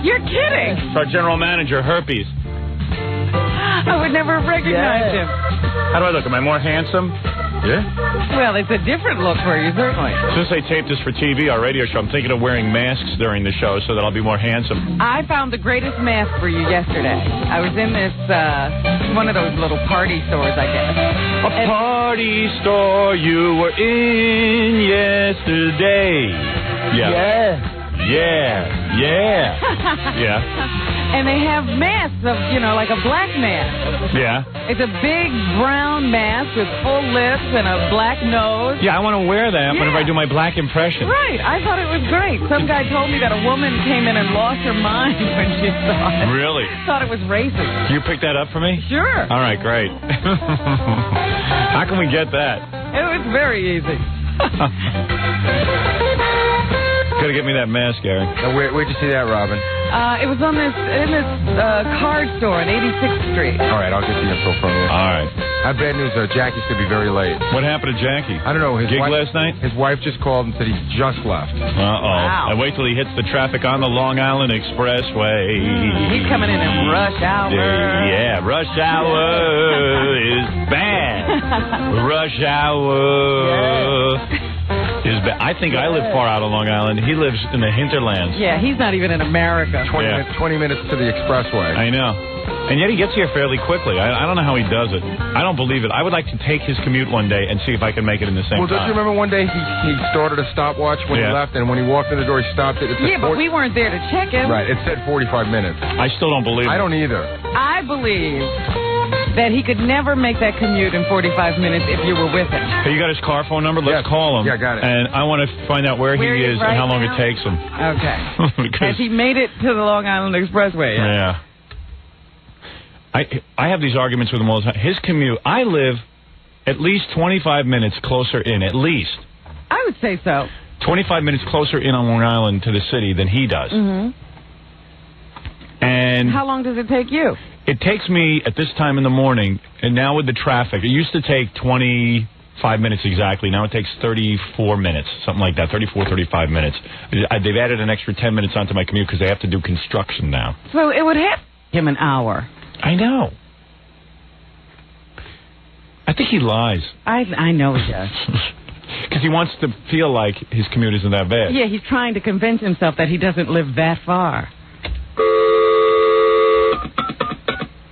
You're kidding. It's our general manager, Herpes. I would never have recognized him. How do I look? Am I more handsome? Yeah. Well, it's a different look for you, certainly. Since they taped this for TV, our radio show, I'm thinking of wearing masks during the show so that I'll be more handsome. I found the greatest mask for you yesterday. I was in this, one of those little party stores, I guess. A party store you were in yesterday. Yeah. And they have masks of, like a black mask. Yeah. It's a big brown mask with full lips and a black nose. Yeah, I want to wear that whenever I do my black impression. Right. I thought it was great. Some guy told me that a woman came in and lost her mind when she saw it. Really? Thought it was racist. You picked that up for me? Sure. All right, great. How can we get that? It was very easy. Gotta get me that mask, Gary. Now, where'd you see that, Robin? It was in this card store on 86th Street. All right, I'll get the info from you. All right. I have bad news, though. Jackie's going to be very late. What happened to Jackie? I don't know. His Gig wife, last night? His wife just called and said he just left. Uh-oh. Wow. I wait till he hits the traffic on the Long Island Expressway. He's coming in rush hour. Yeah, rush hour is bad. Rush hour is bad. I think I live far out on Long Island. He lives in the hinterlands. Yeah, he's not even in America. 20 minutes to the expressway. I know. And yet he gets here fairly quickly. I don't know how he does it. I don't believe it. I would like to take his commute one day and see if I can make it in the same time. Well, don't you remember one day he started a stopwatch when he left, and when he walked in the door, he stopped it? Yeah, but we weren't there to check him. Right, it said 45 minutes. I still don't believe it. I don't either. I believe that he could never make that commute in 45 minutes if you were with him. Hey, you got his car phone number? Let's call him. Yeah, got it. And I want to find out where he is right and how long now? it takes him. Okay. Because, Has he made it to the Long Island Expressway? Yeah. I have these arguments with him all the time. His commute, I live at least 25 minutes closer in, at least. I would say so. 25 minutes closer in on Long Island to the city than he does. Mm-hmm. And how long does it take you? It takes me at this time in the morning, and now with the traffic, it used to take 25 minutes exactly. Now it takes 34 minutes, something like that, 34, 35 minutes. They've added an extra 10 minutes onto my commute because they have to do construction now. So it would have him an hour. I know. I think he lies. I know he does. Because he wants to feel like his commute isn't that bad. Yeah, he's trying to convince himself that he doesn't live that far.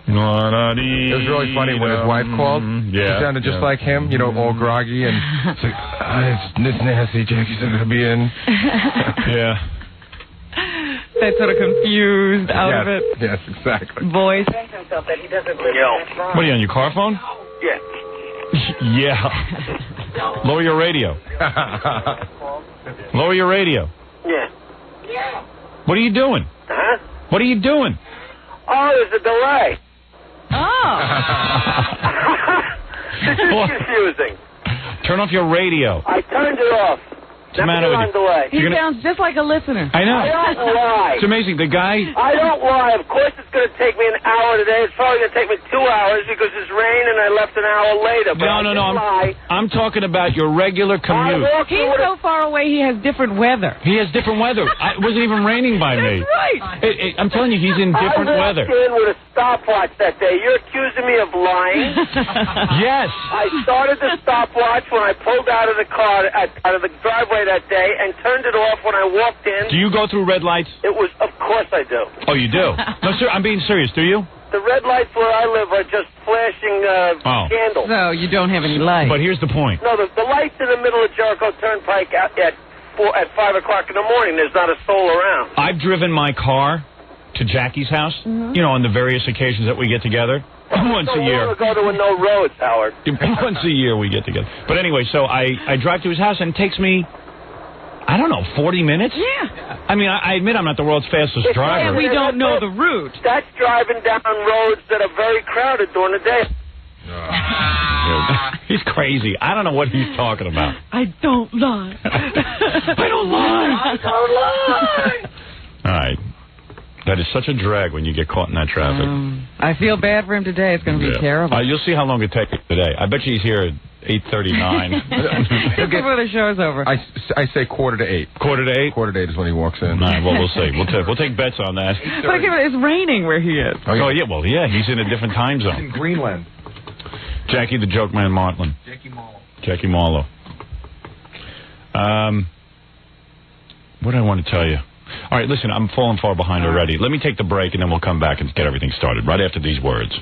It was really funny when his wife called. Yeah. She sounded just like him, all groggy, and it's like, it's Nancy, Jackie's not going to be in. Yeah. That sort of confused out of it. Yes, exactly. Voice. Himself that he doesn't live that far. What are you on your car phone? Yeah. Yeah. Lower your radio. Lower your radio. Yeah. What are you doing? Huh? What are you doing? Oh, there's a delay. Oh. This is confusing. Turn off your radio. I turned it off. What's the matter with you? Delay. He sounds just like a listener. I know. I don't lie. It's amazing. The guy... I don't lie. Of course it's going to take me an hour today. It's probably going to take me 2 hours because it's rain and I left an hour later. But No. I'm talking about your regular commute. He's so far away he has different weather. He has different weather. It wasn't even raining by me. That's right. I'm telling you, he's in different weather. I walked in with a stopwatch that day. You're accusing me of lying? Yes. I started the stopwatch when I pulled out of the car, out of the driveway that day, and turned it off when I walked in. Do you go through red lights? It was, of course I do. Oh, you do? No, sir, I'm being serious. Do you? The red lights where I live are just flashing candles. So you don't have any light. But here's the point. No, the lights in the middle of Jericho Turnpike at 5 o'clock in the morning, there's not a soul around. I've driven my car to Jackie's house, on the various occasions that we get together. Once a year. We go to a no roads, Howard. Once a year we get together. But anyway, so I drive to his house, and it takes me, I don't know, 40 minutes? Yeah. I mean, I admit I'm not the world's fastest driver. And we don't know the route. That's driving down roads that are very crowded during the day. He's crazy. I don't know what he's talking about. I don't lie. I don't lie. I don't lie. All right. That is such a drag when you get caught in that traffic. I feel bad for him today. It's going to be terrible. You'll see how long it takes today. I bet you he's here 8:39. Just before the show's over. I say 7:45. 7:45? 7:45 is when he walks in. All right, well, we'll see. We'll take bets on that. But it's raining where he is. Oh, yeah, well, yeah, he's in a different time zone. In Greenland. Jackie the Joke Man Martlin. Jackie Marlowe. What do I want to tell you? All right, listen, I'm falling far behind already. Let me take the break, and then we'll come back and get everything started right after these words.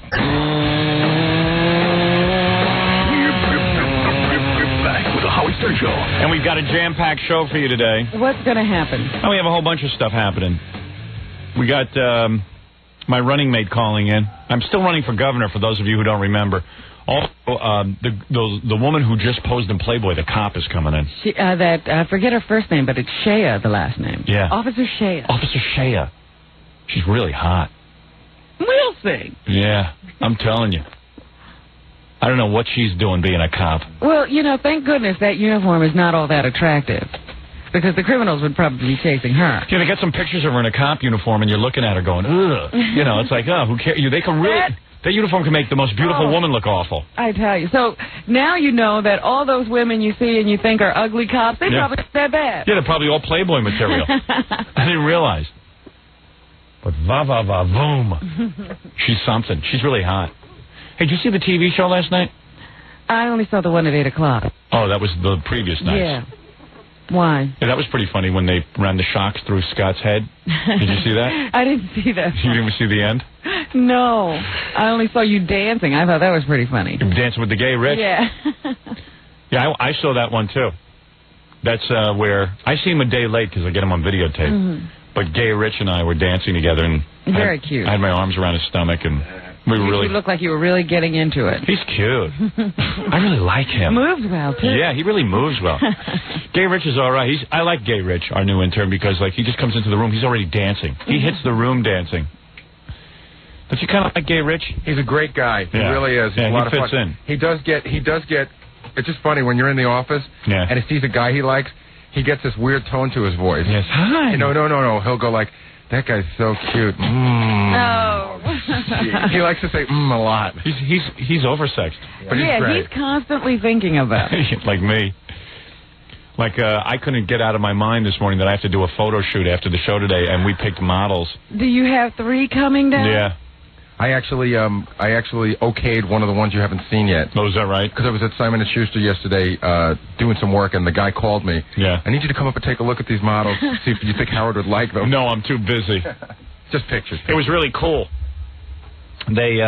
Back with the Howard Stern Show. And we've got a jam-packed show for you today. What's going to happen? Oh, we have a whole bunch of stuff happening. We got my running mate calling in. I'm still running for governor, for those of you who don't remember. Also, the woman who just posed in Playboy, the cop, is coming in. I forget her first name, but it's Shea, the last name. Yeah. Officer Shea. Officer Shea. She's really hot. We'll see. Yeah, I'm telling you. I don't know what she's doing being a cop. Well, thank goodness that uniform is not all that attractive. Because the criminals would probably be chasing her. Yeah, they got some pictures of her in a cop uniform, and you're looking at her going, ugh. It's like, oh, who cares? They can really... That uniform can make the most beautiful woman look awful. I tell you. So now you know that all those women you see and you think are ugly cops, they probably aren't that bad. Yeah, they're probably all Playboy material. I didn't realize. But boom. She's something. She's really hot. Hey, did you see the TV show last night? I only saw the one at 8 o'clock. Oh, that was the previous night. Yeah. Why? Yeah, that was pretty funny when they ran the shocks through Scott's head. Did you see that? I didn't see that. You didn't see the end? No. I only saw you dancing. I thought that was pretty funny. Dancing with the Gay Rich? Yeah. Yeah, I saw that one, too. That's where... I see him a day late because I get him on videotape. Mm-hmm. But Gay Rich and I were dancing together. And very cute. I had my arms around his stomach and... We were really... You looked like you were really getting into it. He's cute. I really like him. Moves well, too. Yeah, he really moves well. Gay Rich is all right. I like Gay Rich, our new intern, because he just comes into the room. He's already dancing. He hits the room dancing. But you kind of like Gay Rich? He's a great guy. He really is. He's a lot of fun. In. He does get... It's just funny when you're in the office and he sees a guy he likes, he gets this weird tone to his voice. Yes. Hi. No. He'll go like... That guy's so cute. No. He likes to say a lot. He's oversexed. But he's constantly thinking about it. Like me. I couldn't get out of my mind this morning that I have to do a photo shoot after the show today, and we picked models. Do you have 3 coming down? Yeah. I actually okayed one of the ones you haven't seen yet. Oh, is that right? Because I was at Simon & Schuster yesterday doing some work, and the guy called me. Yeah. I need you to come up and take a look at these models, see if you think Howard would like them. No, I'm too busy. Just pictures. It was really cool. They,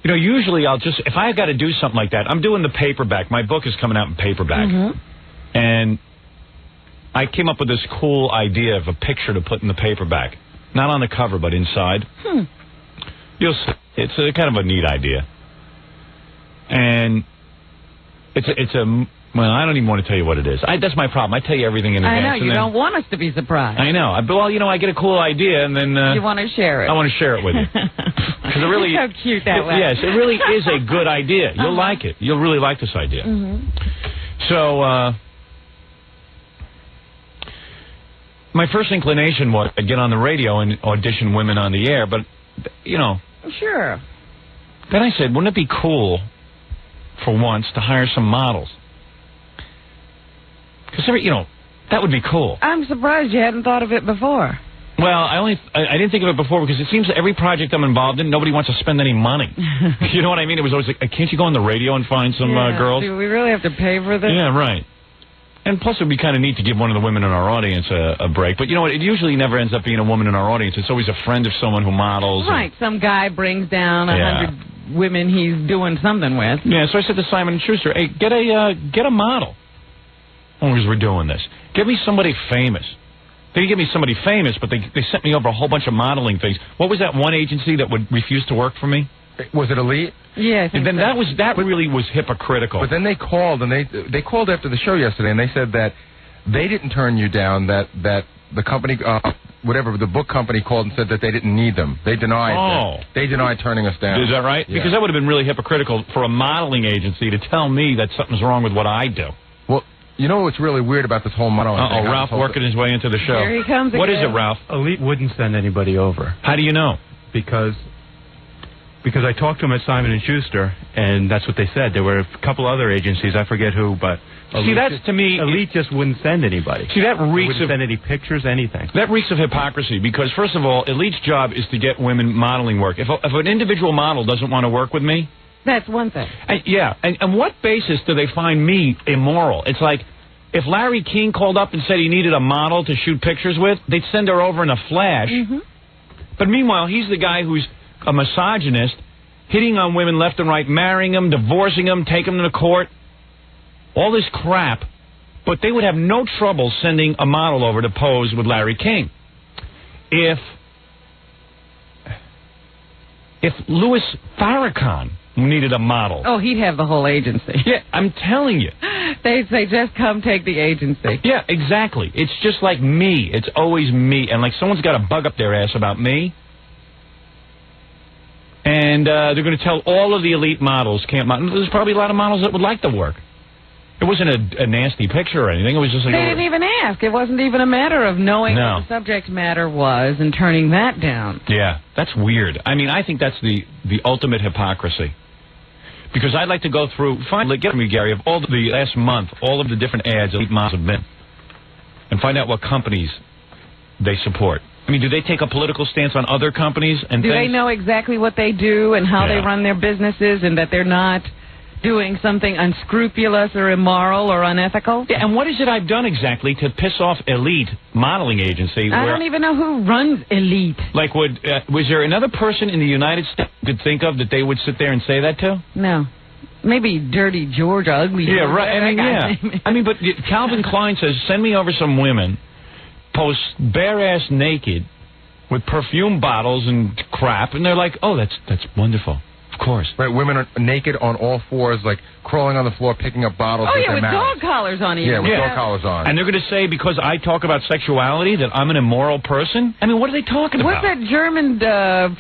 usually I'll just, if I've got to do something like that, I'm doing the paperback. My book is coming out in paperback. Mm-hmm. And I came up with this cool idea of a picture to put in the paperback. Not on the cover, but inside. You'll see. It's a kind of a neat idea. And well, I don't even want to tell you what it is. That's my problem. I tell you everything in advance. I know. You don't want us to be surprised. I know. I get a cool idea, and then... you want to share it. I want to share it with you. Because it really... so cute that way. Yes, it really is a good idea. You'll like it. You'll really like this idea. Mm-hmm. So, my first inclination was to get on the radio and audition women on the air, but, Sure. Then I said, wouldn't it be cool, for once, to hire some models? Because, that would be cool. I'm surprised you hadn't thought of it before. Well, I didn't think of it before because it seems that every project I'm involved in, nobody wants to spend any money. You know what I mean? It was always like, can't you go on the radio and find some girls? Do we really have to pay for this? Yeah, right. And plus, it would be kind of neat to give one of the women in our audience a break. But you know what? It usually never ends up being a woman in our audience. It's always a friend of someone who models. Right. Some guy brings down 100 women he's doing something with. Yeah, so I said to Simon & Schuster, hey, get a model. As we're doing this. Give me somebody famous. They didn't give me somebody famous, but they sent me over a whole bunch of modeling things. What was that one agency that would refuse to work for me? Was it Elite? Yeah, I think then so. that really was hypocritical. But then they called, and they called after the show yesterday, and they said that they didn't turn you down, that the company, the book company called and said that they didn't need them. They denied They denied turning us down. Is that right? Yeah. Because that would have been really hypocritical for a modeling agency to tell me that something's wrong with what I do. Well, you know what's really weird about this whole modeling thing? Ralph working his way into the show. Here he comes again. What is it, Ralph? Elite wouldn't send anybody over. How do you know? Because because I talked to him at Simon & Schuster, and that's what they said. There were a couple other agencies, I forget who, but... See, that's, to me... Elite just wouldn't send anybody. See, that reeks wouldn't send any pictures, anything. That reeks of hypocrisy, because, first of all, Elite's job is to get women modeling work. If an individual model doesn't want to work with me... That's one thing. And what basis do they find me immoral? It's like, if Larry King called up and said he needed a model to shoot pictures with, they'd send her over in a flash. Mm-hmm. But meanwhile, he's the guy who's a misogynist, hitting on women left and right, marrying them, divorcing them, taking them to court. All this crap. But they would have no trouble sending a model over to pose with Larry King. If Louis Farrakhan needed a model. Oh, he'd have the whole agency. Yeah, I'm telling you. They'd say, just come take the agency. Yeah, exactly. It's just like me. It's always me. And like someone's got a bug up their ass about me. And they're going to tell all of the Elite models can't model. There's probably a lot of models that would like to work. It wasn't a nasty picture or anything. It was just like... They didn't even ask. It wasn't even a matter of knowing what the subject matter was and turning that down. Yeah, that's weird. I mean, I think that's the ultimate hypocrisy. Because I'd like to go through... Get me, Gary, of all the last month, all of the different ads Elite models have been, and find out what companies they support. I mean, do they take a political stance on other companies and do things? They know exactly what they do and how they run their businesses and that they're not doing something unscrupulous or immoral or unethical? Yeah, and what is it I've done exactly to piss off Elite modeling agency? I don't even know who runs Elite. Like, was there another person in the United States you could think of that they would sit there and say that to? No. Maybe Dirty George, Ugly George. Yeah, right. I mean, but Calvin Klein says, send me over some women, post bare-ass naked with perfume bottles and crap, and they're like, oh, that's wonderful. Of course. Right, women are naked on all fours, like crawling on the floor, picking up bottles with their mouths. Dog collars on even. Yeah, with dog collars on. And they're going to say, because I talk about sexuality, that I'm an immoral person? I mean, what are they talking about? What's that German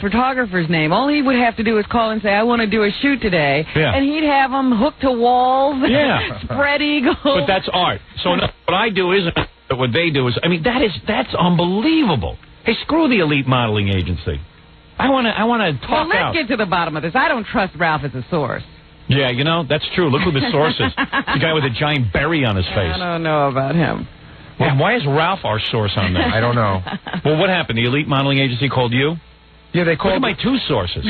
photographer's name? All he would have to do is call and say, I want to do a shoot today. Yeah. And he'd have them hooked to walls, spread eagles. But that's art. So what I do isn't what they do. I mean, that's unbelievable. Hey, screw the Elite modeling agency. I want to talk let's get to the bottom of this. I don't trust Ralph as a source. Yeah, you know, that's true. Look who the source is. The guy with a giant berry on his face. I don't know about him. Well, why is Ralph our source on that? I don't know. Well, what happened? The Elite modeling agency called you? Yeah, they called... Look at my two sources.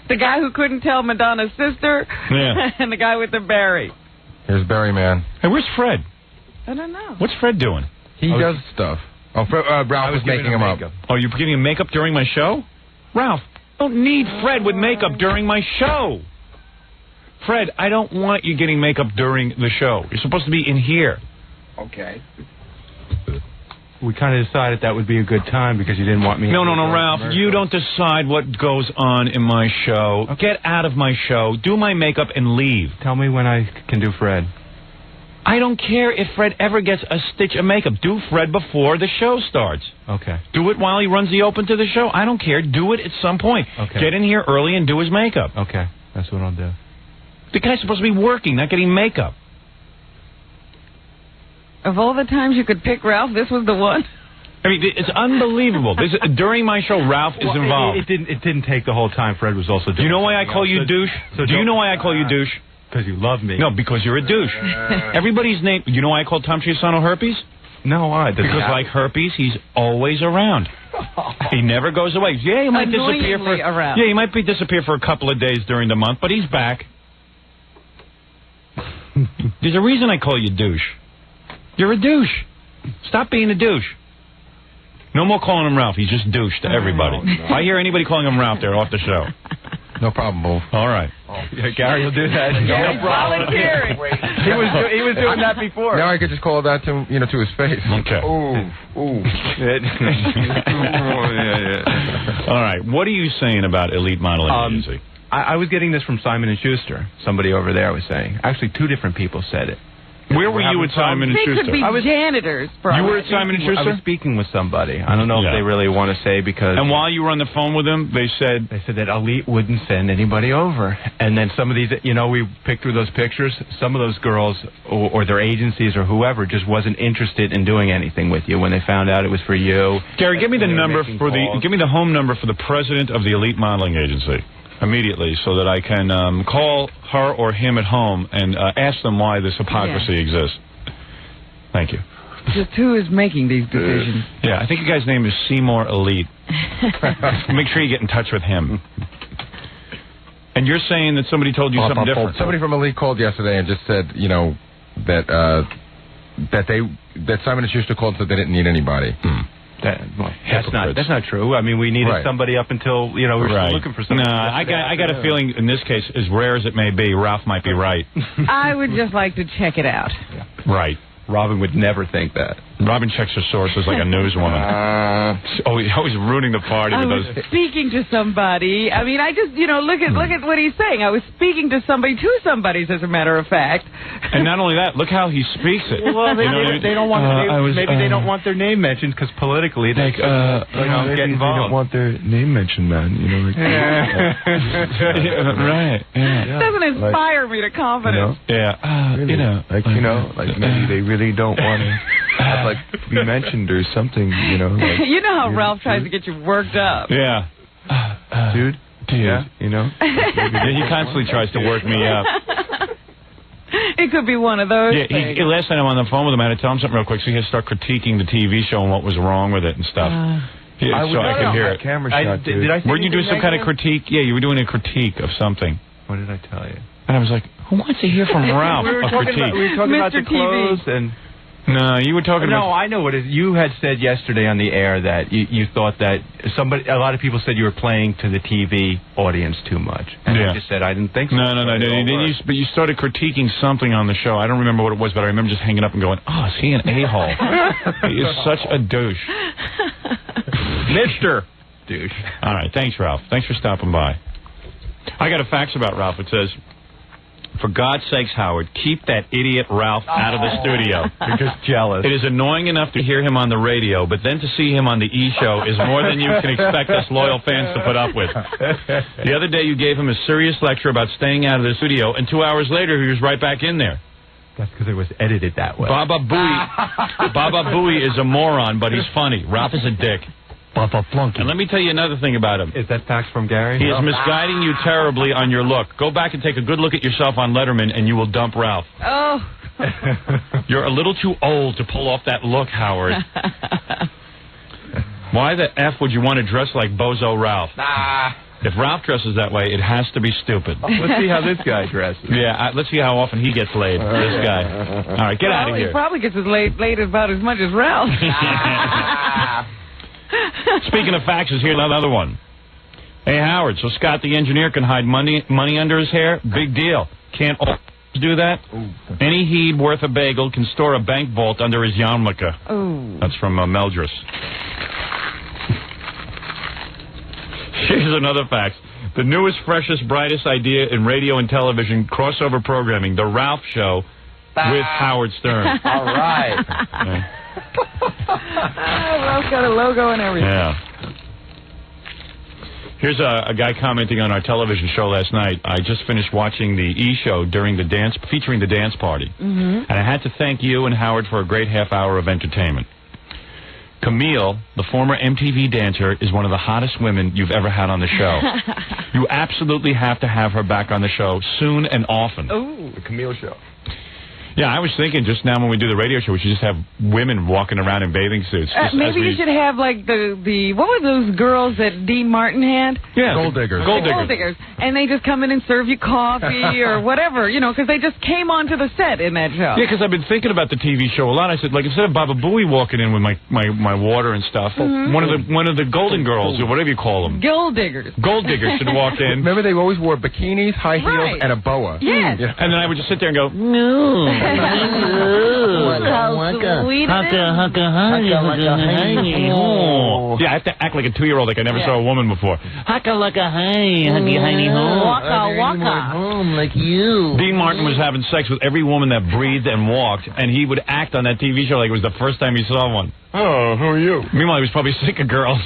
The guy who couldn't tell Madonna's sister and the guy with the berry. Here's Berry Man. Hey, where's Fred? I don't know. What's Fred doing? He does stuff. Oh, Ralph was making him up. Oh, you're giving him makeup during my show? Ralph, I don't need Fred with makeup during my show. Fred, I don't want you getting makeup during the show. You're supposed to be in here. Okay. We kind of decided that would be a good time because you didn't want me... No, Ralph. You don't decide what goes on in my show. Okay. Get out of my show. Do my makeup and leave. Tell me when I can do Fred. I don't care if Fred ever gets a stitch of makeup. Do Fred before the show starts. Okay. Do it while he runs the open to the show. I don't care. Do it at some point. Okay. Get in here early and do his makeup. Okay. That's what I'll do. The guy's supposed to be working, not getting makeup. Of all the times you could pick Ralph, this was the one. I mean, it's unbelievable. During my show, Ralph is involved. It didn't take the whole time. Fred was also doing. Do you know why I call you douche? Do you know why I call you douche? Because you love me. No, because you're a douche. Everybody's name... You know why I call Tom Chiusano herpes? No, why? Because like herpes, he's always around. He never goes away. Yeah, he might disappear for... around. Yeah, he might disappear for a couple of days during the month, but he's back. There's a reason I call you douche. You're a douche. Stop being a douche. No more calling him Ralph. He's just douche to everybody. No. If I hear anybody calling him Ralph, they're off the show. No problem, Wolf. All right. Yeah, Gary will do that. Gary's volunteering. He was doing that before. Now I could just call that to his face. Okay. Ooh. All right. What are you saying about Elite modeling agency? I was getting this from Simon & Schuster. Somebody over there was saying. Actually, two different people said it. Where were you at Simon & They Schuster? could be janitors. You were at Simon & I Schuster? was speaking with somebody. I don't know if they really want to say because... And while you were on the phone with them, they said that Elite wouldn't send anybody over. And then some of these, we picked through those pictures. Some of those girls or their agencies or whoever just wasn't interested in doing anything with you when they found out it was for you. Gary, give me the number give me the home number for the president of the Elite Modeling Agency immediately so that I can call her or him at home and ask them why this hypocrisy exists. Thank you. Just who is making these decisions? Yeah, I think the guy's name is Seymour Elite. Make sure you get in touch with him. And you're saying that somebody told you something different. Somebody from Elite called yesterday and just said, that Simon & Schuster called and said they didn't need anybody. That's not true. I mean, we needed somebody up until we were still looking for somebody. No, I got a feeling in this case, as rare as it may be, Ralph might be right. I would just like to check it out. Right. Robin would never think that. Robin checks her sources like a newswoman. Always ruining the party with those. I was speaking to somebody. I mean, I just, look at what he's saying. I was speaking to somebody, as a matter of fact. And not only that, look how he speaks it. Well, they don't want maybe they don't want their name mentioned because politically they get involved. They don't want their name mentioned, man. Right. Yeah. It doesn't inspire me to confidence. Maybe they really don't want to be mentioned or something, You know how Ralph tries to get you worked up. Yeah. Dude. Yeah, he constantly tries to work me up. It could be one of those things. Last night I'm on the phone with him, I had to tell him something real quick, so he had to start critiquing the TV show and what was wrong with it and stuff. So I could hear it. Camera shot, dude. Weren't you doing some kind of critique? Yeah, you were doing a critique of something. What did I tell you? And I was like, who wants to hear from Ralph? We were talking about the clothes and... No, you were talking about... No, I know what it is. You had said yesterday on the air that you thought that a lot of people said you were playing to the TV audience too much. And I just said I didn't think so. No. But you started critiquing something on the show. I don't remember what it was, but I remember just hanging up and going, oh, is he an a-hole? He is such a douche. Mr. Douche. All right, thanks, Ralph. Thanks for stopping by. I got a fax about Ralph. It says... For God's sakes, Howard, keep that idiot Ralph out of the studio. You're just jealous. It is annoying enough to hear him on the radio, but then to see him on the E-show is more than you can expect us loyal fans to put up with. The other day you gave him a serious lecture about staying out of the studio, and 2 hours later he was right back in there. That's because it was edited that way. Baba Booey is a moron, but he's funny. Ralph is a dick. Papa Flunky. And let me tell you another thing about him. Is that fax from Gary? He is misguiding you terribly on your look. Go back and take a good look at yourself on Letterman, and you will dump Ralph. Oh. You're a little too old to pull off that look, Howard. Why the F would you want to dress like Bozo Ralph? If Ralph dresses that way, it has to be stupid. Let's see how this guy dresses. Yeah, let's see how often he gets laid, this guy. All right, get out of here. He probably gets laid about as much as Ralph. Speaking of faxes, here's another one. Hey, Howard, so Scott the engineer can hide money under his hair? Big deal. Can't all do that? Ooh. Any heeb worth a bagel can store a bank vault under his yarmulke. Ooh. That's from Meldris. Here's another fax. The newest, freshest, brightest idea in radio and television crossover programming, The Ralph Show with Howard Stern. All right. Ralph's got a logo and everything. Yeah. Here's a guy commenting on our television show last night. I just finished watching the E-show featuring the dance party. And I had to thank you and Howard for a great half hour of entertainment. Camille, the former MTV dancer, is one of the hottest women you've ever had on the show. You absolutely have to have her back on the show soon and often. Ooh. The Camille Show. Yeah, I was thinking just now when we do the radio show, we should just have women walking around in bathing suits. Maybe you should have, like, the what were those girls that Dean Martin had? Yeah. Gold diggers. Gold diggers. And they just come in and serve you coffee or whatever, because they just came onto the set in that show. Yeah, because I've been thinking about the TV show a lot. I said, like, instead of Baba Booey walking in with my water and stuff, one of the Golden Girls, or whatever you call them. Gold diggers. Gold diggers should walk in. Remember, they always wore bikinis, high heels, and a boa. Yes. Yeah. And then I would just sit there and go, no. How sweet it is. Yeah, Yeah, I have to act like a 2-year-old, like I never saw a woman before. Haka-laka, hi, huggy, honey, home. Waka, waka. Home like you. Dean Martin was having sex with every woman that breathed and walked, and he would act on that TV show like it was the first time he saw one. Oh, who are you? Meanwhile, he was probably sick of girls.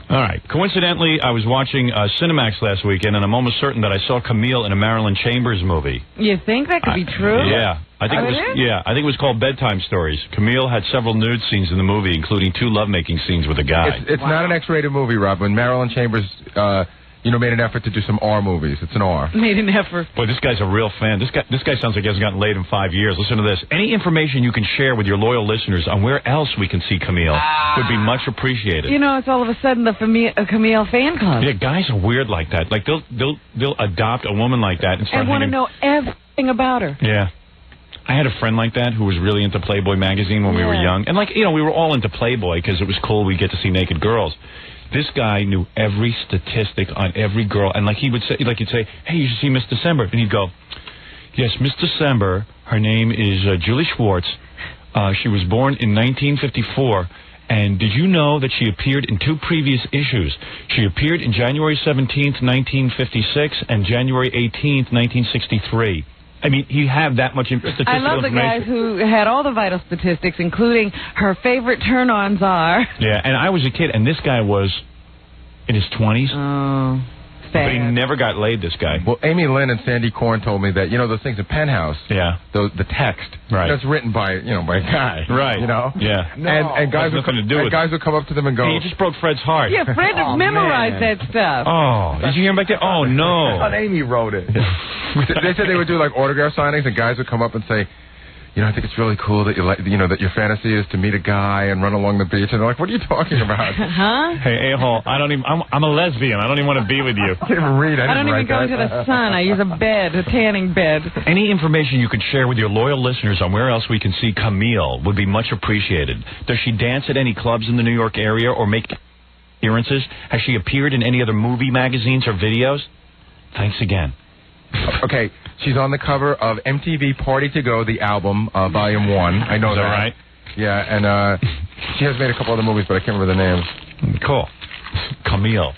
All right. Coincidentally, I was watching Cinemax last weekend, and I'm almost certain that I saw Camille in a Marilyn Chambers movie. You think that could be true? Yeah. I think it was called Bedtime Stories. Camille had several nude scenes in the movie, including 2 lovemaking scenes with a guy. It's not an X-rated movie, Rob. When Marilyn Chambers, made an effort to do some R movies. It's an R. Made an effort. Boy, this guy's a real fan. This guy sounds like he hasn't gotten laid in 5 years. Listen to this. Any information you can share with your loyal listeners on where else we can see Camille would be much appreciated. You know, it's all of a sudden the Camille fan club. Yeah, guys are weird like that. Like they'll adopt a woman like that and start want to know everything about her. Yeah. I had a friend like that who was really into Playboy magazine when we were young. And we were all into Playboy because it was cool. We'd get to see naked girls. This guy knew every statistic on every girl. And you'd say, hey, you should see Miss December. And he'd go, yes, Miss December, her name is Julie Schwartz. She was born in 1954. And did you know that she appeared in 2 previous issues? She appeared in January 17th, 1956 and January 18th, 1963. I mean, he had that much statistical information. I love the guys who had all the vital statistics, including her favorite turn-ons are. Yeah, and I was a kid, and this guy was in his 20s. Oh, sad. But he never got laid, this guy. Well, Amy Lynn and Sandy Korn told me that, those things in Penthouse. Yeah. The text. Right. That's written by a guy. Right. Yeah. No. And guys would come up to them and go. Hey, you just broke Fred's heart. Yeah, Fred memorized that stuff. Oh, did you hear him back there? Oh, no. I thought Amy wrote it. They said they would do autograph signings, and guys would come up and say, I think it's really cool that that your fantasy is to meet a guy and run along the beach. And they're like, what are you talking about? Huh? Hey, a-hole, I'm a lesbian. I don't even want to be with you. I can't even read. I don't even go to the sun. I use a tanning bed. Any information you could share with your loyal listeners on where else we can see Camille would be much appreciated. Does she dance at any clubs in the New York area or make appearances? Has she appeared in any other movie magazines or videos? Thanks again. Okay, she's on the cover of MTV Party to Go, the album, Volume 1. I know that. Is that right? Yeah, and she has made a couple other movies, but I can't remember the names. Cool. Camille.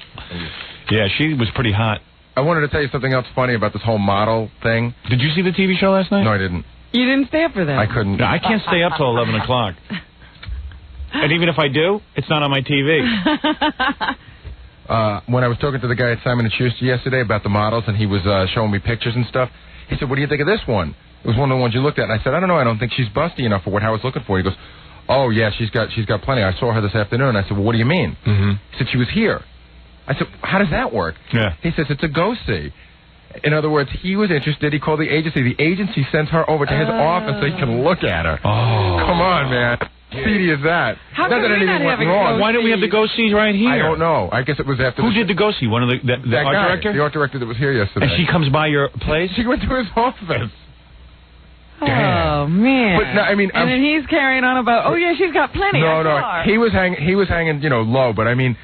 Yeah, she was pretty hot. I wanted to tell you something else funny about this whole model thing. Did you see the TV show last night? No, I didn't. You didn't stay up for that? I couldn't. No, I can't stay up till 11 o'clock. And even if I do, it's not on my TV. When I was talking to the guy at Simon & Schuster yesterday about the models, and he was showing me pictures and stuff, he said, what do you think of this one? It was one of the ones you looked at. And I said, I don't know. I don't think she's busty enough for what I was looking for. He goes, oh, yeah, she's got plenty. I saw her this afternoon. I said, well, what do you mean? Mm-hmm. He said, she was here. I said, how does that work? Yeah. He says, it's a go-see. In other words, he was interested. He called the agency. The agency sends her over to his office so he can look at her. Oh. Come on, man. Seedy as that. How come we not having wrong. Why don't we have the go-sees right here? I don't know. I guess it was after. Who did the go-see? One of the art guy, director? The art director that was here yesterday. And she comes by your place? She went to his office. Oh, man. But no, I mean, and then he's carrying on about, oh, yeah, she's got plenty. No. He was hanging, low. But I mean,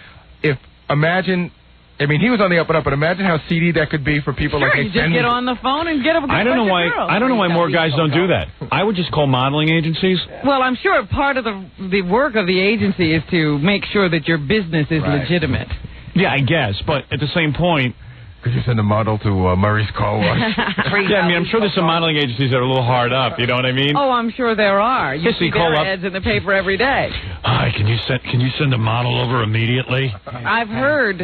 imagine. I mean, he was on the up and up, but imagine how seedy that could be for people sure, like you just get on the phone and get a I don't know why more guys don't do that. I would just call modeling agencies. Well, I'm sure part of the work of the agency is to make sure that your business is legitimate. Yeah, I guess, but at the same point, could you send a model to Murray's Car Wash? Yeah, I mean, I'm sure there's some modeling agencies that are a little hard up. You know what I mean? Oh, I'm sure there are. You see their call ads in the paper every day. Hi, can you send a model over immediately? I've heard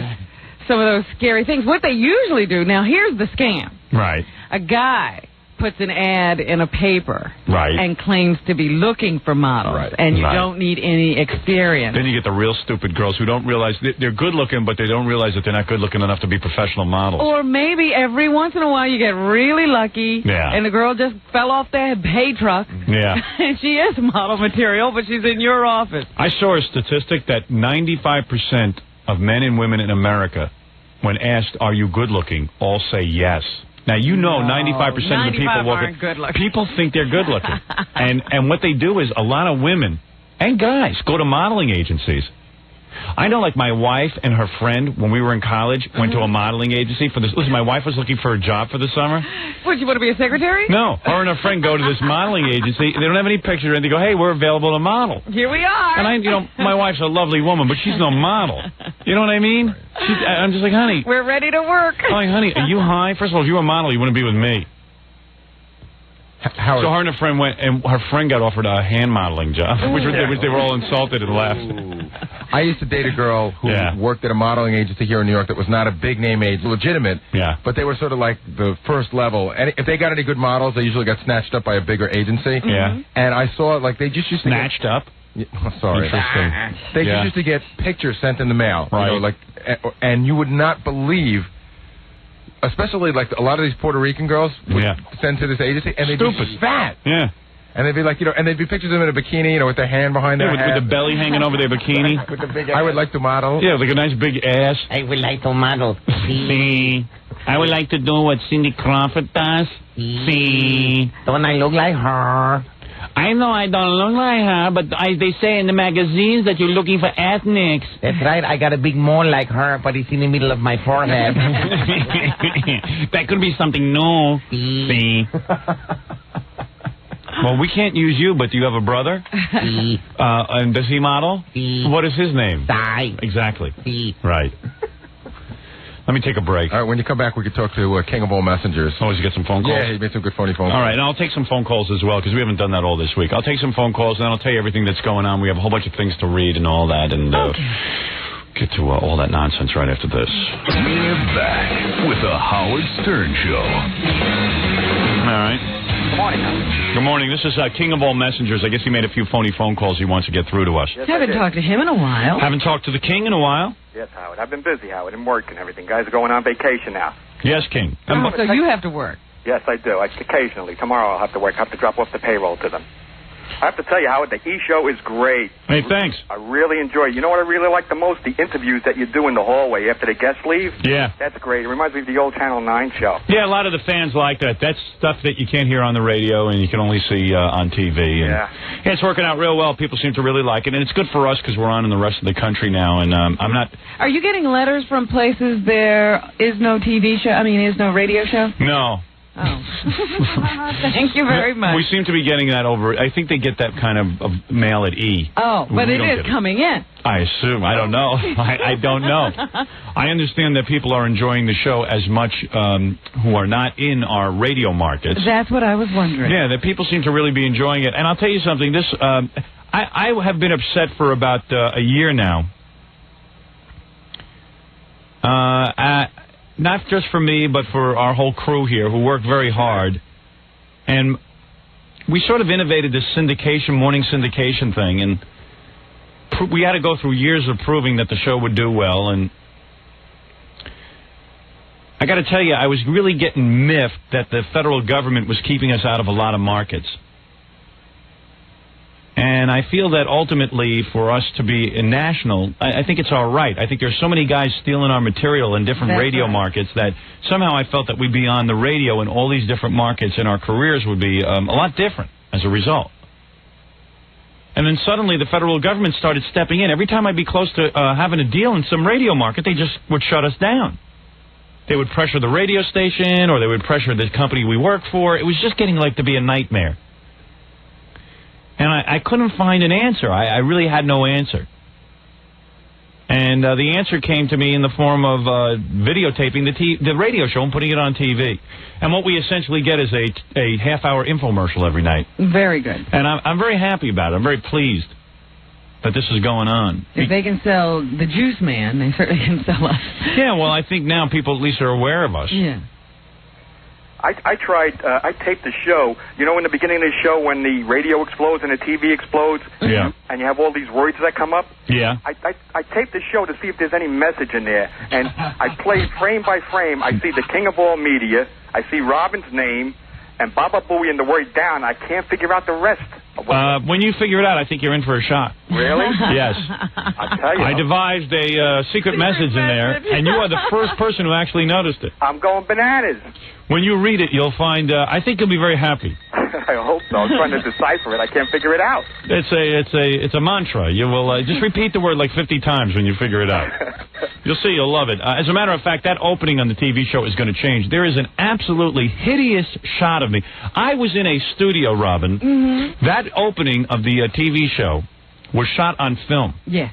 some of those scary things. What they usually do, now here's the scam. Right. A guy puts an ad in a paper and claims to be looking for models, and you don't need any experience. Then you get the real stupid girls who don't realize they're good looking, but they don't realize that they're not good looking enough to be professional models. Or maybe every once in a while you get really lucky, and the girl just fell off the hay truck. Yeah. And she is model material, but she's in your office. I saw a statistic that 95% of men and women in America, when asked, are you good looking, all say yes. Now, 95% of the people think they're good looking. And what they do is a lot of women and guys go to modeling agencies I know, like, my wife and her friend, when we were in college, went to a modeling agency for this. Listen, my wife was looking for a job for the summer. What, you want to be a secretary? No. Her and her friend go to this modeling agency. They don't have any pictures, and they go, hey, we're available to model. Here we are. And my wife's a lovely woman, but she's no model. You know what I mean? I'm just like, honey. We're ready to work. I'm like, honey, are you high? First of all, if you were a model, you wouldn't be with me. So her and her friend went, and her friend got offered a hand modeling job, which they were all insulted and laughed. I used to date a girl who worked at a modeling agency here in New York that was not a big-name agency, legitimate, but they were sort of like the first level. And if they got any good models, they usually got snatched up by a bigger agency. Yeah. And I saw, like, they just used to snatched up? Yeah, sorry. Interesting. They just used to get pictures sent in the mail. Right. You know, like, and you would not believe, especially like a lot of these Puerto Rican girls would send to this agency, and they'd be fat. Yeah. And they'd be like, and they'd be pictures of them in a bikini, with their hand behind their head. With the belly hanging over their bikini. With the big ass. I would like to model. Yeah, like a nice big ass. I would like to model. See. I would like to do what Cindy Crawford does. See. Don't I look like her? I know I don't look like her, but they say in the magazines that you're looking for ethnics. That's right. I got a big mole like her, but it's in the middle of my forehead. That could be something new. See. Well, we can't use you, but do you have a brother? And does he model? What is his name? Die. Exactly. Right. Let me take a break. All right, when you come back, we can talk to King of All Messengers. Oh, did you get some phone calls? Yeah, he made some good phony phone calls. All right, and I'll take some phone calls as well, because we haven't done that all this week. I'll take some phone calls, and then I'll tell you everything that's going on. We have a whole bunch of things to read and all that, and get to all that nonsense right after this. We're back with the Howard Stern Show. All right. Good morning, Howard. Good morning. This is King of All Messengers. I guess he made a few phony phone calls he wants to get through to us. Yes, haven't talked to him in a while. Haven't talked to the King in a while? Yes, Howard. I've been busy, Howard, and work and everything. Guys are going on vacation now. Yes, King. So you have to work. Yes, I do. Occasionally. Tomorrow I'll have to work. I have to drop off the payroll to them. I have to tell you, Howard, the E-Show is great. Hey, thanks. I really enjoy it. You know what I really like the most? The interviews that you do in the hallway after the guests leave. Yeah. That's great. It reminds me of the old Channel 9 show. Yeah, a lot of the fans like that. That's stuff that you can't hear on the radio and you can only see on TV. And, yeah, it's working out real well. People seem to really like it. And it's good for us because we're on in the rest of the country now. And I'm not... Are you getting letters from places there is no TV show? I mean, is no radio show? No. Oh. Thank you very much. We seem to be getting that over. I think they get that kind of mail at E. Oh, but it is coming in. I assume. I don't know. I don't know. I understand that people are enjoying the show as much who are not in our radio markets. That's what I was wondering. Yeah, that people seem to really be enjoying it. And I'll tell you something. This I have been upset for about a year now. Not just for me, but for our whole crew here who work very hard. And we sort of innovated this morning syndication thing, and we had to go through years of proving that the show would do well. And I got to tell you, I was really getting miffed that the federal government was keeping us out of a lot of markets. And I feel that ultimately for us to be national, I think it's all right. I think there's so many guys stealing our material in different radio markets that somehow I felt that we'd be on the radio in all these different markets and our careers would be a lot different as a result. And then suddenly the federal government started stepping in. Every time I'd be close to having a deal in some radio market, they just would shut us down. They would pressure the radio station or they would pressure the company we work for. It was just getting like to be a nightmare. And I couldn't find an answer. I really had no answer. And the answer came to me in the form of videotaping the radio show and putting it on TV. And what we essentially get is a half-hour infomercial every night. Very good. And I'm very happy about it. I'm very pleased that this is going on. If they can sell the Juice Man, they certainly can sell us. Yeah, well, I think now people at least are aware of us. Yeah. I taped the show. You know, in the beginning of the show when the radio explodes and the TV explodes? Yeah. And you have all these words that come up? Yeah. I taped the show to see if there's any message in there. And I played frame by frame. I see the King of All Media. I see Robin's name. And Baba Booey and the word down. I can't figure out the rest. When you figure it out, I think you're in for a shot. Really? Yes. I'll tell you. I devised a secret message in there, and you are the first person who actually noticed it. I'm going bananas. When you read it, you'll find, I think you'll be very happy. I hope so. I'm trying to decipher it. I can't figure it out. It's a mantra. You will just repeat the word like 50 times when you figure it out. You'll see. You'll love it. As a matter of fact, that opening on the TV show is going to change. There is an absolutely hideous shot of me. I was in a studio, Robin. Mm-hmm. That opening of the TV show was shot on film. Yeah.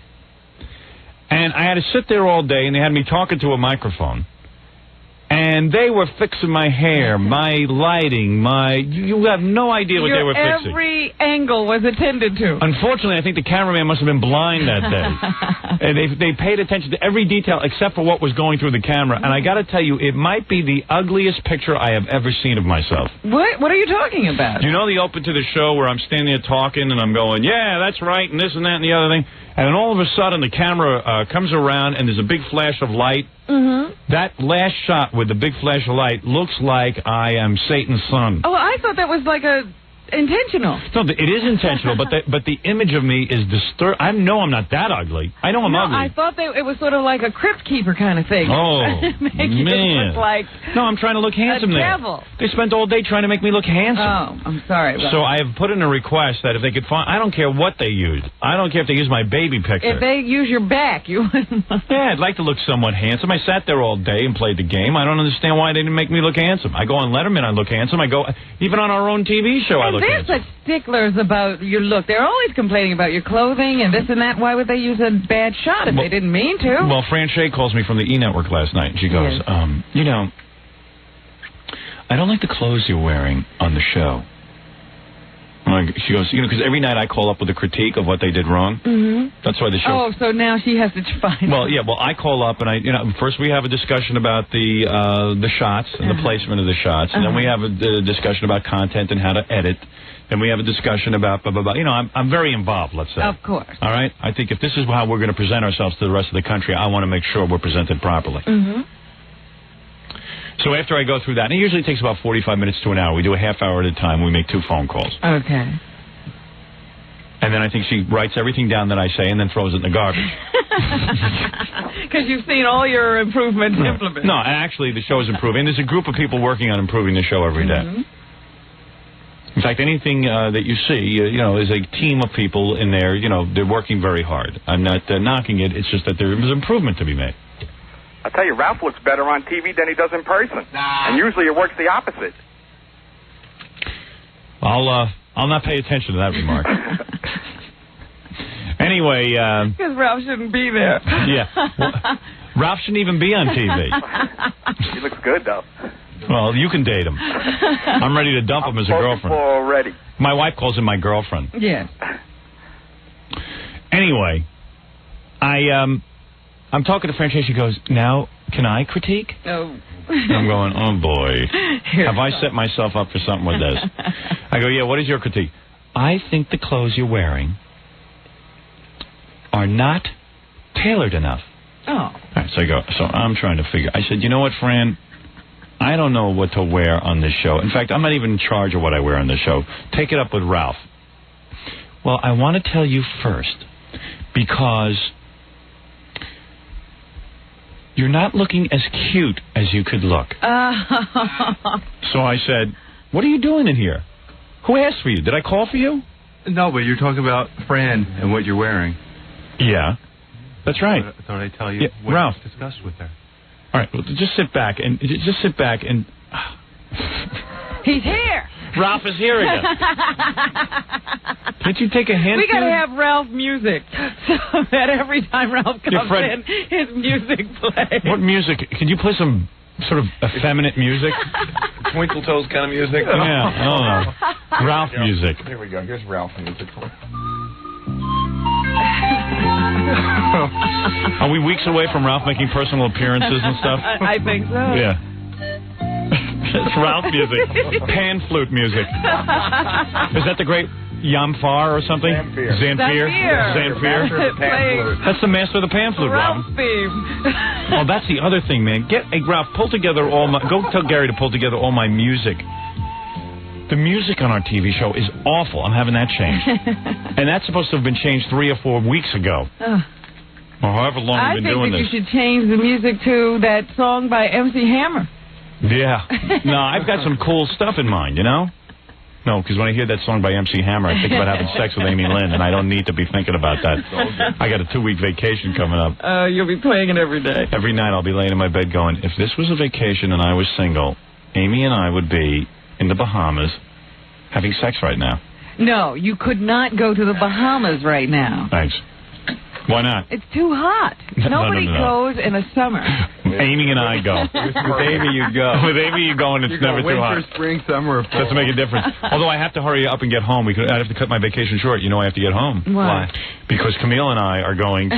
And I had to sit there all day, and they had me talking to a microphone. And they were fixing my hair, my lighting, you have no idea what they were fixing. Every angle was attended to. Unfortunately, I think the cameraman must have been blind that day. And they paid attention to every detail except for what was going through the camera. And I got to tell you, it might be the ugliest picture I have ever seen of myself. What are you talking about? You know the open to the show where I'm standing there talking and I'm going, yeah, that's right, and this and that and the other thing. And then all of a sudden the camera comes around and there's a big flash of light. Mm-hmm. That last shot with the big flash of light looks like I am Satan's son. Oh, I thought that was like intentional. No, it is intentional, but the image of me is disturbed. I know I'm not that ugly. I know I'm ugly. I thought it was sort of like a crypt keeper kind of thing. Oh, Make you man. look like no, I'm trying to look handsome there. Devil. They spent all day trying to make me look handsome. Oh, I'm sorry. So I have put in a request that if they could find, I don't care what they use. I don't care if they use my baby picture. If they use your back, you wouldn't. Yeah, I'd like to look somewhat handsome. I sat there all day and played the game. I don't understand why they didn't make me look handsome. I go on Letterman, I look handsome. I go, even on our own TV show, I look handsome. They're such sticklers about your look. They're always complaining about your clothing and this and that. Why would they use a bad shot if they didn't mean to? Well, Fran Shea calls me from the E! Network last night, and she goes, Yes. You know, I don't like the clothes you're wearing on the show. She goes, you know, because every night I call up with a critique of what they did wrong. Mm-hmm. That's why the show... Oh, so now she has to find... Well, yeah, I call up, and first we have a discussion about the shots and the placement of the shots, and then we have a discussion about content and how to edit. And we have a discussion about blah, blah, blah. You know, I'm very involved, let's say. Of course. All right? I think if this is how we're going to present ourselves to the rest of the country, I want to make sure we're presented properly. Mm-hmm. So after I go through that, and it usually takes about 45 minutes to an hour. We do a half hour at a time. We make 2 phone calls. Okay. And then I think she writes everything down that I say and then throws it in the garbage. Because you've seen all your improvements implemented. No, actually, the show is improving. There's a group of people working on improving the show every day. Mm-hmm. In fact, anything that you see, is a team of people in there. They're working very hard. I'm not knocking it. It's just that there is improvement to be made. I tell you, Ralph looks better on TV than he does in person. And usually it works the opposite. I'll not pay attention to that remark. Anyway. Because Ralph shouldn't be there. Yeah. Well, Ralph shouldn't even be on TV. He looks good, though. Well, you can date him. I'm ready to dump him as a girlfriend. Already. My wife calls him my girlfriend. Yes. Anyway, I'm talking to Fran Shea. She goes, now, can I critique? Oh. And I'm going, oh, boy. Have I set myself up for something with this? I go, yeah, what is your critique? I think the clothes you're wearing are not tailored enough. Oh. All right, so I'm trying to figure. I said, you know what, Fran? I don't know what to wear on this show. In fact, I'm not even in charge of what I wear on this show. Take it up with Ralph. Well, I want to tell you first, because you're not looking as cute as you could look. So I said, what are you doing in here? Who asked for you? Did I call for you? No, but you're talking about Fran and what you're wearing. Yeah, that's right. I thought I'd tell you what Ralph I discussed with her. All right, well, just sit back and He's here. Ralph is here again. Can't you take a hint? We got to have Ralph music so that every time Ralph comes in, his music plays. What music? Can you play some sort of effeminate music? Twinkle Toes kind of music? Yeah, I don't know. Ralph music. Here we go. Here's Ralph music for you. Are we weeks away from Ralph making personal appearances and stuff? I think so. Yeah. It's Ralph music. Pan flute music. Is that the great Yamfar or something? Zamfir. That's the master of the pan flute, Ralph's Robin. theme. Oh, that's the other thing, man. Ralph, pull together go tell Gary to pull together all my music. The music on our TV show is awful. I'm having that changed. And that's supposed to have been changed 3 or 4 weeks ago. Or however long we've been doing this. I think that you should change the music to that song by MC Hammer. Yeah. No, I've got some cool stuff in mind, you know? No, because when I hear that song by MC Hammer, I think about having sex with Amy Lynn, and I don't need to be thinking about that. I got a 2-week vacation coming up. You'll be playing it every day. Every night I'll be laying in my bed going, if this was a vacation and I was single, Amy and I would be in the Bahamas having sex right now. No, you could not go to the Bahamas right now. Thanks. Why not? It's too hot. Nobody goes in the summer. Amy and I go. With Amy, you go. With Amy, you go, and it's never too hot. Winter, spring, summer, or fall. Doesn't make a difference. Although I have to hurry up and get home. I'd have to cut my vacation short. You know I have to get home. Why? Because Camille and I are going to...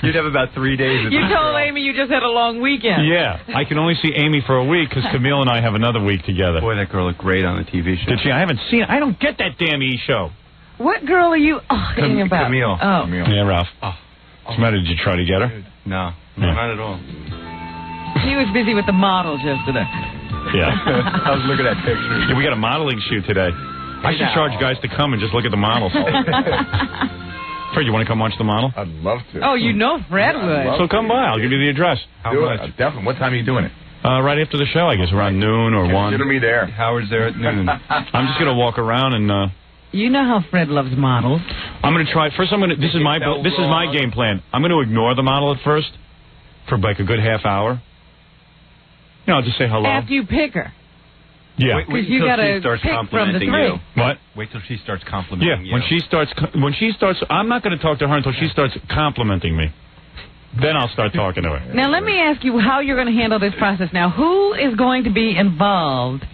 You'd have about 3 days. You told Amy you just had a long weekend. Yeah. I can only see Amy for a week because Camille and I have another week together. Boy, that girl looked great on the TV show. Did she? I haven't seen it. I don't get that damn E! show. What girl are you talking about? Camille. Oh. Yeah, Ralph. What's the matter? Did you try to get her? No, not at all. He was busy with the models yesterday. Yeah. I was looking at pictures. Yeah, we got a modeling shoot today. I should charge guys to come and just look at the models. Fred, you want to come watch the model? I'd love to. Oh, you know Fred would. So come by. I'll give you the address. How much? Definitely. What time are you doing it? Right after the show, I guess, around noon or 1. Consider me there. Howard's there at noon. I'm just going to walk around and... You know how Fred loves models. I'm going to try. First, this is my game plan. I'm going to ignore the model at first for like a good half hour. You know, I'll just say hello. After you pick her. Yeah. Because you got to pick from the 3. What? Wait till she starts complimenting you. When she starts, I'm not going to talk to her until she starts complimenting me. Then I'll start talking to her. Now, let me ask you how you're going to handle this process. Now, who is going to be involved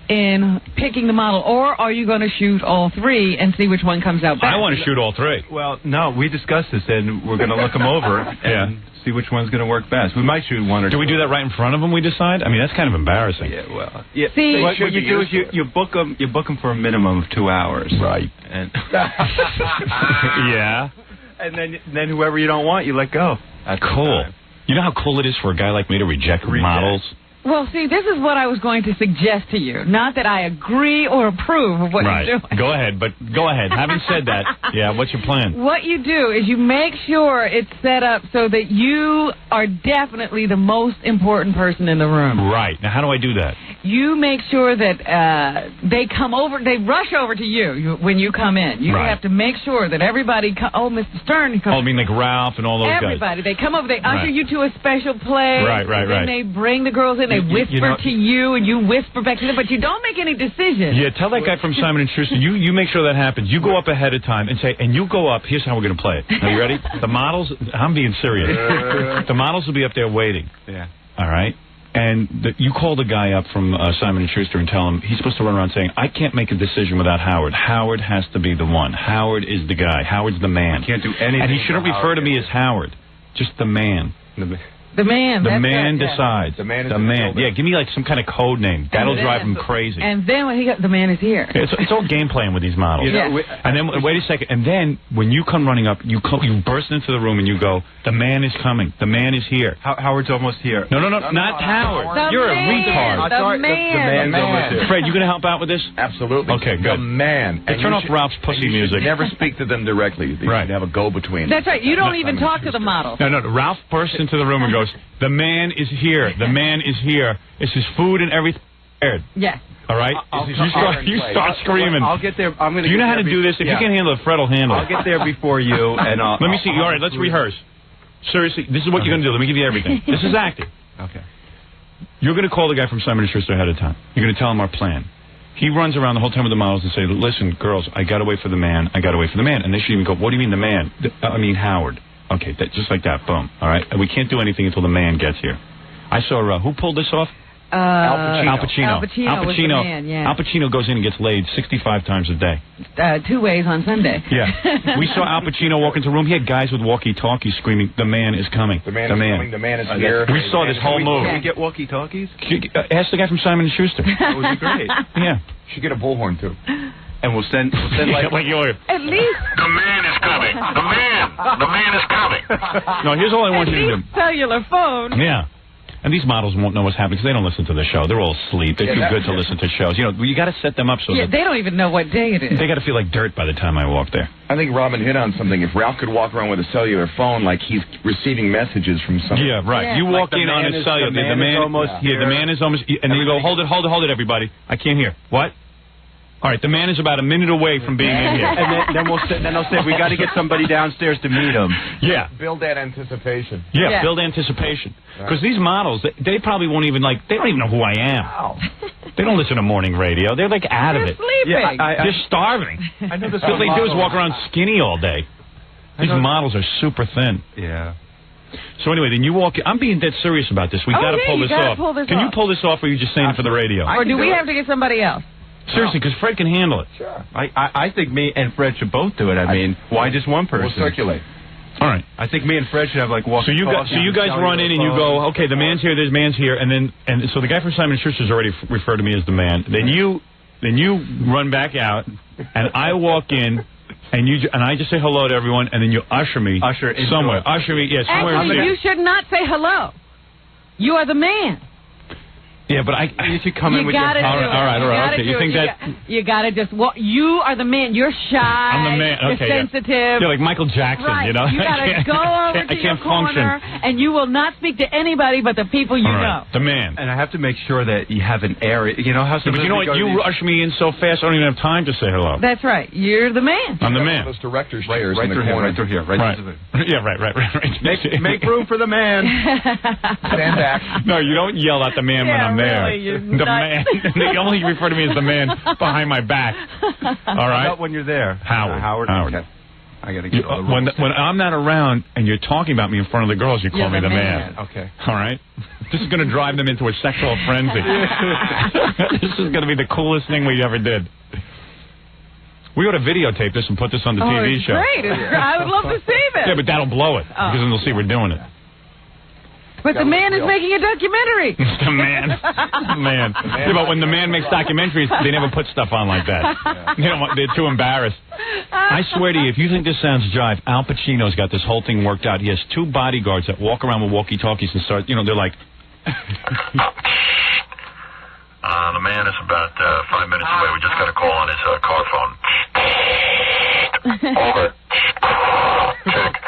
in picking the model, or are you going to shoot all 3 and see which one comes out better? I want to shoot all 3. Well, no, we discussed this, and we're going to look them over and see which one's going to work best. We might shoot 1 or 2. Do we do that right in front of them, we decide? I mean, that's kind of embarrassing. Yeah, well... Yeah. See, what you do is you book them for a minimum of 2 hours. Right. And yeah. And then whoever you don't want, you let go. That's cool. You know how cool it is for a guy like me to reject models? Well, see, this is what I was going to suggest to you. Not that I agree or approve of what you're doing. Go ahead, but go ahead. Having said that, what's your plan? What you do is you make sure it's set up so that you are definitely the most important person in the room. Right. Now, how do I do that? You make sure that they rush over to you when you come in. You have to make sure that everybody, Mr. Stern. I mean like Ralph and all those guys. Everybody. They come over, they usher you to a special place. Right. Then they bring the girls in. They whisper to you, and you whisper back to them, but you don't make any decisions. Yeah, tell that guy from Simon & Schuster, you make sure that happens. You go up ahead of time and say, and you go up, here's how we're going to play it. Are you ready? The models, I'm being serious. The models will be up there waiting. Yeah. All right? And you call the guy up from Simon & Schuster and tell him he's supposed to run around saying, I can't make a decision without Howard. Howard has to be the one. Howard is the guy. Howard's the man. You can't do anything. And he shouldn't refer to me as Howard. Just the man. The man. The man decides. The man is the man. Yeah, give me like some kind of code name. That'll drive him crazy. And then when the man is here. It's all game playing with these models. And then wait a second. And then when you come running up, you burst into the room and you go, the man is coming. The man is here. Howard's almost here. No, not Howard. You're a retard. The man. The man's almost here. Fred, you going to help out with this? Absolutely. Okay, good. The man. Hey, turn off Ralph's pussy music. Never speak to them directly. You should have a go-between. That's right. You don't even talk to the model. No. Ralph bursts into the room and goes, the man is here. The man is here. It's his food and everything. Yes. All right? You start screaming. I'll get there. I'm going to. Do you know how to do this? If you can't handle it, Fred will handle it. I'll get there before you. And let me see. All right, let's rehearse. Seriously, this is what you're going to do. Let me give you everything. This is acting. Okay. You're going to call the guy from Simon & Schuster ahead of time. You're going to tell him our plan. He runs around the whole time with the models and say, listen, girls, I got to wait for the man. I got to wait for the man. And they should even go, what do you mean the man? I mean Howard. Okay, just like that. Boom. All right? And we can't do anything until the man gets here. I saw, who pulled this off? Al Pacino. Was the man, yeah. Al Pacino goes in and gets laid 65 times a day. 2 ways on Sunday. Yeah. We saw Al Pacino walk into the room. He had guys with walkie-talkies screaming, the man is coming. The man is coming. The man is here. We saw this whole move. Can we get walkie-talkies? Ask the guy from Simon & Schuster. That would be great. Yeah. Should get a bullhorn, too. And we'll send like yours. At least. The man is coming. The man is coming. No, here's all I want you to do. Cellular phone. Yeah. And these models won't know what's happening because they don't listen to the show. They're all asleep. They're too good to listen to shows. You know, you got to set them up so that they don't even know what day it is. They got to feel like dirt by the time I walk there. I think Robin hit on something. If Ralph could walk around with a cellular phone like he's receiving messages from someone. Yeah, right. Yeah. You walk Like in on his cellular. the man is almost here. the man is almost, and then you go, hold it, everybody. I can't hear. What? All right, the man is about a minute away from being in here. And then they'll say, we got to get somebody downstairs to meet him. Yeah. Build that anticipation. Yeah, build anticipation. Because these models, they probably won't even, they don't even know who I am. They don't listen to morning radio. They're, out of They're it. sleeping. They're starving. I know this. All they do is walk around skinny all day. These models are super thin. Yeah. So anyway, then you walk in. I'm being dead serious about this. We got to pull you this gotta off. pull this Can you off. pull this off, or are you just saying it for the radio? Or do we have to get somebody else? Seriously, because Fred can handle it. Sure. I think me and Fred should both do it. I mean, why just one person? We'll circulate. All right. I think me and Fred should have walk. So you guys run in and you go, okay, the man's here, there's man's here, and so the guy from Simon & Schuster's already referred to me as the man. Then you run back out, and I walk in, and I just say hello to everyone, and then you usher me somewhere. Usher me, somewhere. Actually, you should not say hello. You are the man. Yeah, but you should come in with your. All right. Okay, you think that you gotta just walk. You are the man. You're shy. I'm the man. Okay, you're sensitive. You're like Michael Jackson, right. you know. You gotta go over to your corner, and you will not speak to anybody but the people you know. The man. And I have to make sure that you have an area. You know how. But you know what? You rush me in so fast, I don't even have time to say hello. That's right. You're the man. I'm the man. Those director's chairs right in the through corner. here. Right through here. Right. Yeah, right. Make room for the man. Stand back. No, you don't yell at the man when I'm there. Really, the man. They only refer to me as the man behind my back. All right. Not when you're there. Howard. Okay. I gotta get all the when rules. I'm not around and you're talking about me in front of the girls, you call me the man. Okay. All right. This is going to drive them into a sexual frenzy. This is going to be the coolest thing we ever did. We ought to videotape this and put this on the TV it's show. Great. I would love to see this. Yeah, but that'll blow it because then they'll see we're doing it. But the man is making a documentary. The man. Yeah, but when the man makes documentaries, they never put stuff on like that. They're too embarrassed. I swear to you, if you think this sounds jive, Al Pacino's got this whole thing worked out. He has 2 bodyguards that walk around with walkie-talkies and start, they're like... The man is about 5 minutes away. We just got a call on his car phone. Over. Check.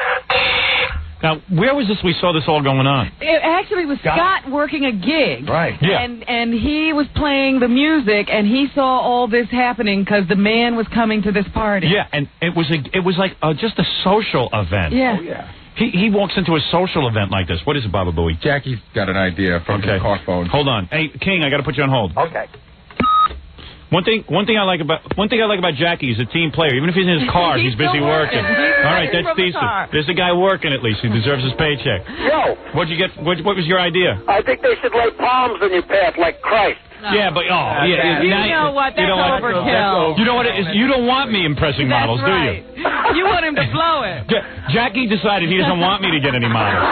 Now, where was this we saw this all going on? It actually was Scott working a gig. Right. Yeah. And he was playing the music, and he saw all this happening because the man was coming to this party. Yeah, and it was like just a social event. Yeah. Oh, yeah. He walks into a social event like this. What is it, Baba Booey? Jackie's got an idea from his car phone. Hold on. Hey, King, I got to put you on hold. Okay. One thing I like about Jackie, he's a team player. Even if he's in his car, he's busy working. All right, that's decent. There's a guy working at least. He deserves his paycheck. Yo. What'd you get? What was your idea? I think they should lay palms in your path like Christ. No. Yeah, but You know what? That's overkill. You know what it is? You don't want me impressing models, do you? You want him to blow it. Jackie decided he doesn't want me to get any models.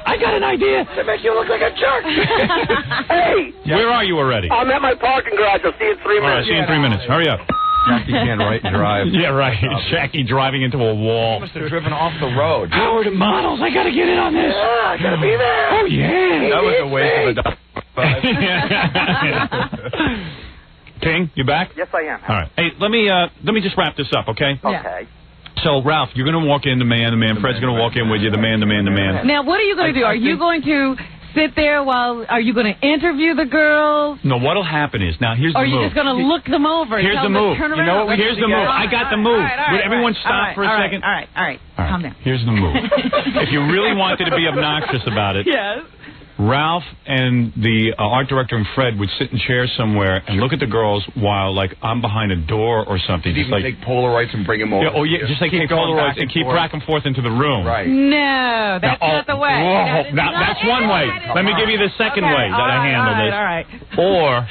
I got an idea. To make you look like a jerk. Hey. Where are you already? I'm at my parking garage. I'll see you in 3 minutes. All right, see you in 3 minutes. Hurry up. Jackie can't drive. Yeah, right. Jackie driving into a wall. He must have driven off the road. Howard models, I gotta get in on this. Yeah, I gotta be there. Oh yeah. That was a waste of a King, you back? Yes, I am. All right. Hey, let me just wrap this up, okay? Okay. So, Ralph, you're going to walk in, the man. Fred's going to walk in with you, the man. Now, what are you going to do? Are you going to sit there are you going to interview the girls? No, what'll happen is, now here's the move. Or are you move. just going to look them over? Here's the move. Turn around. You know what? Here's the move. I got the move. Would everyone stop for a second? All right. Calm down. Here's the move. If you really wanted to be obnoxious about it, yes. Ralph and the art director and Fred would sit in chairs somewhere and look at the girls while, I'm behind a door or something. Just take Polaroids and bring them over. Just take Polaroids and keep back and forth into the room. Right. No, that's not the way. Now, that's one way. Let me give you the second way that I handle this. All right. Or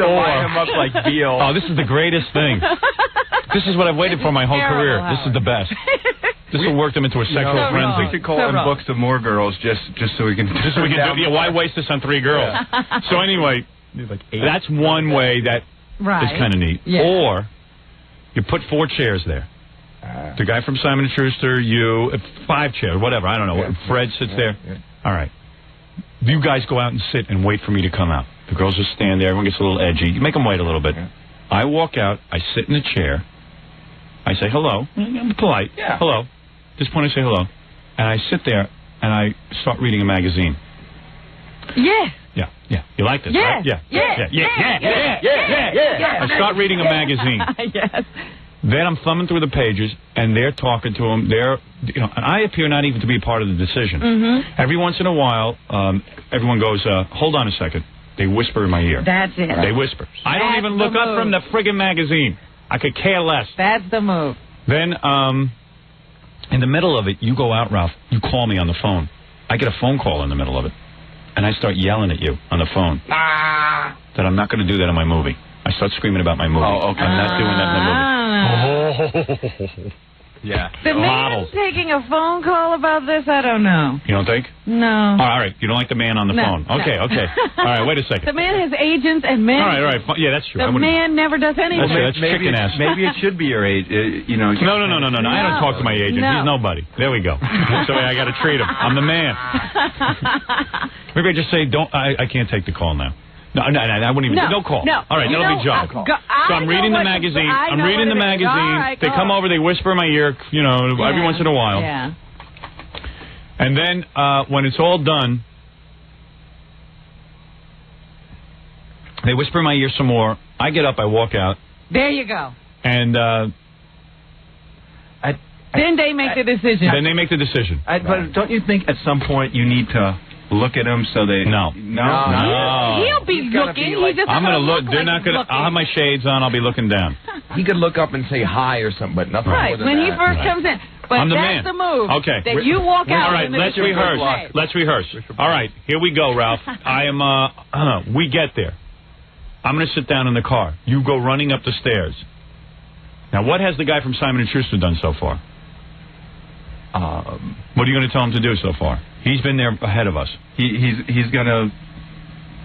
line them up like veal. Oh, this is the greatest thing. This is what I've waited for my whole career. Howard. This is the best. This will work them into a sexual frenzy. We should call and book some more girls just so we can. Just so we can do. Yeah, why waste this on 3 girls? So anyway, that's one way that is kind of neat. Yeah. Or you put 4 chairs there. The guy from Simon & Schuster, you, 5 chairs, whatever. I don't know. Yeah. Fred sits there. Yeah. All right. You guys go out and sit and wait for me to come out. The girls just stand there. Everyone gets a little edgy. You make them wait a little bit. I walk out. I sit in a chair. I say hello. I'm polite. Yeah. Hello. At this point, I say hello. And I sit there, and I start reading a magazine. Yes. Yeah. You like this, Yes. right? Yeah. I start reading a magazine. Yes. Then I'm thumbing through the pages, and they're talking to him. And I appear not even to be a part of the decision. Mm-hmm. Every once in a while, everyone goes, hold on a second. They whisper in my ear. That's it. They whisper. I don't even look up from the friggin' magazine. I could care less. That's the move. Then, in the middle of it, you go out, Ralph. You call me on the phone. I get a phone call in the middle of it. And I start yelling at you on the phone that I'm not going to do that in my movie. I start screaming about my movie. Oh, okay. I'm not doing that in the movie. Yeah. The man taking a phone call about this, I don't know. You don't think? No. All right. You don't like the man on the phone. Okay. All right. Wait a second. The man has agents and men. All right. Yeah, that's true. The man never does anything. That's chicken ass. Maybe it should be your age. No. I don't talk to my agent. No. He's nobody. There we go. That's the way I got to treat him. I'm the man. Maybe I just say, I can't take the call now. No, I wouldn't even. No call. No. All right, that'll be Joe. So I'm reading the magazine. I'm reading the magazine. Right, they come over. They whisper in my ear. Every once in a while. Yeah. And then when it's all done, they whisper in my ear some more. I get up. I walk out. There you go. And then they make the decision. Then they make the decision. But don't you think at some point you need to look at them so they... No. He'll be looking. I'm going to look. They're not going to... I'll have my shades on. I'll be looking down. He could look up and say hi or something, but nothing more than when that. he first comes in. But I'm the that's man. the move. Okay. That you walk out. All right, let's rehearse. Let's rehearse. All right, here we go, Ralph. I am, we get there. I'm going to sit down in the car. You go running up the stairs. Now, what has the guy from Simon & Schuster done so far? What are you going to tell him to do so far? He's been there ahead of us. He's going to...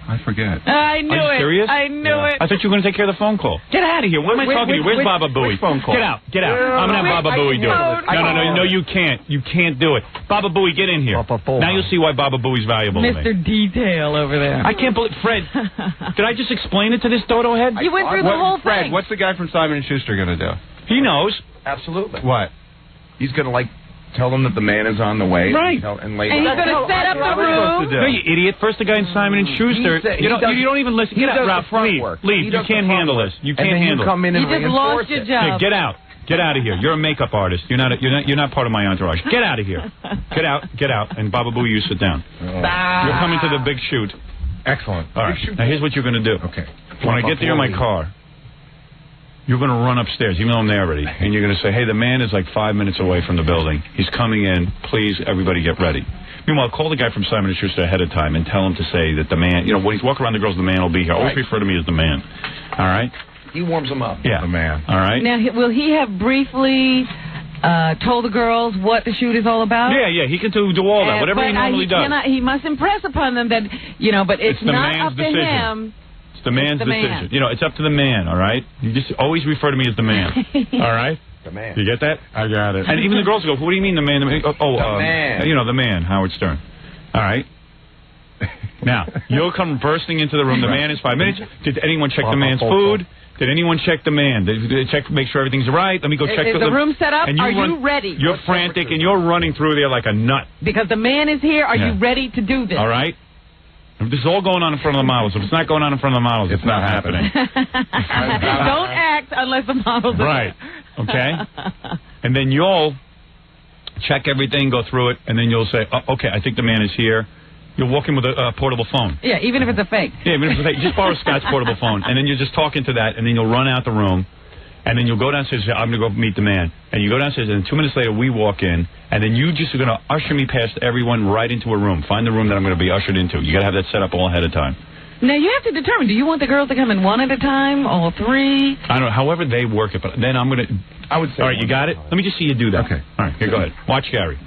I forget. I knew it. Are you serious? I knew it. I thought you were going to take care of the phone call. Get out of here. What am I talking to you? Where's Baba Booey? Phone call? Get out. I'm going to have Baba Booey do it. No, you can't. You can't do it. Baba Booey, get in here. Now you'll see why Baba Booey's valuable to me. Mr. Detail over there. I can't believe... Fred, did I just explain it to this dodo head? You went through the whole thing. Fred, what's the guy from Simon & Schuster going to do? He knows. Absolutely. What? He's going to, tell them that the man is on the way. Right. And he's going to set up the room. No, you idiot. First the guy in Simon & Schuster. You don't even listen. Get out, Ralph. Leave. You can't handle this. You can't handle it. Come in and you just lost your job. Get out. Get out of here. You're a makeup artist. You're not part of my entourage. Get out of here. Get out. And Baba Booey, you sit down. You're coming to the big shoot. Excellent. All right. Now here's what you're going to do. Okay. When I get there in my car, you're going to run upstairs, even though I'm there already, and you're going to say, hey, the man is 5 minutes away from the building. He's coming in. Please, everybody get ready. Meanwhile, call the guy from Simon & Schuster ahead of time and tell him to say that the man, when he's walking around the girls, the man will be here. Always refer to me as the man. All right? He warms them up. Yeah. The man. All right? Now, will he have briefly told the girls what the shoot is all about? Yeah. He can do all that, whatever he normally does. He must impress upon them that, but it's the not man's up to decision. him. It's the man's decision. It's up to the man, all right? You just always refer to me as the man. All right? The man. You get that? I got it. And even the girls go, what do you mean the man? The man. The man, Howard Stern. All right? Now, you'll come bursting into the room. The man is 5 minutes. Did anyone check the man's food? Did anyone check the man? Did they check, make sure everything's right? Let me go check. Is the room set up? Are you ready? You're frantic and you're running through there like a nut. Because the man is here. Are you ready to do this? All right? This is all going on in front of the models. If it's not going on in front of the models, it's not happening. Don't act unless the models are right. Okay? And then you'll check everything, go through it, and then you'll say, okay, I think the man is here. You'll walk in with a portable phone. Yeah, even if it's a fake. Yeah, even if it's a fake. Just borrow Scott's portable phone, and then you're just talking to that, and then you'll run out the room, and then you'll go downstairs and say, I'm going to go meet the man. And you go downstairs, and 2 minutes later, we walk in, and then you just are going to usher me past everyone right into a room. Find the room that I'm going to be ushered into. You got to have that set up all ahead of time. Now, you have to determine, do you want the girls to come in one at a time, all three? I don't know, however they work it, but then I'm going to... I would say... All right, you got it? Let me just see you do that. Okay. All right, here, go ahead. Watch Gary.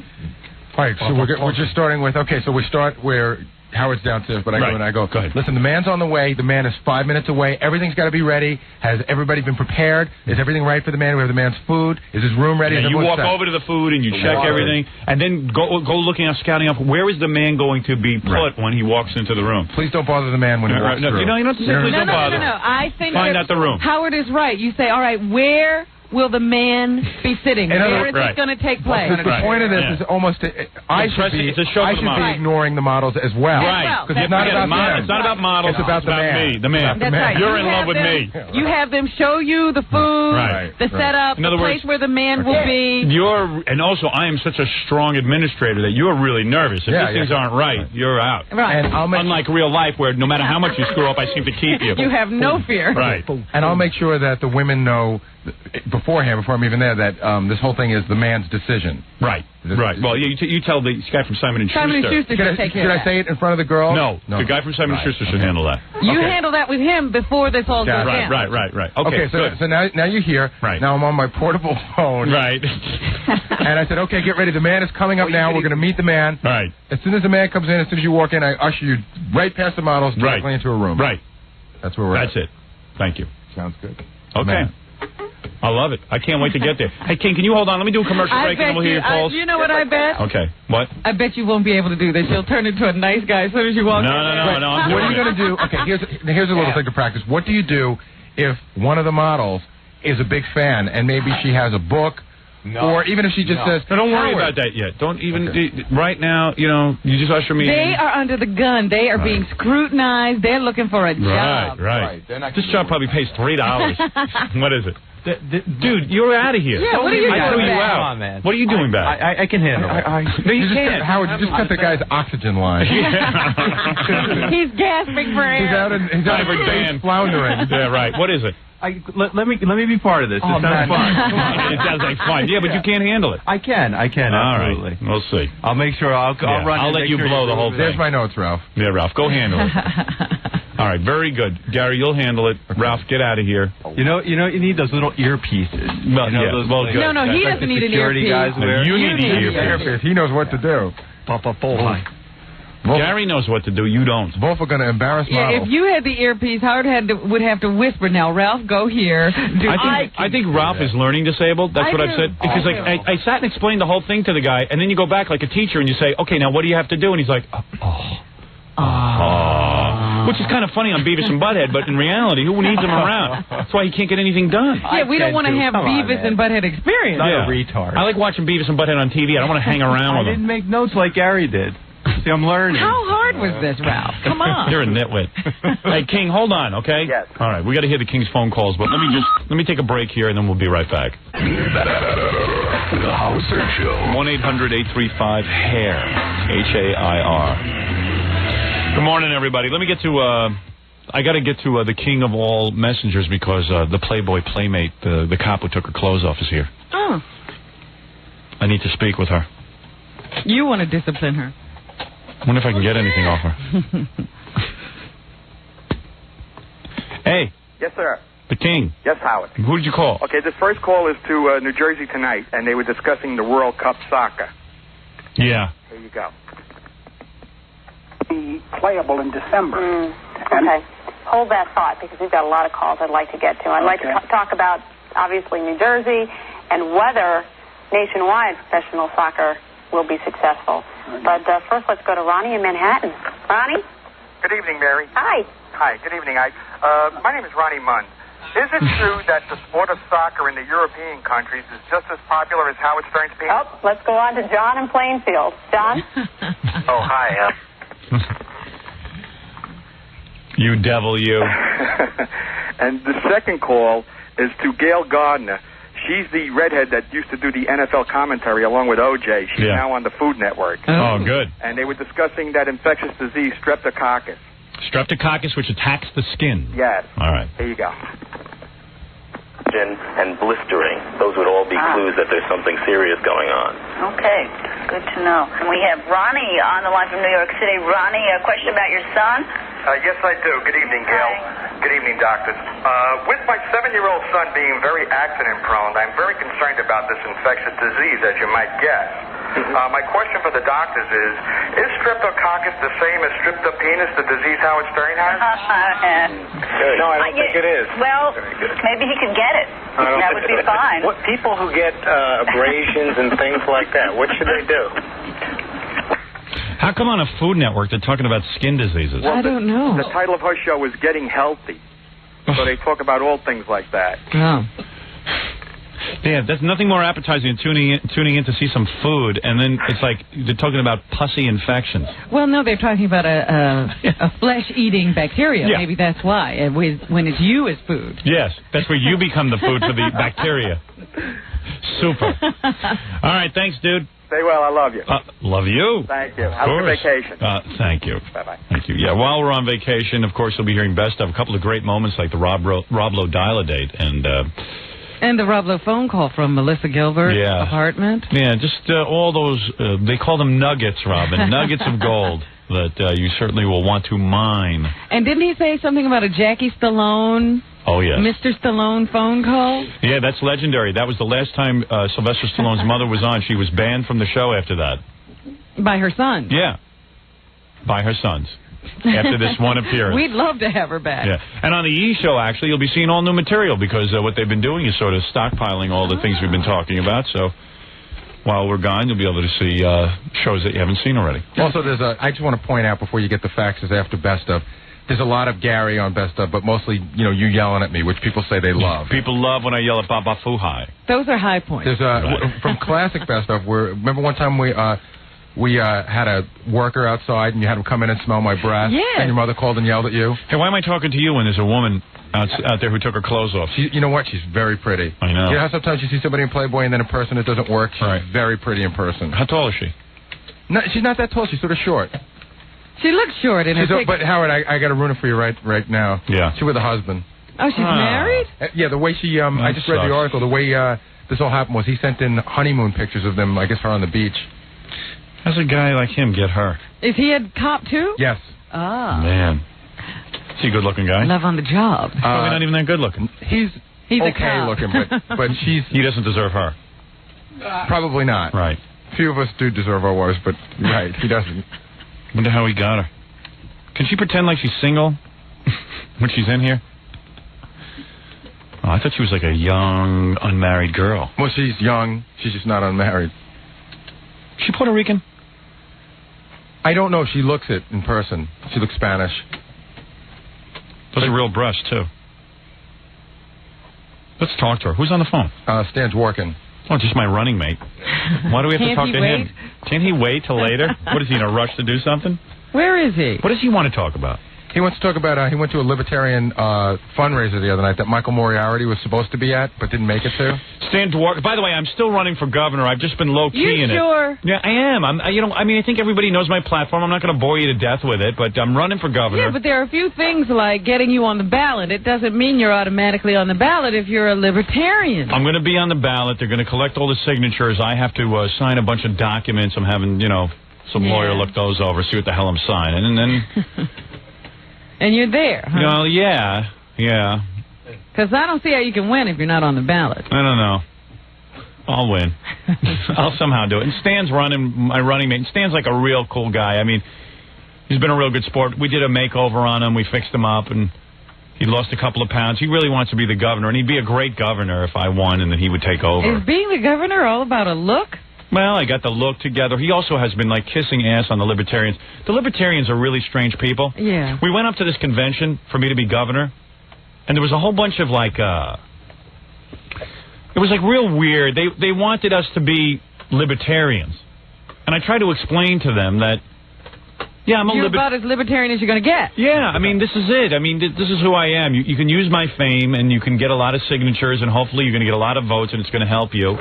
All right, so we're just starting with... Okay, so we start where Howard's downstairs, but I Right. go and I go, Go ahead. listen, the man's on the way. The man is 5 minutes away. Everything's got to be ready. Has everybody been prepared? Is everything right for the man? We have the man's food. Is his room ready? Yeah, Is you everyone walk set? over to the food and you check everything, and then go looking up, scouting up. Where is the man going to be put when he walks into the room? Please don't bother the man when he walks through. You don't have to say please No, don't no, no, bother. no, no. I think Find that out the room. Howard is right. You say, all right, where will the man be sitting? In other Where words- is right. it going to take place? The point of this Yeah. is almost I should be It's a show for the models. ignoring the models as well. Right. Because That's it's not right. about them. It's not about models. It's about the man. me, the man. That's right. You're You in love have with them- me. You have them show you the food, Right. the setup, In other the words- place where the man will be. And also, I am such a strong administrator that you're really nervous. If Yeah, these things aren't right, you're out. Right. And I'll make Unlike real life, where no matter how much you screw up, I seem to keep you. You have no fear. Right. And I'll make sure that the women know beforehand, before I'm even there, that this whole thing is the man's decision. Right. Right. Well, you tell the guy from Simon and Simon and Schuster. Schuster should take care Should of I that. say it in front of the girl? No, the guy from Simon and Schuster should handle that. You handle that with him before this all goes Right, down. right. Okay, so good. now you're here. Right. Now I'm on my portable phone. Right. And I said, okay, get ready. The man is coming up now. We're going to meet the man. Right. As soon as the man comes in, as soon as you walk in, I usher you right past the models directly into a room. Right. That's where we're That's it. Thank you. Sounds good. Okay. Man. I love it. I can't wait to get there. Hey, King, can you hold on? Let me do a commercial I break and bet then we'll hear your calls. you know what I bet? Okay. What? I bet you won't be able to do this. You'll turn into a nice guy as soon as you walk in. No. I'm What are you doing going to do? Okay, here's a little thing to practice. What do you do if one of the models is a big fan and maybe she has a book, or even if she just says, No, don't worry Howard. about that yet. Don't even right now. You just usher me They in. are under the gun. They are being scrutinized. They're looking for a job. Right. This job probably pays $3. What is it? Dude, you're out of here. Yeah, what are you I threw doing you back? out. Come on, man. What are you doing back? I can handle it. No, you can't. Howard, you just cut the guy's oxygen line. He's gasping for He's air. out in Hybrid space van. floundering. Yeah, right. What is it? Let me be part of this. Oh, It sounds man. fun. It sounds like fun. Yeah, but you can't handle it. I can. All Absolutely. right. We'll see. I'll make sure. I'll Yeah, run. I'll and let make you sure blow the whole do There's thing. my notes, Ralph. Yeah, Ralph, go handle it. All right, very good. Gary, you'll handle it. Ralph, get out of here. You know, you need those little earpieces. Well, you know, yeah, those well, things good. No, he like doesn't the need an security earpiece. guys wear. You need the earpiece. Earpiece. He knows what to do. Gary knows what to do. You don't. Both are going to embarrass Yeah, models. if you had the earpiece, Howard would have to whisper. Now, Ralph, go here. I think Ralph is learning disabled. That's I what do. I've said. Because I sat and explained the whole thing to the guy, and then you go back like a teacher and you say, okay, now what do you have to do? And he's like, which is kind of funny on Beavis and Butthead, but in reality, who needs him around? That's why he can't get anything done. Yeah, we don't want to have Come on, Beavis man. and Butthead experience. Not Yeah. a retard. I like watching Beavis and Butthead on TV. I don't want to hang around I with didn't them. make notes like Gary did. See, I'm learning. How hard was this, Ralph? Come on. You're a nitwit. Hey, King, hold on, okay? Yes. All right, we got to hear the King's phone calls, but let me take a break here, and then we'll be right back. The Howard Stern Show. 1-800-835-HAIR. HAIR. Good morning, everybody. Let me get to, I got to get to the king of all messengers because the Playboy Playmate, the cop who took her clothes off, is here. Oh, I need to speak with her. you want to discipline her. I wonder if I can get anything off her. Hey, Yes, sir. the king. Yes, Howard. Who did you call? Okay, this first call is to New Jersey Tonight, and they were discussing the World Cup soccer. Yeah. Here you go. Be playable in December. Okay. Hold that thought because we've got a lot of calls I'd like to get to. I'd like to talk about, obviously, New Jersey and whether nationwide professional soccer will be successful. But first, let's go to Ronnie in Manhattan. Ronnie? Good evening, Mary. Hi. Hi, good evening. My name is Ronnie Munn. Is it true that the sport of soccer in the European countries is just as popular as Howard Stern's penis? Oh, let's go on to John in Plainfield. John? Oh, hi. You devil, you. And the second call is to Gail Gardner. She's the redhead that used to do the NFL commentary along with O.J. She's Yeah. now on the Food Network. Oh, good. And they were discussing that infectious disease, streptococcus. Streptococcus, which attacks the skin. Yes. All right. Here you go. And blistering. Those would all be clues that there's something serious going on. Okay, good to know. And we have Ronnie on the line from New York City. Ronnie, a question about your son? Yes, I do. Good evening, Gail. Good evening, doctors. With my 7-year-old son being very accident-prone, I'm very concerned about this infectious disease, as you might guess. My question for the doctors is Streptococcus the same as streptopenis, the disease Howard Stern has? No, I don't think it is. Well, maybe he could get it. That would be fine. What people who get abrasions and things like that, what should they do? How come on a Food Network they're talking about skin diseases? I don't know. The title of her show is Getting Healthy. So they talk about all things like that. Oh. Yeah, there's nothing more appetizing than tuning in to see some food, and then it's like they're talking about pussy infections. Well, no, they're talking about a flesh-eating bacteria. Yeah. Maybe that's why. When it's you as food. Yes, that's where you become the food for the bacteria. Super. All right, thanks, dude. Stay well. I love you. Love you. Thank you. Have a good vacation. Thank you. Bye-bye. Thank you. Yeah, while we're on vacation, of course, you'll be hearing best of a couple of great moments like the Rob Lowe dial-a-date And the Rob Lowe phone call from Melissa Gilbert's apartment. Yeah, just all those, they call them nuggets, Robin, nuggets of gold that you certainly will want to mine. And didn't he say something about a Jackie Stallone, Mr. Stallone phone call? Yeah, that's legendary. That was the last time Sylvester Stallone's mother was on. She was banned from the show after that. By her son? Yeah, by her sons. After this one appearance. We'd love to have her back. Yeah. And on the E! Show, actually, you'll be seeing all new material because what they've been doing is sort of stockpiling all the things we've been talking about. So while we're gone, you'll be able to see shows that you haven't seen already. Also, I just want to point out before you get the faxes after Best Of, there's a lot of Gary on Best Of, but mostly, you yelling at me, which people say they love. People love when I yell at Baba Fuhai. Those are high points. There's from classic Best Of, remember one time we had a worker outside, and you had him come in and smell my breath. Yes. And your mother called and yelled at you. Hey, why am I talking to you when there's a woman out there who took her clothes off? You know what? She's very pretty. I know. You know how sometimes you see somebody in Playboy and then in person it doesn't work? She's very pretty in person. How tall is she? No, she's not that tall. She's sort of short. She looks short in her picture. But, Howard, I got to ruin it for you right now. Yeah. She's with a husband. Oh, she's married? Yeah, the way she, I just read the article. The way this all happened was he sent in honeymoon pictures of them, I guess, her on the beach. How's a guy like him get her? Is he a cop, too? Yes. Ah. Man. Is he a good-looking guy? Love on the job. Probably not even that good-looking. He's okay looking, but she's... He doesn't deserve her. Probably not. Right. Few of us do deserve our wives, but right, he doesn't. Wonder how he got her. Can she pretend like she's single when she's in here? Oh, I thought she was like a young, unmarried girl. Well, she's young. She's just not unmarried. Is she Puerto Rican? I don't know. She looks it in person. She looks Spanish. Those are real breasts, too. Let's talk to her. Who's on the phone? Stan's working. Oh, just my running mate. Why do we have to talk to him? Can't he wait till later? What is he in a rush to do something? Where is he? What does he want to talk about? He wants to talk about, he went to a libertarian fundraiser the other night that Michael Moriarty was supposed to be at, but didn't make it to. Stan Dworkin. By the way, I'm still running for governor. I've just been low-key in it. You sure? Yeah, I am. I think everybody knows my platform. I'm not going to bore you to death with it, but I'm running for governor. Yeah, but there are a few things like getting you on the ballot. It doesn't mean you're automatically on the ballot if you're a libertarian. I'm going to be on the ballot. They're going to collect all the signatures. I have to sign a bunch of documents. I'm having, some lawyer look those over, see what the hell I'm signing, and then... And you're there, huh? Yeah. Because I don't see how you can win if you're not on the ballot. I don't know. I'll win. I'll somehow do it. And Stan's my running mate. And Stan's like a real cool guy. I mean, he's been a real good sport. We did a makeover on him. We fixed him up, and he lost a couple of pounds. He really wants to be the governor, and he'd be a great governor if I won, and then he would take over. Is being the governor all about a look? Well, I got the look together. He also has been, kissing ass on the Libertarians. The Libertarians are really strange people. Yeah. We went up to this convention for me to be governor, and there was a whole bunch of, it was, real weird. They wanted us to be libertarians. And I tried to explain to them that, I'm a You're about as libertarian as you're going to get. Yeah, this is it. This is who I am. You can use my fame, and you can get a lot of signatures, and hopefully you're going to get a lot of votes, and it's going to help you.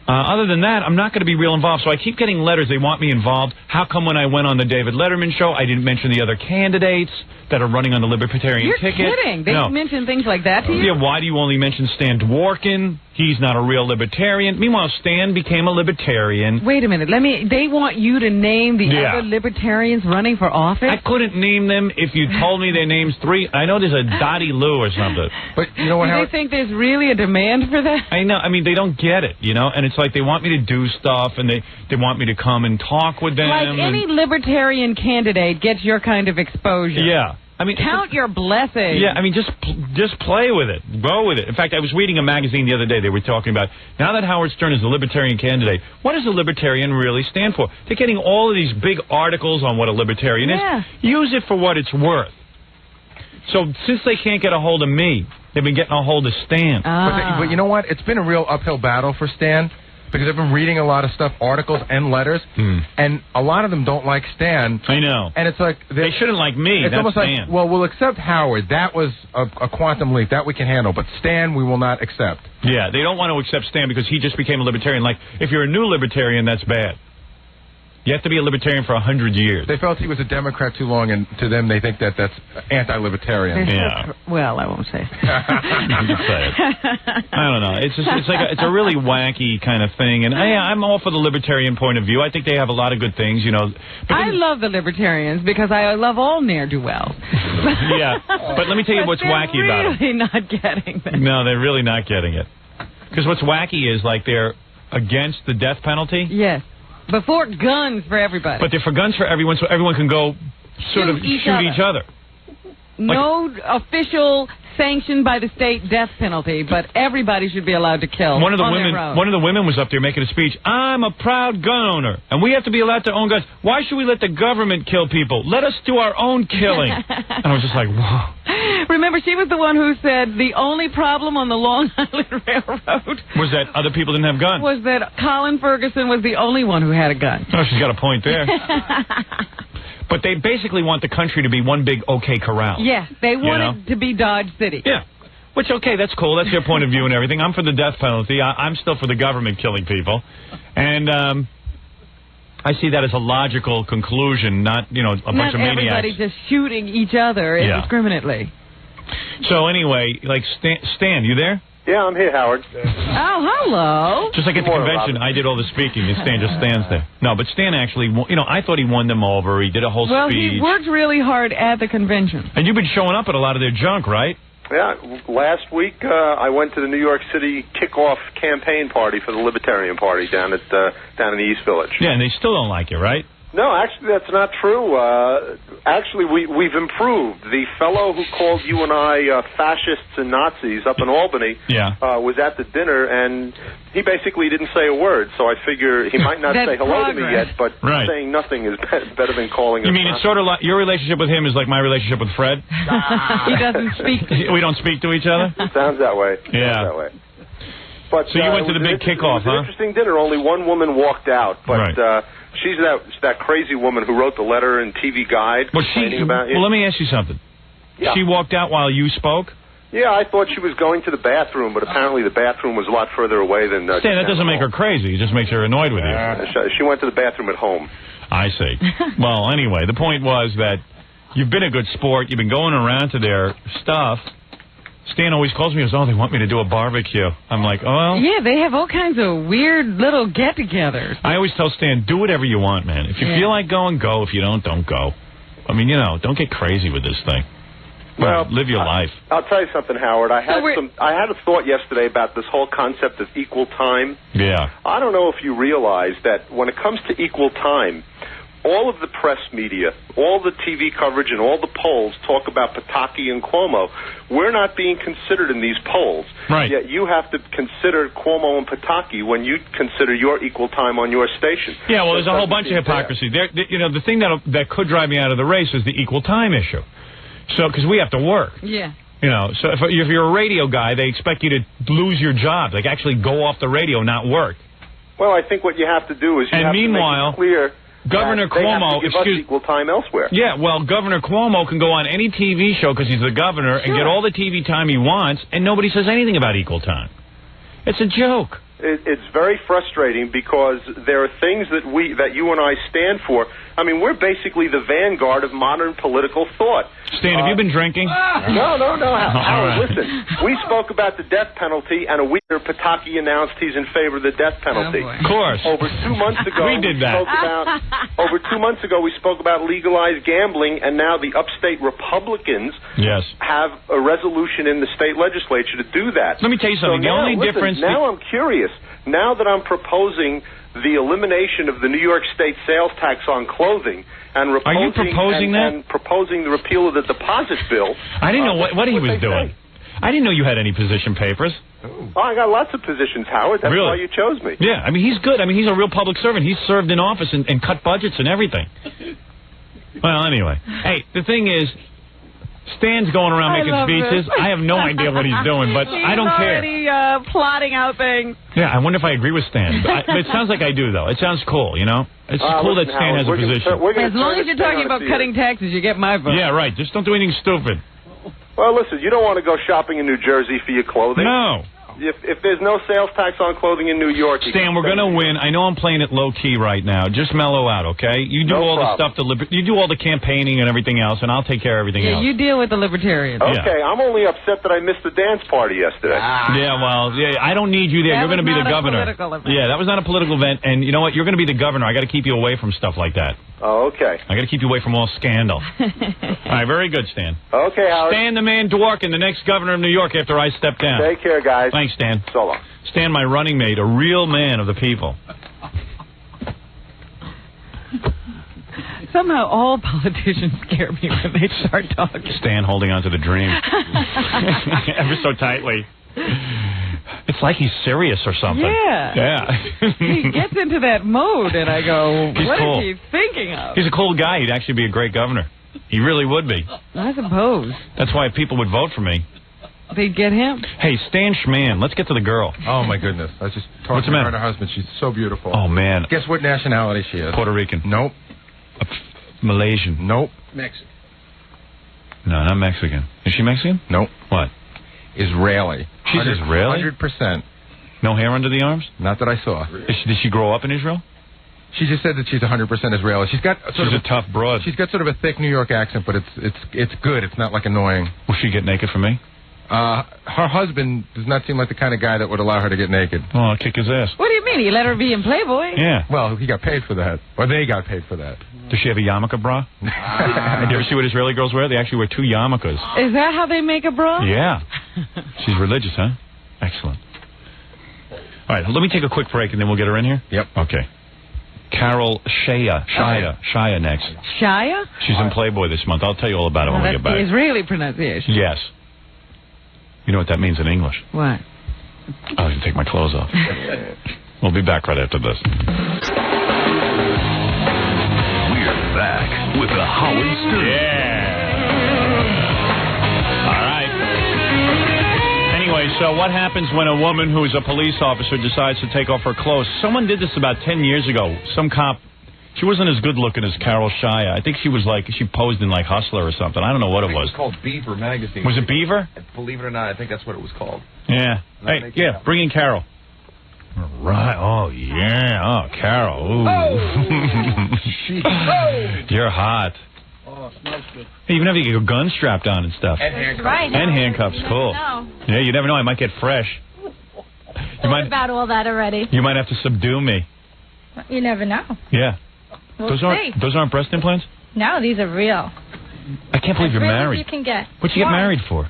Other than that, I'm not going to be real involved. So I keep getting letters. They want me involved. How come when I went on the David Letterman show, I didn't mention the other candidates that are running on the Libertarian ticket? You're kidding. They mention things like that to you? Yeah, why do you only mention Stan Dworkin? He's not a real libertarian. Meanwhile, Stan became a libertarian. Wait a minute. They want you to name the other libertarians running for office? I couldn't name them if you told me their names three. I know there's a Dottie Lou or something. But you know what, Do they think there's really a demand for that? I know. They don't get it, And it's it's like they want me to do stuff, and they want me to come and talk with them. Like any libertarian candidate gets your kind of exposure. Yeah. I mean, count your blessings. Yeah, I mean, just play with it. Go with it. In fact, I was reading a magazine the other day. They were talking about, now that Howard Stern is a libertarian candidate, what does a libertarian really stand for? They're getting all of these big articles on what a libertarian is. Use it for what it's worth. So since they can't get a hold of me, they've been getting a hold of Stan. But you know what? It's been a real uphill battle for Stan. Because I've been reading a lot of stuff, articles and letters, and a lot of them don't like Stan. I know. And it's like... They shouldn't like me. It's That's almost Stan. like, well, we'll accept Howard. That was a quantum leap. That we can handle. But Stan, we will not accept. Yeah, they don't want to accept Stan because he just became a libertarian. Like, if you're a new libertarian, that's bad. You have to be a libertarian for 100 years. They felt he was a Democrat too long, and to them, they think that that's anti-libertarian. Yeah. Well, I won't say. You can say it. I don't know. It's a really wacky kind of thing, and I'm all for the libertarian point of view. I think they have a lot of good things, you know. I love the libertarians because I love all ne'er-do-wells. Yeah, but let me tell you what's wacky about it. They're really not getting this. No, they're really not getting it. Because what's wacky is, like, they're against the death penalty. Yes. Before guns for everybody. But they're for guns for everyone, so everyone can go shoot each other. No official sanctioned by the state death penalty, but everybody should be allowed to kill. One of the women was up there making a speech. I'm a proud gun owner, and we have to be allowed to own guns. Why should we let the government kill people? Let us do our own killing. And I was just like, whoa. Remember, she was the one who said the only problem on the Long Island Railroad was that other people didn't have guns. Was that Colin Ferguson was the only one who had a gun. Oh, she's got a point there. But they basically want the country to be one big OK Corral. Yeah, they want it to be Dodge City. Yeah, which, okay, that's cool. That's their point of view and everything. I'm for the death penalty. I'm still for the government killing people. And I see that as a logical conclusion, not, a bunch of maniacs. Not everybody just shooting each other indiscriminately. So anyway, like, Stan, you there? Yeah, I'm here, Howard. Oh, hello. Just like at the convention, I did all the speaking, and Stan just stands there. No, but Stan actually, I thought he won them over. He did a whole speech. Well, he worked really hard at the convention. And you've been showing up at a lot of their junk, right? Yeah, last week I went to the New York City kickoff campaign party for the Libertarian Party down in the East Village. Yeah, and they still don't like you, right? No, actually, that's not true. Actually, we've improved. The fellow who called you and I fascists and Nazis up in Albany was at the dinner, and he basically didn't say a word. So I figure he might not say hello to me yet, but saying nothing is better than calling. You mean it's sort of like your relationship with him is like my relationship with Fred? He doesn't speak. We don't speak to each other? Sounds that way. Yeah. Sounds that way. But, so you went to the big kickoff, it was an interesting dinner. Only one woman walked out, but she's that crazy woman who wrote the letter and TV guide complaining about you. Well, let me ask you something. Yeah. She walked out while you spoke? Yeah, I thought she was going to the bathroom, but apparently the bathroom was a lot further away than... Stan, that doesn't make her crazy. It just makes her annoyed with you. She went to the bathroom at home. I see. Well, anyway, the point was that you've been a good sport. You've been going around to their stuff. Stan always calls me and goes, they want me to do a barbecue. I'm like, well... Yeah, they have all kinds of weird little get-togethers. I always tell Stan, do whatever you want, man. If you feel like going, go. If you don't go. I mean, don't get crazy with this thing. Well, live your life. I'll tell you something, Howard. I had a thought yesterday about this whole concept of equal time. Yeah. I don't know if you realize that when it comes to equal time, all of the press media, all the TV coverage, and all the polls talk about Pataki and Cuomo. We're not being considered in these polls. Right. Yet you have to consider Cuomo and Pataki when you consider your equal time on your station. Yeah, well, there's a whole bunch of hypocrisy. The thing that could drive me out of the race is the equal time issue. So, because we have to work. Yeah. So if you're a radio guy, they expect you to lose your job, like actually go off the radio, not work. Well, I think what you have to do is you have to make it clear Governor Cuomo, give us equal time elsewhere. Yeah, well, Governor Cuomo can go on any TV show because he's the governor and get all the TV time he wants, and nobody says anything about equal time. It's a joke. It's very frustrating because there are things that you and I stand for. I mean, we're basically the vanguard of modern political thought. Stan, have you been drinking? No. Howard, listen. We spoke about the death penalty, and a week later, Pataki announced he's in favor of the death penalty. Of course. Over 2 months ago, we did that. Over 2 months ago, we spoke about legalized gambling, and now the upstate Republicans have a resolution in the state legislature to do that. Let me tell you something. Now I'm curious. now that I'm proposing the elimination of the New York State sales tax on clothing and Are you proposing that? And proposing the repeal of the deposit bill. I didn't know what he was doing. I didn't know you had any position papers. Oh, I got lots of positions, Howard. That's Really? why you chose me. Yeah, I mean, he's good. I mean, he's a real public servant. He's served in office and cut budgets and everything. Well, anyway. Hey, the thing is, Stan's going around making speeches. I have no idea what he's doing, but I don't care. He's already plotting out things. Yeah, I wonder if I agree with Stan. But it sounds like I do, though. It sounds cool, you know? It's cool that listen, Stan Howard, has a position. As long as you're talking about cutting taxes, you get my vote. Yeah, right. Just don't do anything stupid. Well, listen, you don't want to go shopping in New Jersey for your clothing. No. If there's no sales tax on clothing in New York... Stan, we're going to win. I know I'm playing it low-key right now. Just mellow out, okay? You do all the stuff, you do all the campaigning and everything else, and I'll take care of everything else. You deal with the libertarians. Okay, I'm only upset that I missed the dance party yesterday. Yeah, well, I don't need you there. You're going to be the governor. Yeah, that was not a political event, and you know what? You're going to be the governor. I got to keep you away from stuff like that. Oh, okay. I got to keep you away from all scandal. All right, very good, Stan. Okay, Howard. Stan the man Dworkin, the next governor of New York after I step down. Take care, guys. Thanks, Stan. So long. Stan, my running mate, a real man of the people. Somehow all politicians scare me when they start talking. Stan holding on to the dream. Ever so tightly. It's like he's serious or something. Yeah. He gets into that mode, and I go, He's what cool. is he thinking of? He's a cool guy. He'd actually be a great governor. He really would be. I suppose. That's why people would vote for me. They'd get him. Hey, Stan Schman, let's get to the girl. Oh, my goodness. I was just What's talking the to matter? her and her husband. She's so beautiful. Oh, man. Guess what nationality she is? Puerto Rican. Nope. Malaysian. Nope. Mexican. No, not Mexican. Is she Mexican? Nope. What? Israeli. She's Israeli? 100%. No hair under the arms? Not that I saw. Did she grow up in Israel? She just said that she's 100% Israeli. She's got She's a tough broad. She's got sort of a thick New York accent, but it's good. It's not like annoying. Will she get naked for me? Her husband does not seem like the kind of guy that would allow her to get naked. Oh, I'll kick his ass. What do you mean? He let her be in Playboy? Yeah. Well, he got paid for that. Or they got paid for that. Does she have a yarmulke bra? Did you ever see what Israeli girls wear? They actually wear 2 yarmulkes. Is that how they make a bra? Yeah. She's religious, huh? Excellent. All right, let me take a quick break and then we'll get her in here. Yep. Okay. Carol Shaya next. Shia? She's in Playboy this month. I'll tell you all about it when we That's get back. the Israeli pronunciation. Yes. You know what that means in English? What? I can take my clothes off. We'll be back right after this. We're back with the Howard Stern. All right. Anyway, so what happens when a woman who is a police officer decides to take off her clothes? Someone did this about 10 years ago. Some cop. She wasn't as good looking as Carol Shaya. I think she was she posed in like Hustler or something. I don't know what it was. It was called Beaver magazine. Was it Beaver? Believe it or not, I think that's what it was called. Yeah. Hey, yeah, bring in Carol. Right. Oh, yeah. Oh, Carol. Ooh. You're hot. Oh, smells good. Hey, you even have your gun strapped on and stuff. And handcuffs. Right. And handcuffs. Cool. Yeah, you never know. I might get fresh. Thought about all that already. You might have to subdue me. You never know. Yeah. We'll Those see. aren't breast implants? No, these are real. I can't believe As you're real married. As you can get. What'd you get Why? married for?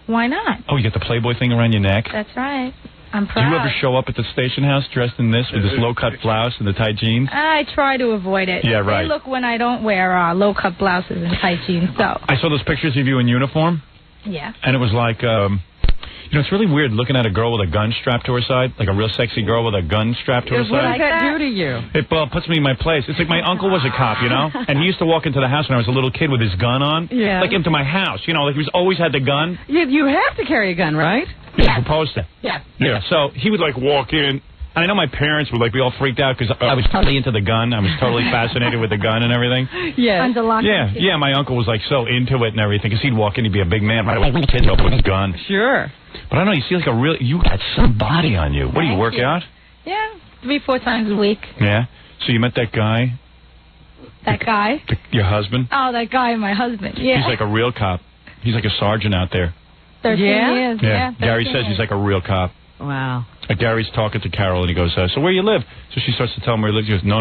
Why not? Oh, you got the Playboy thing around your neck? That's right. I'm Do proud. you ever show up at the station house dressed in this with this low-cut blouse and the tight jeans? I try to avoid it. Yeah, right. They look when I don't wear low-cut blouses and tight jeans, so. I saw those pictures of you in uniform, Yeah. and it was like, it's really weird looking at a girl with a gun strapped to her side, like a real sexy girl with a gun strapped to her What side. does that do to you? It puts me in my place. It's like my uncle was a cop, and he used to walk into the house when I was a little kid with his gun on. Yeah. Like into my house, like he was always had the gun. You have to carry a gun, right? Yeah. Supposed to. Yeah. Yeah. So he would walk in. And I know my parents would be all freaked out because I was totally into the gun. I was totally fascinated with the gun and everything. Yeah. Under lock and key. Yeah. My uncle was so into it and everything because he'd walk in, he'd be a big man, right away, kids up with his gun. Sure. But I don't know. You see you got some body on you. What do you work out? Yeah, 3-4 times a week. Yeah. So you met that guy? That guy? Your husband? Oh, that guy, my husband. Yeah. He's like a real cop. He's like a sergeant out there. 13 years. Yeah. Gary says he's like a real cop. Wow. Gary's talking to Carol, and he goes, so where you live? So she starts to tell him where he lives. He goes, no.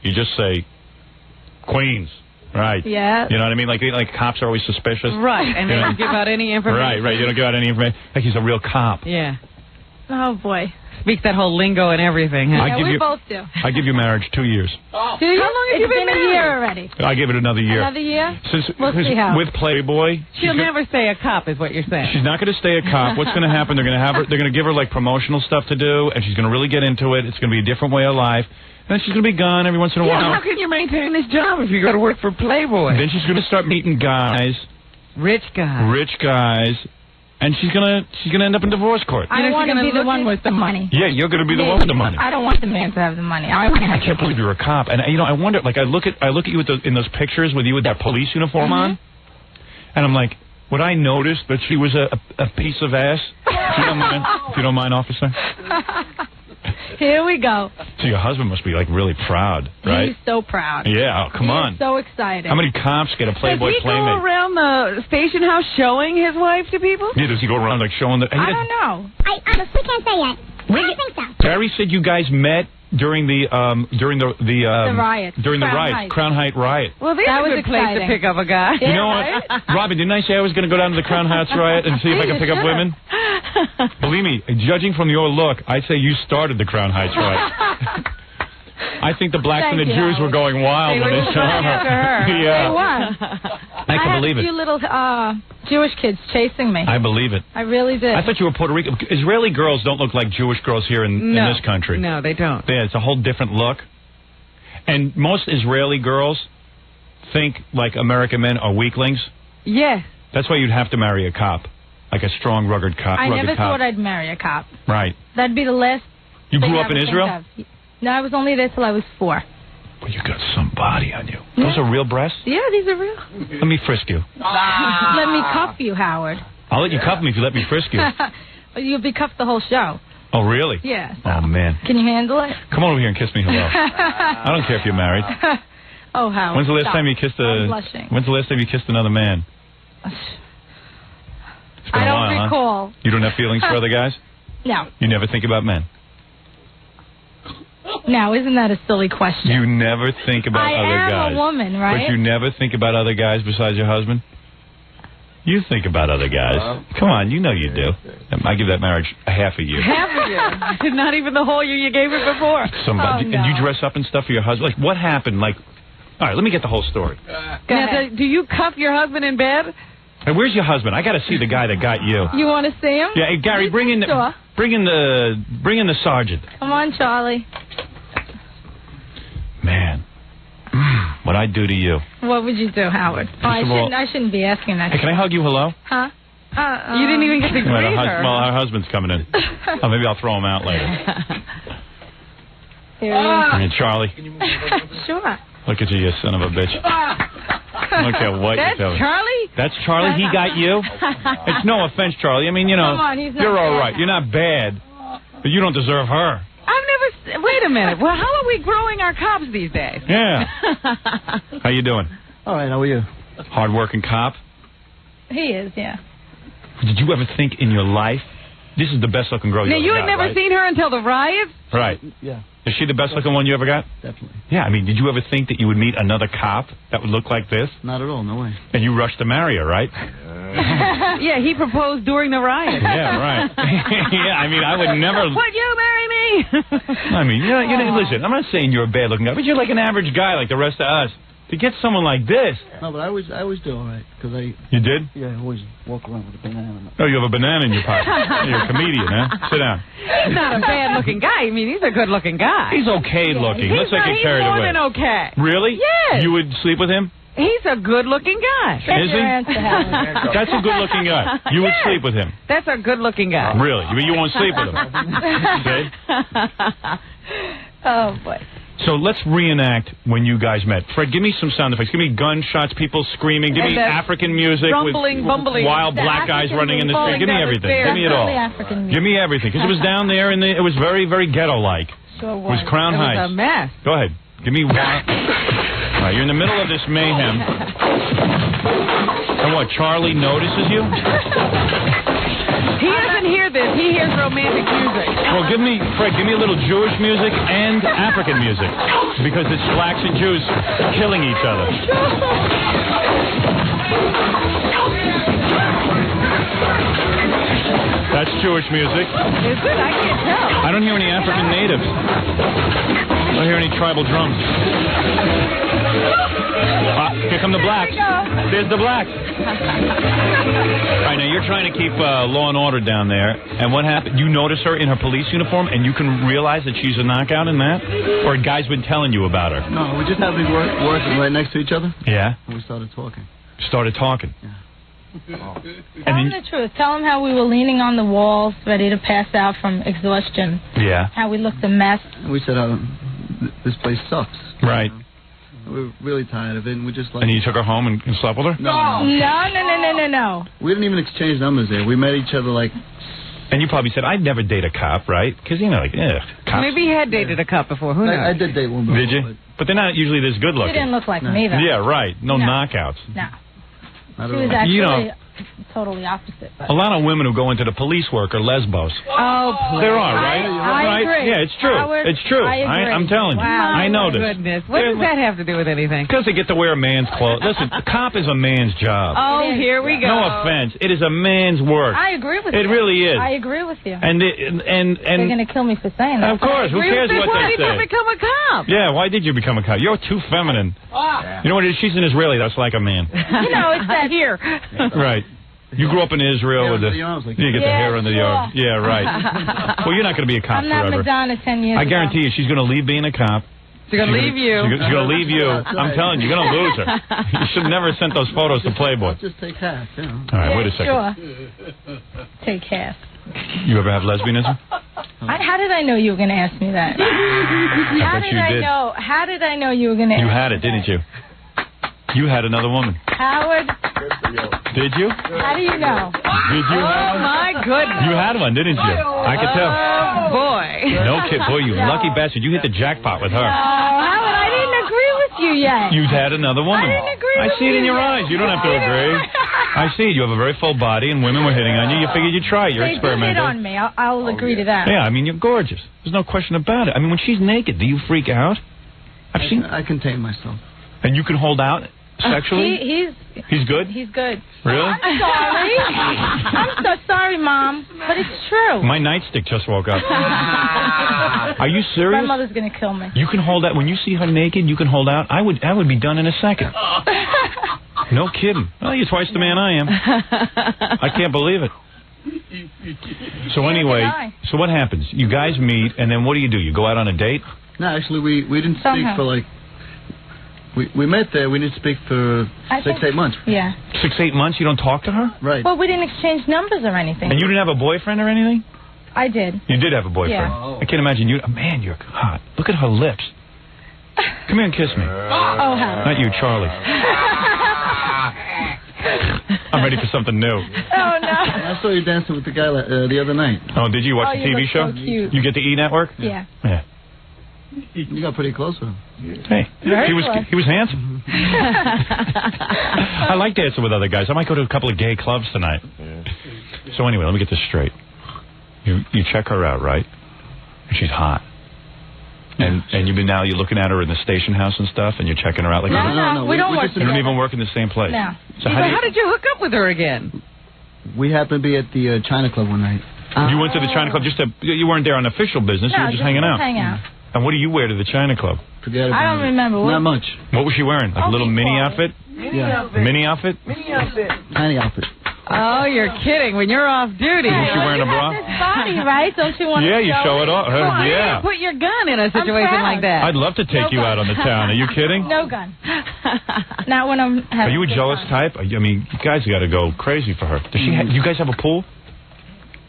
You just say Queens. Right. Yeah. You know what I mean? Like cops are always suspicious. Right, and they don't give out any information. Right. You don't give out any information. Like he's a real cop. Yeah. Oh, boy. Speaks that whole lingo and everything. Huh? Yeah, we both do. I give you marriage 2 years. Do you? How long have you been married? A year already. I give it another year. Another year? We'll Because see how. with Playboy, She'll never stay a cop, is what you're saying. she's not going to stay a cop. What's going to happen? They're going to have her. They're going to give her like promotional stuff to do, and she's going to really get into it. It's going to be a different way of life. And then she's going to be gone every once in a Yeah, while. how can you maintain this job if you go to work for Playboy? Then she's going to start meeting guys, Rich guys, and she's gonna end up in divorce court. I want to be the one with the money. Yeah, you're going to be the one with the money. I don't want the man to have the money. I can't believe you're a cop. And I wonder. Like, I look at you in those pictures with you with that police uniform on, and I'm like, would I notice that she was a piece of ass? If you don't mind, officer. Here we go. So your husband must be like really proud, right? He's so proud. Yeah, come on. He's so excited. How many cops get a Playboy Does he Playmate? go around the station house showing his wife to people? Yeah, does he go around like showing the? I don't know. I honestly can't say yet. I don't think so. Barry said you guys met during the riot. During the riot, Heights. Crown Heights riot. Well, there's a good place to pick up a guy. You know what, Robin? Didn't I say I was going to go down to the Crown Heights riot and see if I could pick up women? Believe me, judging from your look, I'd say you started the Crown Heights riot. I think the blacks and the Jews were going wild when they saw her. Yeah. They were. I can believe had a it. few little Jewish kids chasing me. I believe it. I really did. I thought you were Puerto Rican. Israeli girls don't look like Jewish girls here in this country. No, they don't. Yeah, it's a whole different look. And most Israeli girls think like American men are weaklings. Yes. That's why you'd have to marry a cop, like a strong, rugged cop. I never thought I'd marry a cop. Right. That'd be the last. You thing grew I up in would think Israel? of. No, I was only there till I was 4. Well, you got some body on you. Those are real breasts? Yeah, these are real. Let me frisk you. Let me cuff you, Howard. I'll let you cuff me if you let me frisk you. You'll be cuffed the whole show. Oh, really? Yeah. Oh, man. Can you handle it? Come on over here and kiss me hello. I don't care if you're married. Oh, Howard. When's the last stop. time you kissed I'm blushing. When's the last time you kissed another man? It's been I a don't while, huh? recall. You don't have feelings for other guys? No. You never think about men? No, isn't that a silly question? You never think about other guys. I am a woman, right? But you never think about other guys besides your husband? You think about other guys. Come on, you know you do. I give that marriage a half a year. Half a year. Not even the whole year you gave it before. Somebody, Oh, no. And you dress up and stuff for your husband? Like, what happened? Like, all right, let me get the whole story. Now, do you cuff your husband in bed? Hey, where's your husband? I got to see the guy that got you. You want to see him? Yeah, hey, Gary, bring in the sergeant. Come on, Charlie. Man, what I do to you. What would you do, Howard? Oh, of all- I shouldn't be asking that. Hey, can I hug you? Hello? Huh? You didn't even get to greet her. Well, our husband's coming in. Oh, maybe I'll throw him out later. Here he is. Hey, Charlie, Sure. look at you son of a bitch. I don't care what That's you tell me. Charlie? That's Charlie? He got you? It's no offense, Charlie. I mean, you know, Come on, he's not you're all bad. right. You're not bad, but you don't deserve her. Wait a minute. Well, how are we growing our cops these days? Yeah. How you doing? All right, how are you? Hard-working cop. He is, yeah. Did you ever think in your life, this is the best-looking girl you Now, ever you got, had never right? seen her until the riot? Right. Yeah. Is she the best-looking one you ever got? Definitely. Yeah, I mean, did you ever think that you would meet another cop that would look like this? Not at all, no way. And you rushed to marry her, right? Yeah, he proposed during the riot. Yeah, right. Yeah, I mean, I would never... Would you marry me? I mean, you know, listen, I'm not saying you're a bad-looking guy, but you're like an average guy like the rest of us. To get someone like this... No, but I always do all right, because I... You did? Yeah, I always walk around with a banana. Oh, you have a banana in your pocket. You're a comedian, huh? Sit down. He's not a bad-looking guy. I mean, he's a good-looking guy. He's okay looking. Let's not get He's carried more away. than okay. Really? Yes. You would sleep with him? He's a good-looking guy. Is he? That's a good-looking guy. You would Yes. sleep with him? That's a good-looking guy. Really? You won't sleep with him? See? Oh, boy. So let's reenact when you guys met. Fred, give me some sound effects. Give me gunshots, people screaming. Give And me that African music rumbling, with bumbling. wild The black guys African running in the street. falling Give me down the everything. stairs. Give me it all. Only African music. Give me everything. Because it was down there, it was very, very ghetto-like. Sure It was was. Crown It was Heights. a mess. Go ahead. Give me one. All right, you're in the middle of this mayhem. And what, Charlie notices you? He doesn't hear this. He hears romantic music. Well, Fred, give me a little Jewish music and African music. Because it's blacks and Jews killing each other. That's Jewish music. Is it? I can't tell. I don't hear any African natives. I don't hear any tribal drums. Here come the blacks. There's the blacks. All right, now you're trying to keep law and order down there. And what happened? You notice her in her police uniform, and you can realize that she's a knockout in that? Or had guys been telling you about her? No, we just happened to be working right next to each other. Yeah? And we started talking. Started talking. Yeah. Tell him the truth. Tell him how we were leaning on the walls, ready to pass out from exhaustion. Yeah. How we looked a mess. And we said, this place sucks. Right. We're really tired of it, and we just like... And you took her home and slept with her? No. No. We didn't even exchange numbers there. We met each other like... And you probably said, I'd never date a cop, right? Because, you know, like, cops. Maybe he had dated a cop before. Who knows? I did date one before. Did you? But they're not usually this good She looking. didn't look like me, though. Yeah, right. No knockouts. No. Not She at was all. actually You know, totally opposite. But. a lot of women who go into the police work are lesbos. Oh, please. There are, right? I right? agree. Yeah, it's true. Howard, it's true. I agree. I'm telling you. Wow. I know this. Goodness. What does that have to do with anything? Because they get to wear a man's clothes. Listen, a cop is a man's job. Oh, here we go. No offense. It is a man's work. I agree with you. It really is. I agree with you. And They're going to kill me for saying that. Of course. Who cares what Why they did you say? become a cop? Yeah, why did you become a cop? You're too feminine. You know what it is? She's an Israeli. That's like a man. You know, it's that here. Right. You grew up in Israel with the... You get the hair under the arm. Yeah, right. Well, you're not going to be a cop I'm not forever. Madonna 10 years I guarantee you she's going to leave being a cop. She's going to leave you. She's going to leave you. I'm telling you, you're going to lose her. You should never have sent those photos to Playboy. I'll just take half, you know. All right, wait a second. Sure. Take half. You ever have lesbianism? How did I know you were going to ask me that? How bet you did. How did I know you were going to ask You me had it, didn't you? You had another woman. Howard, Did you? how do you know? Did you? Oh, my goodness. You had one, didn't you? I could tell. Oh, boy. No kid. Boy, you lucky bastard. You hit the jackpot with her. Howard, I didn't agree with you yet. You've had another woman. I didn't agree I with see it in you your yet. eyes. You don't have to agree. I see it. You have a very full body, and women were hitting on you. You figured you'd try it. You're They did hit experimental. on me. I'll agree to that. Yeah, I mean, you're gorgeous. There's no question about it. I mean, when she's naked, do you freak out? I've seen. I contain myself. And you can hold out sexually? He's good? He's good. Really? I'm sorry. I'm so sorry, Mom, but it's true. My nightstick just woke up. Are you My serious? mother's going to kill me. You can hold out. When you see her naked, you can hold out. I would be done in a second. No kidding. Well, you're twice the man I am. I can't believe it. So anyway, so what happens? You guys meet, and then what do? You go out on a date? No, actually, we didn't speak Somehow. for like... We met there. We didn't speak for 6-8 months. Yeah. 6-8 months. You don't talk to her? Right. Well, we didn't exchange numbers or anything. And you didn't have a boyfriend or anything? I did. You did have a boyfriend. Yeah. I can't imagine you. Man, you're hot. Look at her lips. Come here and kiss me. Oh, Howard. Not you, Charlie. I'm ready for something new. Oh, no. I saw you dancing with the guy the other night. Oh, did you watch Oh, the you TV look show? so cute. You get the E Network? Yeah. Yeah. You got pretty close with him. Hey, Very he was close. handsome. I like dancing with other guys. I might go to a couple of gay clubs tonight. So anyway, let me get this straight. You check her out, right? And she's hot. And you're looking at her in the station house and stuff, and you're checking her out like No, we don't work You don't together. even work in the same place. No. So How did you hook up with her again? We happened to be at the China Club one night. You went to the China Club you weren't there on official business. No, you were just hanging out. hang out. And what do you wear to the China Club? Forget about I don't it. remember. Not much. What was she wearing? Like a little mini outfit? Yeah. Mini outfit? Tiny outfit. Oh, you're kidding. When you're off duty. Was she wearing a bra? This body, right? Don't you want Yeah, to you show it off. Come on, Yeah. you put your gun in a situation proud. like that. I'd love to take you out on the town. Are you kidding? No gun. Not when I'm having Are you a good jealous time. type? I mean, you guys got to go crazy for her. Does she? Do you guys have a pool?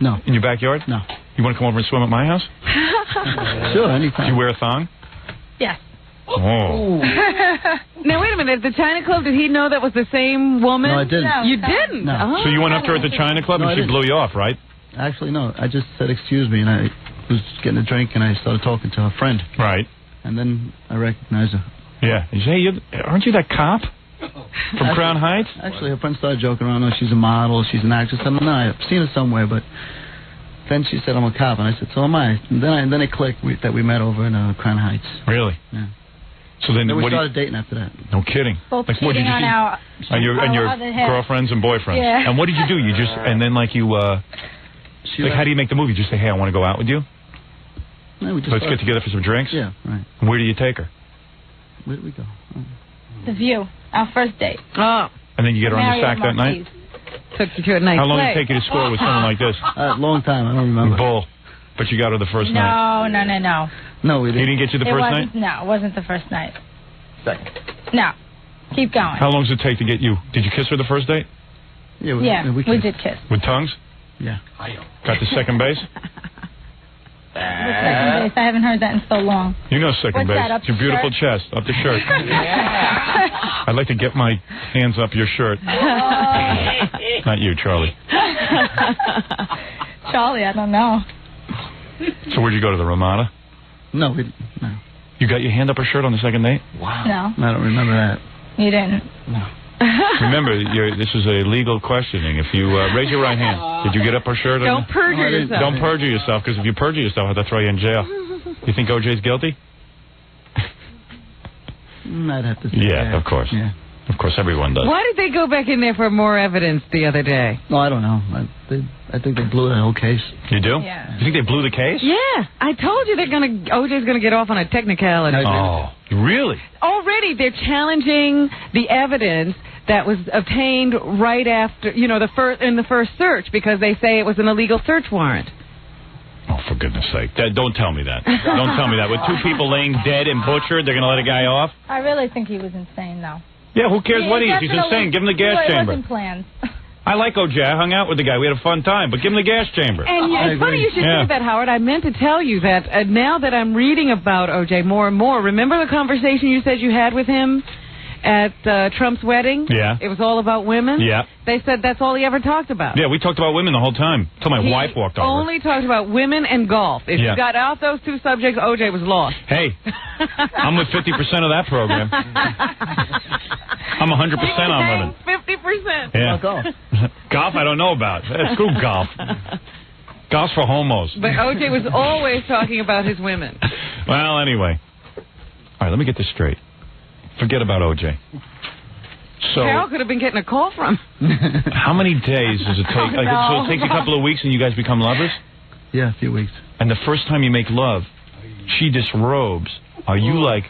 No. In your backyard? No. You want to come over and swim at my house? Sure, anytime. Do you wear a thong? Yes. Oh. Now, wait a minute. At the China Club, did he know that was the same woman? No, I didn't. No. You didn't? No. Oh. So you went up to her at the China Club No, I and she didn't. blew you off, right? Actually, no. I just said excuse me, and I was getting a drink, and I started talking to her friend. Right. And then I recognized her. Yeah. You say, hey, aren't you that cop from Crown Heights? Actually, her friend started joking around. Oh, she's a model. She's an actress. I don't know. I've seen her somewhere, but then she said, I'm a cop. And I said, so am I. And then it clicked that we met over in Crown Heights. Really? Yeah. So then, we what do you... started dating after that. No kidding. Both Like, what did cheating you on do? our And your other half. girlfriends and boyfriends. Yeah. And what did you do? You just and then like you how do you make the move? You just say, hey, I want to go out with you. No, we just Let's get together for some drinks. Yeah, right. And where do you take her? Where did we go? The View, our first date. Oh. And then you get her on the sack that night. Took you to a nice How long place. did it take you to score with someone like this? Long time. I don't remember. Bull. But you got her the first night. No. No, we didn't. He didn't get you the It first wasn't, night? No, it wasn't the first night. Second. No. Keep going. How long does it take to get you? Did you kiss her the first date? Yeah, we did kiss. With tongues? Yeah. Got to second base? What's second base? I haven't heard that in so long. You know second What's base. that, up It's your the beautiful shirt? chest, up the shirt. I'd like to get my hands up your shirt. Not you, Charlie. Charlie, I don't know. So where'd you go, to the Ramada? No. You got your hand up her shirt on the second date? Wow. No. I don't remember that. You didn't. No. Remember, this is a legal questioning. If you raise your right hand, did you get up her shirt? Don't perjure yourself. Don't perjure yourself, because if you perjure yourself, I have to throw you in jail. You think OJ's guilty? I'd have to say Yeah, of course. Yeah. Of course, everyone does. Why did they go back in there for more evidence the other day? No, I don't know. I think they blew the whole case. You do? Yeah. You think they blew the case? Yeah, I told you OJ's gonna get off on a technicality. Oh, really? Already they're challenging the evidence that was obtained right after, in the first search, because they say it was an illegal search warrant. Oh, for goodness sake. Don't tell me that. Don't tell me that. With two people laying dead and butchered, they're going to let a guy off? I really think he was insane, though. Yeah, who cares what he is? He's definitely- insane. Give him the gas It chamber. wasn't planned. I like OJ. I hung out with the guy. We had a fun time. But give him the gas chamber. And it's funny you should say that, Howard. I meant to tell you that now that I'm reading about OJ more and more, remember the conversation you said you had with him at Trump's wedding? Yeah. It was all about women? Yeah. They said that's all he ever talked about. Yeah, we talked about women the whole time. Until my He wife walked over. only talked about women and golf. If Yeah. you got out those two subjects, OJ was lost. Hey, I'm with 50% of that program. I'm 100% on women. 50%. Yeah. Golf. Golf, I don't know about. Screw golf. Golf's for homos. But OJ was always talking about his women. Well, anyway. All right, let me get this straight. Forget about OJ. So, Carol could have been getting a call from. how many days does it take? Oh, no. So it takes a couple of weeks and you guys become lovers? Yeah, a few weeks. And the first time you make love, she disrobes. Are you like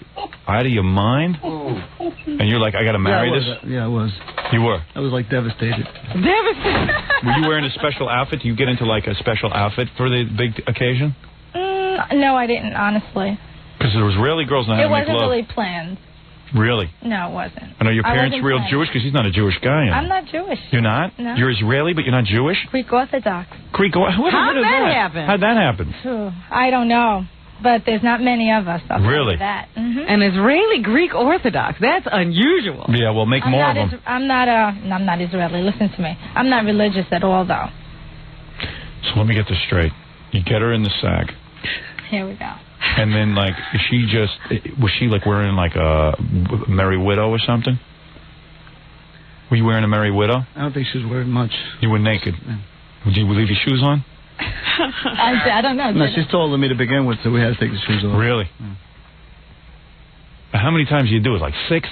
out of your mind? And you're like, I got to marry this? Yeah, I was. You were? I was like devastated. Devastated. Were you wearing a special outfit? Do you get into like a special outfit for the big occasion? No, I didn't, honestly. Because there was rarely girls know how It to make wasn't love. really planned. Really? No, it wasn't. And are your parents wasn't real planned. Jewish? Because he's not a Jewish guy. I'm not Jewish. You're not? No. You're Israeli, but you're not Jewish? Greek Orthodox. Greek. How'd that happen? How'd that happen? Phew, I don't know. But there's not many of us. I'll tell you Really? that. An Israeli Greek Orthodox. That's unusual. Yeah, well, make more of them. I'm not Israeli. Listen to me. I'm not religious at all, though. So let me get this straight. You get her in the sack. Here we go. And then, like, was she, like, wearing, like, a Merry Widow or something? Were you wearing a Merry Widow? I don't think she was wearing much. You were naked. Would you leave your shoes on? I don't know. No, she's taller than me to begin with, so we had to take the shoes off. Really? How many times do you do it? Like 6?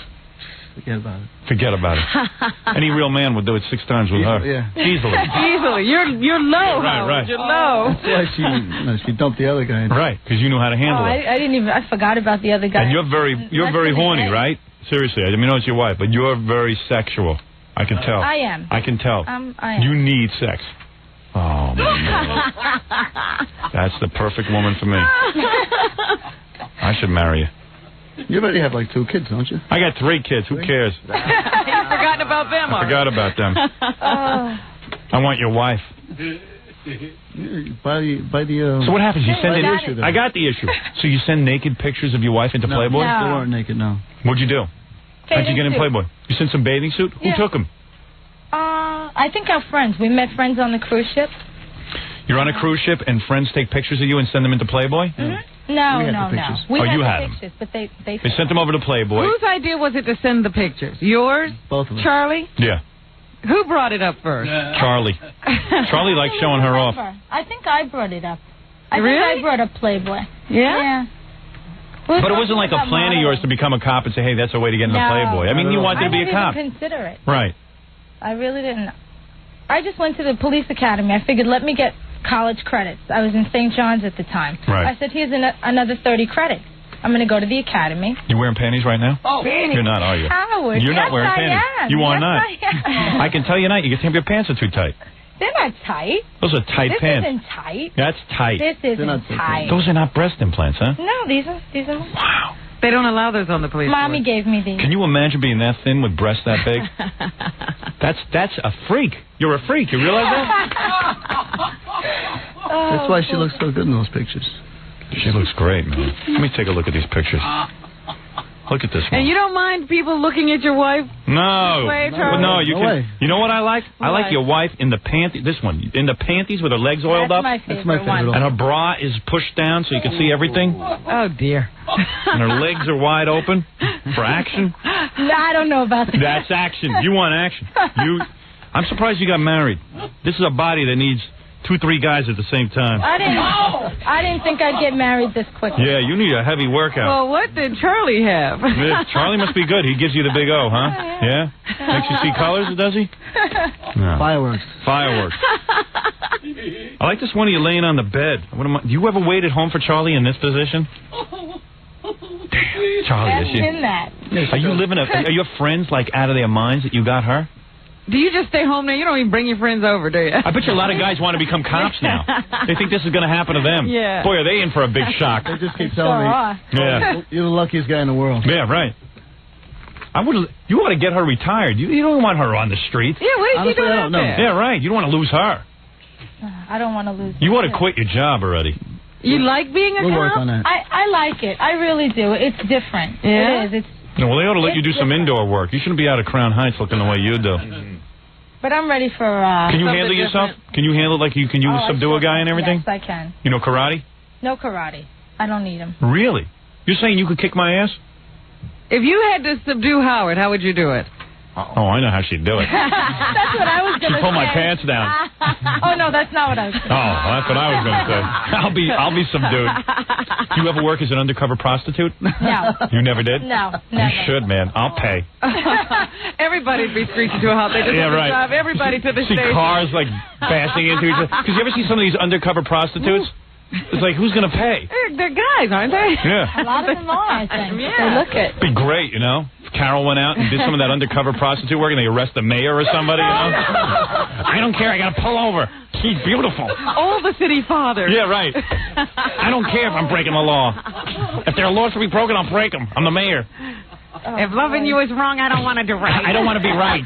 Forget about it. Forget about it. Any real man would do it 6 times with her. Yeah. Easily. Easily. You're low. Right, Howard. right. You're low. That's why she dumped the other guy. Right, because you knew how to handle it. I didn't even. I forgot about the other guy. And you're very really horny, great. right? Seriously, I mean, I know it's your wife, but you're very sexual. I can tell. I am. I can tell. I am. You need sex. Oh, man. That's the perfect woman for me. I should marry you. You already have like 2 kids, don't you? I got 3 kids. Who cares? You've forgotten about them. I forgot about them. I want your wife. By the. So what happens? You send the it. issue. I got the issue. So you send naked pictures of your wife into Playboy? They weren't naked, no. What'd you do? How'd you get in suit. Playboy? You sent some bathing suit? Yeah. Who took them? I think our friends. We met friends on the cruise ship. You're on a cruise ship and friends take pictures of you and send them into Playboy? No, We had no, the no. pictures. We Oh, had you the had 'em. pictures, but they They sent them over to Playboy. Whose idea was it to send the pictures? Yours? Both of us. Charlie? Yeah, Who brought it up first? Charlie. Charlie likes showing her off. I think I brought it up. I think Really? I brought up Playboy. Yeah? But it wasn't like a plan of yours to become a cop and say, hey, that's a way to get into Playboy. I mean, you wanted to be a cop. I didn't even consider it. Right. I really didn't. I just went to the police academy. I figured, let me get college credits. I was in St. John's at the time. Right. I said, here's another 30 credits. I'm going to go to the academy. You wearing panties right now? Oh, you're not, are you? Howard. You're not wearing panties. Am. You are yes, not. I am. I can tell you not. You can tell your pants are too tight. They're not tight. Those are tight pants. This isn't tight. That's tight. This isn't tight. Those are not breast implants, huh? No, these are. Wow. They don't allow those on the police. Mommy gave me these. Can you imagine being that thin with breasts that big? That's a freak. You're a freak. You realize that? That's why she looks so good in those pictures. She looks great, man. Let me take a look at these pictures. Look at this one. And you don't mind people looking at your wife? No. No, you can. way. You know what I like? I What? like your wife in the panties. This one. In the panties with her legs oiled up. That's my favorite one. And her bra is pushed down so you can see everything. Oh, dear. And her legs are wide open for action. No, I don't know about that. That's action. You want action. I'm surprised you got married. This is a body that needs 2-3 guys at the same time. I didn't think I'd get married this quickly. Yeah, you need a heavy workout. Well, what did Charlie have? Yeah, Charlie must be good. He gives you the big O, huh? Yeah? Makes you see colors, does he? No. Fireworks. Fireworks. I like this one of you laying on the bed. Do you ever wait at home for Charlie in this position? Damn, Charlie, is she? In that. Are you living? Are your friends like out of their minds that you got her? Do you just stay home now? You don't even bring your friends over, do you? I bet you a lot of guys want to become cops now. They think this is going to happen to them. Yeah. Boy, are they in for a big shock. They just keep telling me, Yeah. you're the luckiest guy in the world. Yeah, right. You want to get her retired. You don't want her on the streets. Yeah, what is Honestly, she doing I out don't know. there? Yeah, right. You don't want to lose her. I don't want to lose. You want to quit your job already. You like being a We'll work cop? on that. I like it. I really do. It's different. Yeah? It is. It's. No, well, they ought to let you do some indoor work. You shouldn't be out of Crown Heights looking the way you do. But I'm ready for. Can you handle yourself? Can you handle it? Can you subdue a guy and everything? Yes, I can. You know karate? No karate. I don't need him. Really? You're saying you could kick my ass? If you had to subdue Howard, how would you do it? Oh, I know how she'd do it. That's what I was going to say. She'd pull my pants down. Oh, no, that's not what I was going to say. Oh, that's what I was going to say. I'll be subdued. Do you ever work as an undercover prostitute? No. You never did? No, You never. should, man. I'll pay. Everybody'd be screeching to a halt. They just Yeah, want to right. drive everybody to the See station. cars like bashing into each other. Because you ever see some of these undercover prostitutes? It's like, who's going to pay? They're guys, aren't they? Yeah. A lot of them are, I think. Yeah. They look it. Be great, you know? If Carol went out and did some of that undercover prostitute work and they arrest the mayor or somebody, you know? I don't care. I got to pull over. She's beautiful. All the city fathers. Yeah, right. I don't care if I'm breaking the law. If there are laws to be broken, I'll break them. I'm the mayor. If loving you is wrong, I don't want to do right. I don't want to be right.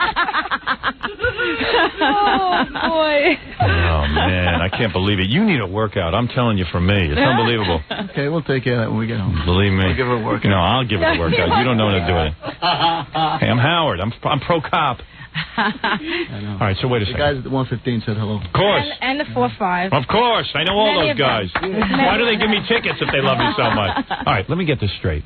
Oh, boy. Oh, man. I can't believe it. You need a workout. I'm telling you, for me. It's unbelievable. Okay, we'll take care of that when we get home. Believe me. We'll give her a workout. No, I'll give her a workout. You don't know how to do it. Hey, I'm Howard. I'm pro-cop. I know. All right, so wait a The second. guys at the 115 said hello. Of course. And the 4-5. Of course. I know all Many those of them. guys. Why do they give me tickets if they love me so much? All right, let me get this straight.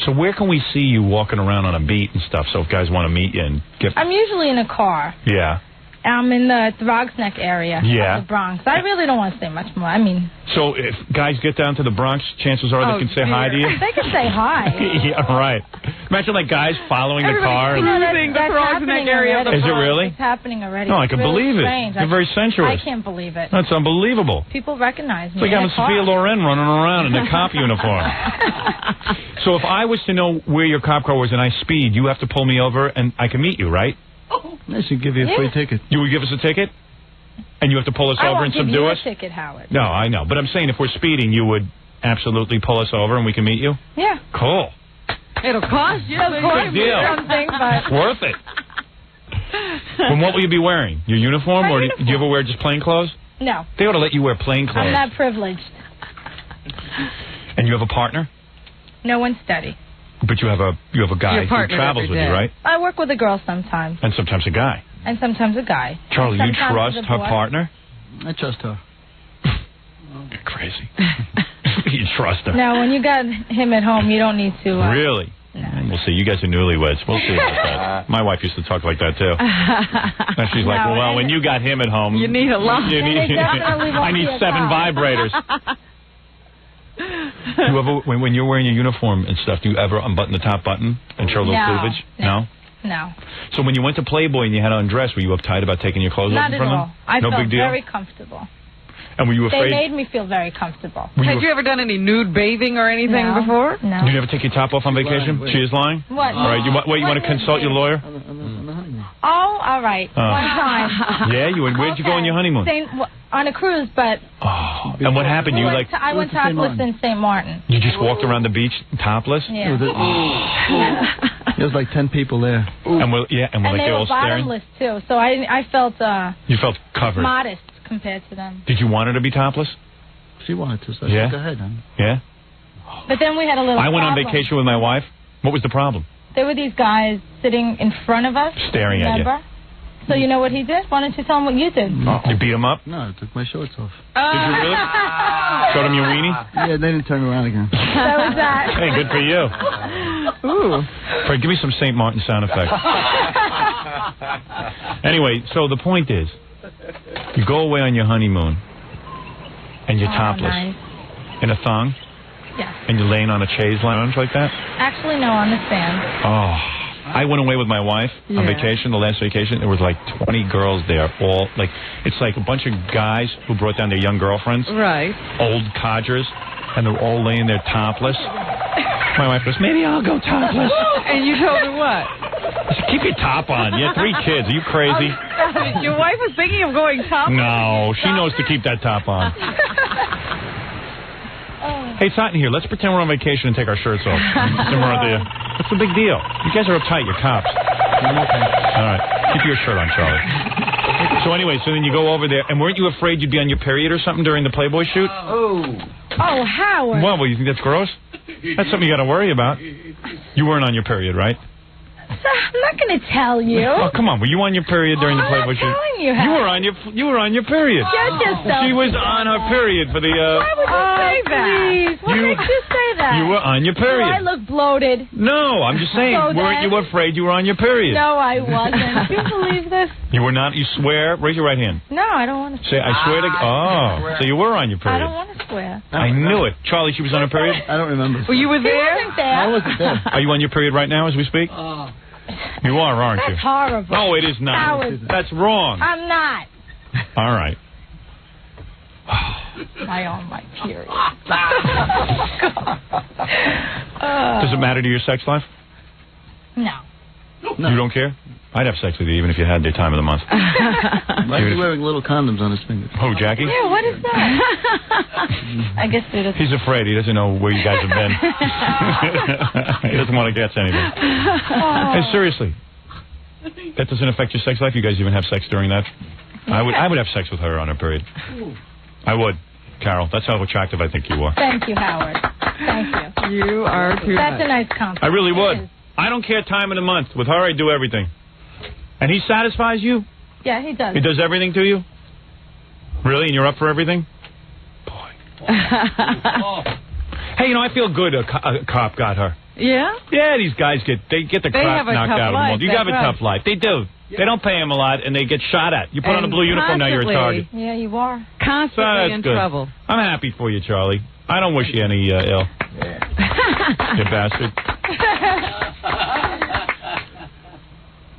So where can we see you walking around on a beat and stuff so if guys want to meet you and get... I'm usually in a car. Yeah. I'm in the Throgs Neck area Yeah. of the Bronx. I really don't want to say much more. I mean... So if guys get down to the Bronx, chances are they can say hi to you? They can say hi. Yeah, right. Imagine like guys following the car. And... That's happening already. Is it really? It's happening already. No, I It's can really believe it. strange. You're very sensuous. I can't believe it. That's unbelievable. People recognize me. It's like in having a car. Sophia Loren running around in a cop uniform. So if I was to know where your cop car was and I speed, you have to pull me over and I can meet you, right? They should give you a free ticket. You would give us a ticket? And you have to pull us I over won't and give subdue you us? a ticket, Howard. No, I know. But I'm saying if we're speeding, you would absolutely pull us over and we can meet you? Yeah. Cool. It'll cost you Of course, Good deal. something, but... It's worth it. And what will you be wearing? Your uniform? Or do you ever wear just plain clothes? No. They ought to let you wear plain clothes. I'm not privileged. And you have a partner? No one's steady. But you have a guy Your who partner travels every with you, day. right? I work with a girl sometimes, And sometimes a guy. and sometimes a guy. Charlie, And you sometimes trust a her boy. partner? I trust her. You're crazy. You trust her. No, when you got him at home, you don't need to... Really? And we'll see. You guys are newlyweds. We'll see about that. My wife used to talk like that, too. And she's like, No, well, and- when you got him at home... You need a lot. You And need, it definitely won't I need be a 7 car. vibrators. You ever, when you're wearing your uniform and stuff, do you ever unbutton the top button and show a little No. cleavage? No. No. So when you went to Playboy and you had to undress, were you uptight about taking your clothes off Not in at front of all. them? I No felt big deal. very comfortable. And were you afraid? They made me feel very comfortable. Had you ever done any nude bathing or anything No. before? No. Did you ever take your top off on vacation? She is lying? What? All right. You want to consult your lawyer? Oh, all right. Oh. One time. Yeah. Where'd you go on your honeymoon? On a cruise, but Oh. And what happened? You like? I went topless in St. Martin. You just walked around the beach topless? Yeah. There was like 10 people there. And were And like they they were all staring? bottomless too, so I felt You felt covered. modest compared to them. Did you want her to be topless? She wanted to, so Yeah? she go ahead, honey. Yeah. But then we had a little. I went on problem. vacation with my wife. What was the problem? There were these guys sitting in front of us. Staring at you. remember? So you know what he did? Why don't you tell him what you did? You beat him up? No, I took my shorts off. Did you really? Showed him your weenie? Yeah, they didn't turn around again. That was that. Hey, good for you. Ooh. Fred, give me some St. Martin sound effects. Anyway, so the point is, you go away on your honeymoon, and you're topless. Nice. In a thong? Yes. And you're laying on a chaise lounge like that? Actually, no, on the sand. Oh. I went away with my wife on Yeah. vacation, the last vacation. There was like 20 girls there, all like, it's like a bunch of guys who brought down their young girlfriends. Right. Old codgers, and they're all laying there topless. My wife goes, maybe I'll go topless. And you told her what? I said, keep your top on. You have 3 kids. Are you crazy? Your wife was thinking of going topless? No, she knows to keep that top on. Hey, it's hot in here. Let's pretend we're on vacation and take our shirts off. Somewhere out there. What's the big deal? You guys are uptight. You're cops. I'm okay. All right. Keep your shirt on, Charlie. So anyway, so then you go over there, and weren't you afraid you'd be on your period or something during the Playboy shoot? Oh, Howard. Well, you think that's gross? That's something you got to worry about. You weren't on your period, right? I'm not going to tell you. Oh, come on. Were you on your period during the Playboy shoot? telling you, You were on your period. Judge yourself. She was on her period for the. Why would you say that? Please. What makes you say that? You were on your period. Do I look bloated? No, I'm just saying. So Weren't then- you afraid you were on your period? No, I wasn't. Do you believe this? You were not. You swear. Raise your right hand. No, I don't want to Say, I swear to. Oh, so you were on your I period. don't want to swear. I knew it. Charlie, she was on her period. I don't remember. Well, you were He there? wasn't there. I wasn't there. Are you on your period right now as we speak? You are, aren't you? That's horrible. No, it is not. Howard. That's wrong. I'm not. All right. I own my period. Does it matter to your sex life? No. You don't care? I'd have sex with you even if you had the time of the month. Why is he wearing little condoms on his fingers? Oh, Jackie? Yeah, what is that? I guess it is. He's afraid. He doesn't know where you guys have been. He doesn't want to guess anything. Hey, seriously. That doesn't affect your sex life? You guys even have sex during that? I would have sex with her on her period. I would. Carol, that's how attractive I think you are. Thank you, Howard. Thank you. You are too That's much. a nice compliment. I really It would. is. I don't care time of the month. With her, I do everything. And he satisfies you? Yeah, he does. He does everything to you? Really? And you're up for everything? Hey, you know, I feel good a cop got her. Yeah? Yeah, these guys get the They crap have a knocked tough out of life, them. You that's have a right. tough life. They do. They don't pay them a lot, and they get shot at. You put on a And blue uniform, now you're a target. Yeah, you are. So Constantly that's in good. trouble. I'm happy for you, Charlie. I don't wish you any ill. You bastard.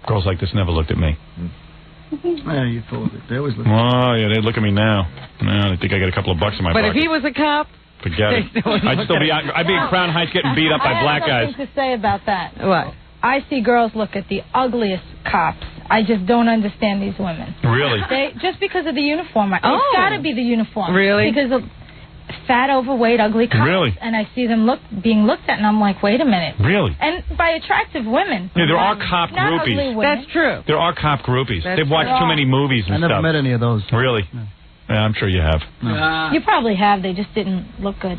Girls like this never looked at me. Yeah, you full of it. They always look. Oh, yeah, they look at me now. No, they think I got a couple of bucks in my But pocket. if he was a cop, Forget it. I'd still be out. I'd be in Crown Heights getting beat up by black I guys. have something to say about that. what? I see girls look at the ugliest cops. I just don't understand these women. Really? They just because of the uniform. Oh. It's got to be the uniform. Really? Because of fat, overweight, ugly cops. Really? And I see them being looked at, and I'm like, wait a minute. Really? And by attractive women. Yeah, there are cop Not ugly groupies. women. That's true. There are cop groupies. That's They've watched true. too many movies and I never stuff. met any of those. Really? Yeah, I'm sure you have. You probably have. They just didn't look good.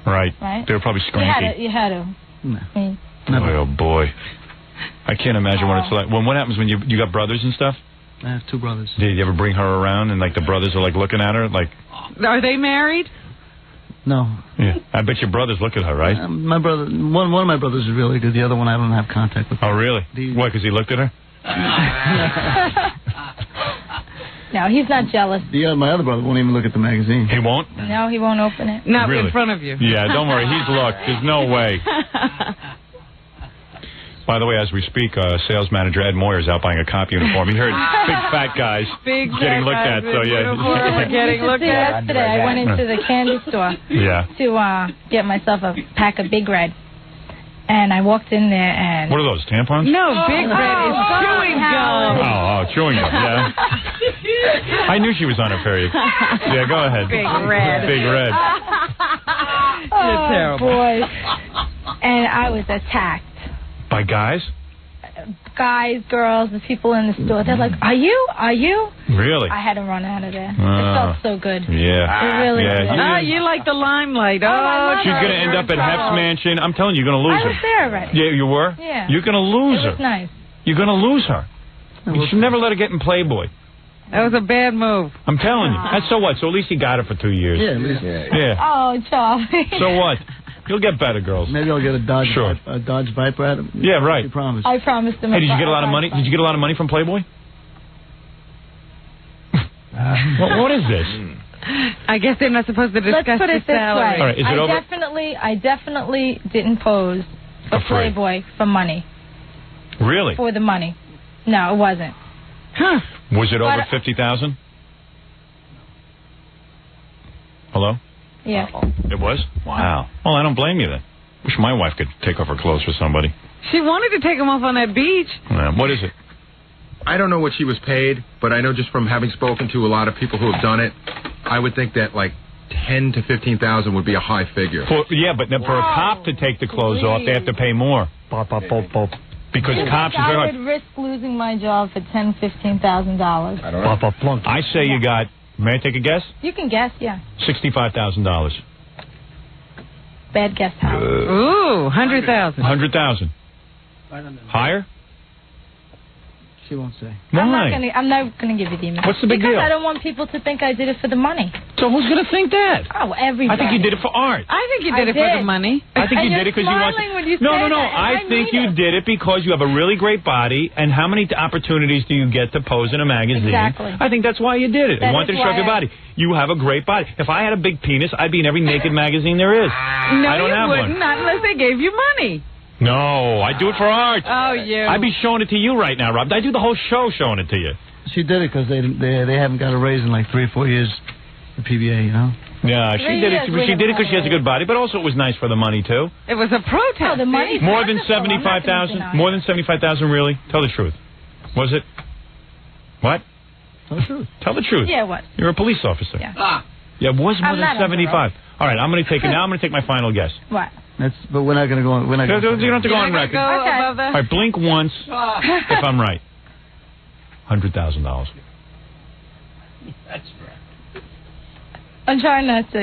Right. Right? They were probably You had scranky. to. You had to. No. I mean, Oh, boy. I can't imagine what it's like. What happens when you got brothers and stuff? I have 2 brothers. Did you ever bring her around and, like, the brothers are, like, looking at her? Like, Are they married? No. yeah. I bet your brothers look at her, right? My brother, one of my brothers is really good. The other one I don't have contact with. Oh, really? What, because he looked at her? No, he's not jealous. My other brother won't even look at the magazine. He won't? No, he won't open it. Not Really? in front of you. Yeah, don't worry. He's looked. There's no way. By the way, as we speak, sales manager Ed Moyer's out buying a cop uniform. He heard big fat guys getting looked at, so yeah. Getting looked at. Yesterday, I went into the candy store to get myself a pack of Big Red. And I walked in there and... What are those, tampons? No, Big Red is chewing gum. Oh, chewing gum, yeah. I knew she was on her period. Yeah, go ahead. Big Red. Big Red. Oh, terrible. boy. And I was attacked. By guys? Guys, girls, the people in the store. They're like, are you? Are you? Really? I had to run out of there. It felt so good. Yeah. It really did. You like the limelight. She's going to end up at Hef's mansion. I'm telling you, you're going to lose her. I was there already. Yeah, you were? Yeah. You're going to lose her. It was nice. You're going to lose her. You should never let her get in Playboy. That was a bad move. I'm telling you. That's so what? So at least he got her for 2 years. Yeah, at least. Yeah. Oh, Charlie. So what? You'll get better, girls. Maybe I'll get a Dodge Viper at him. Yeah, right. I promise. I promised him. Hey, did you get a lot of money? Did you get a lot of money from Playboy? What is this? I guess they're not supposed to discuss Let's put it the this salary. way. All right, is it over? I definitely didn't pose for Playboy for money. Really? For the money. No, it wasn't. Huh. Was it over 50,000? Hello? Yeah. It was? Wow. Well, I don't blame you then. Wish my wife could take off her clothes for somebody. She wanted to take him off on that beach. What is it? I don't know what she was paid, but I know just from having spoken to a lot of people who have done it, I would think that like 10 to 15,000 would be a high figure. For a cop to take the clothes off, they have to pay more. Because cops... I would risk losing my job for $10,000, $15,000. I say you got... May I take a guess? You can guess, yeah. $65,000. Bad guess, Howard. Ooh, 100,000. 100,000. Higher? She won't say. Why? I'm not gonna give you the amount. What's the big because deal? I don't want people to think I did it for the money. So who's gonna think that? Oh, everybody. I think you did it for art. I think you did it for the money. I think you did it because you want. No. I think you did it because you have a really great body, and how many opportunities do you get to pose in a magazine? Exactly. I think that's why you did it. That You wanted is to show off why your body. You have a great body. If I had a big penis, I'd be in every naked magazine there is. No, I don't you have wouldn't. one. Not unless they gave you money. No, I do it for art. Oh, you. I'd be showing it to you right now, Rob. I do the whole show showing it to you. She did it because they haven't got a raise in like 3 or 4 years. The PBA, you know. Yeah, she did it. She did it because she has a good body, but also it was nice for the money too. It was a protest. Oh, the money. More than 75,000. More than 75,000, really? Tell the truth. Was it? What? Tell the truth. Tell the truth. Yeah, what? You're a police officer. Yeah. Yeah, it was more I'm than not 75. All right, I'm going to take it now. I'm going to take my final guess. What? But we're not going to go on. We're not. You don't have to go on record. Okay. All right, blink once if I'm right. $100,000. That's right. I'm trying not to,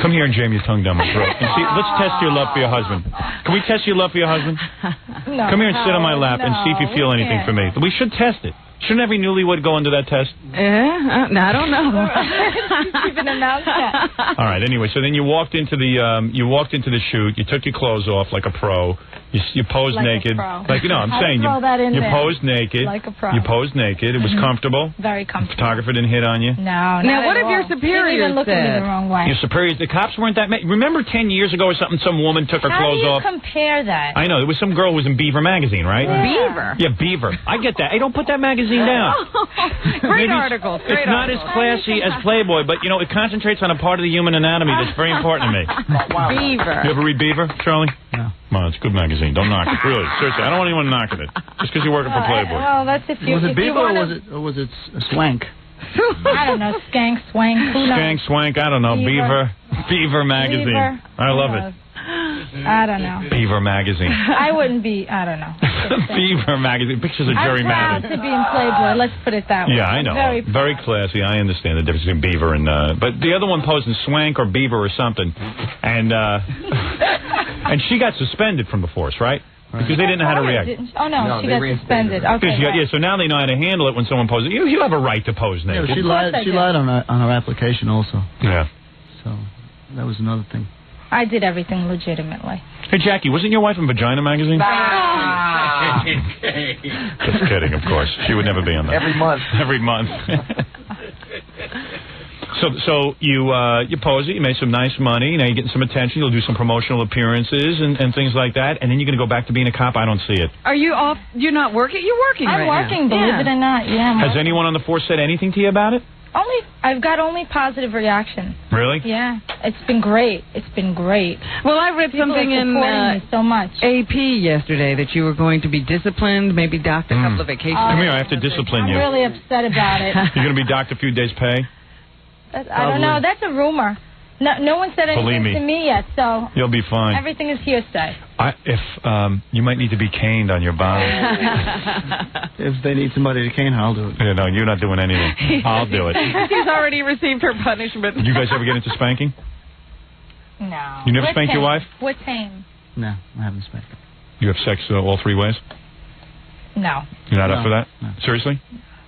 Come here and jam your tongue down my throat. And see, let's test your love for your husband. Can we test your love for your husband? No. Come here and sit on my lap and see if you feel anything for me. We should test it. Shouldn't every newlywed go under that test? I don't know. Keeping them out. All right. Anyway, so then you walked into the shoot. You took your clothes off like a pro. You posed Like a naked. pro. I'm I'd saying throw that in you there. posed naked. Like a pro. You posed naked. It was comfortable. Very comfortable. Photographer didn't hit on you. No. Now, what at if your all. superiors Didn't even look at me said? the wrong way. Your superiors, the cops weren't that. Remember 10 years ago or something? Some woman took her How clothes do you off. compare that? I know. There was some girl who was in Beaver magazine, right? Yeah. Beaver. Yeah, Beaver. I get that. Hey, don't put that magazine down. Great Maybe article. It's not as classy as Playboy, but it concentrates on a part of the human anatomy that's very important to me. Beaver. You ever read Beaver, Charlie? No. Come on, it's a good magazine. Don't knock it. Really, seriously, I don't want anyone knocking it just because you're working for Playboy. Well, that's if you. Was it if you Beaver wanna, or was it Swank? I don't know. Skank, swank. Who knows? Skank, swank, I don't know. Beaver. Beaver magazine. Beaver. I love Who it. knows? I don't know. Beaver magazine. I wouldn't be. I don't know. Beaver magazine. Pictures of Jerry I'm proud Madden. to be in Playboy. Let's put it that way. Yeah, I know. Very Very classy. I understand the difference between Beaver and... but the other one posed in Swank or Beaver or something. And and she got suspended from the force, right? Because they didn't know how to react. Oh, no, she got suspended. Okay. So now they know how to handle it when someone poses. You have a right to pose Yeah, naked. she lied on her application also. Yeah. So that was another thing. I did everything legitimately. Hey, Jackie, wasn't your wife in Vagina magazine? Just kidding, of course. She would never be on that. Every month. Every month. So you pose it, you made some nice money, now you're getting some attention, you'll do some promotional appearances and things like that, and then you're going to go back to being a cop? I don't see it. Are you off? You're not working? You're working I'm right working, now. believe it or not. Yeah. Has anyone on the force said anything to you about it? I've got only positive reaction. Really? Yeah. It's been great. It's been great. Well, I read something in me so much. AP yesterday that you were going to be disciplined, maybe docked a couple of vacations. Come here, I have to discipline I'm you. really upset about it. You're going to be docked a few days' pay? I don't know. That's a rumor. No one said anything to me yet, so you'll be fine. Everything is hearsay. You might need to be caned on your body. If they need somebody to cane her, I'll do it. Yeah, no, you're not doing anything. I'll do it. She's already received her punishment. You guys ever get into spanking? No. You never spanked your wife? We're tame. No, I haven't spanked her. You have sex all three ways? No. You're not up for that? No. Seriously?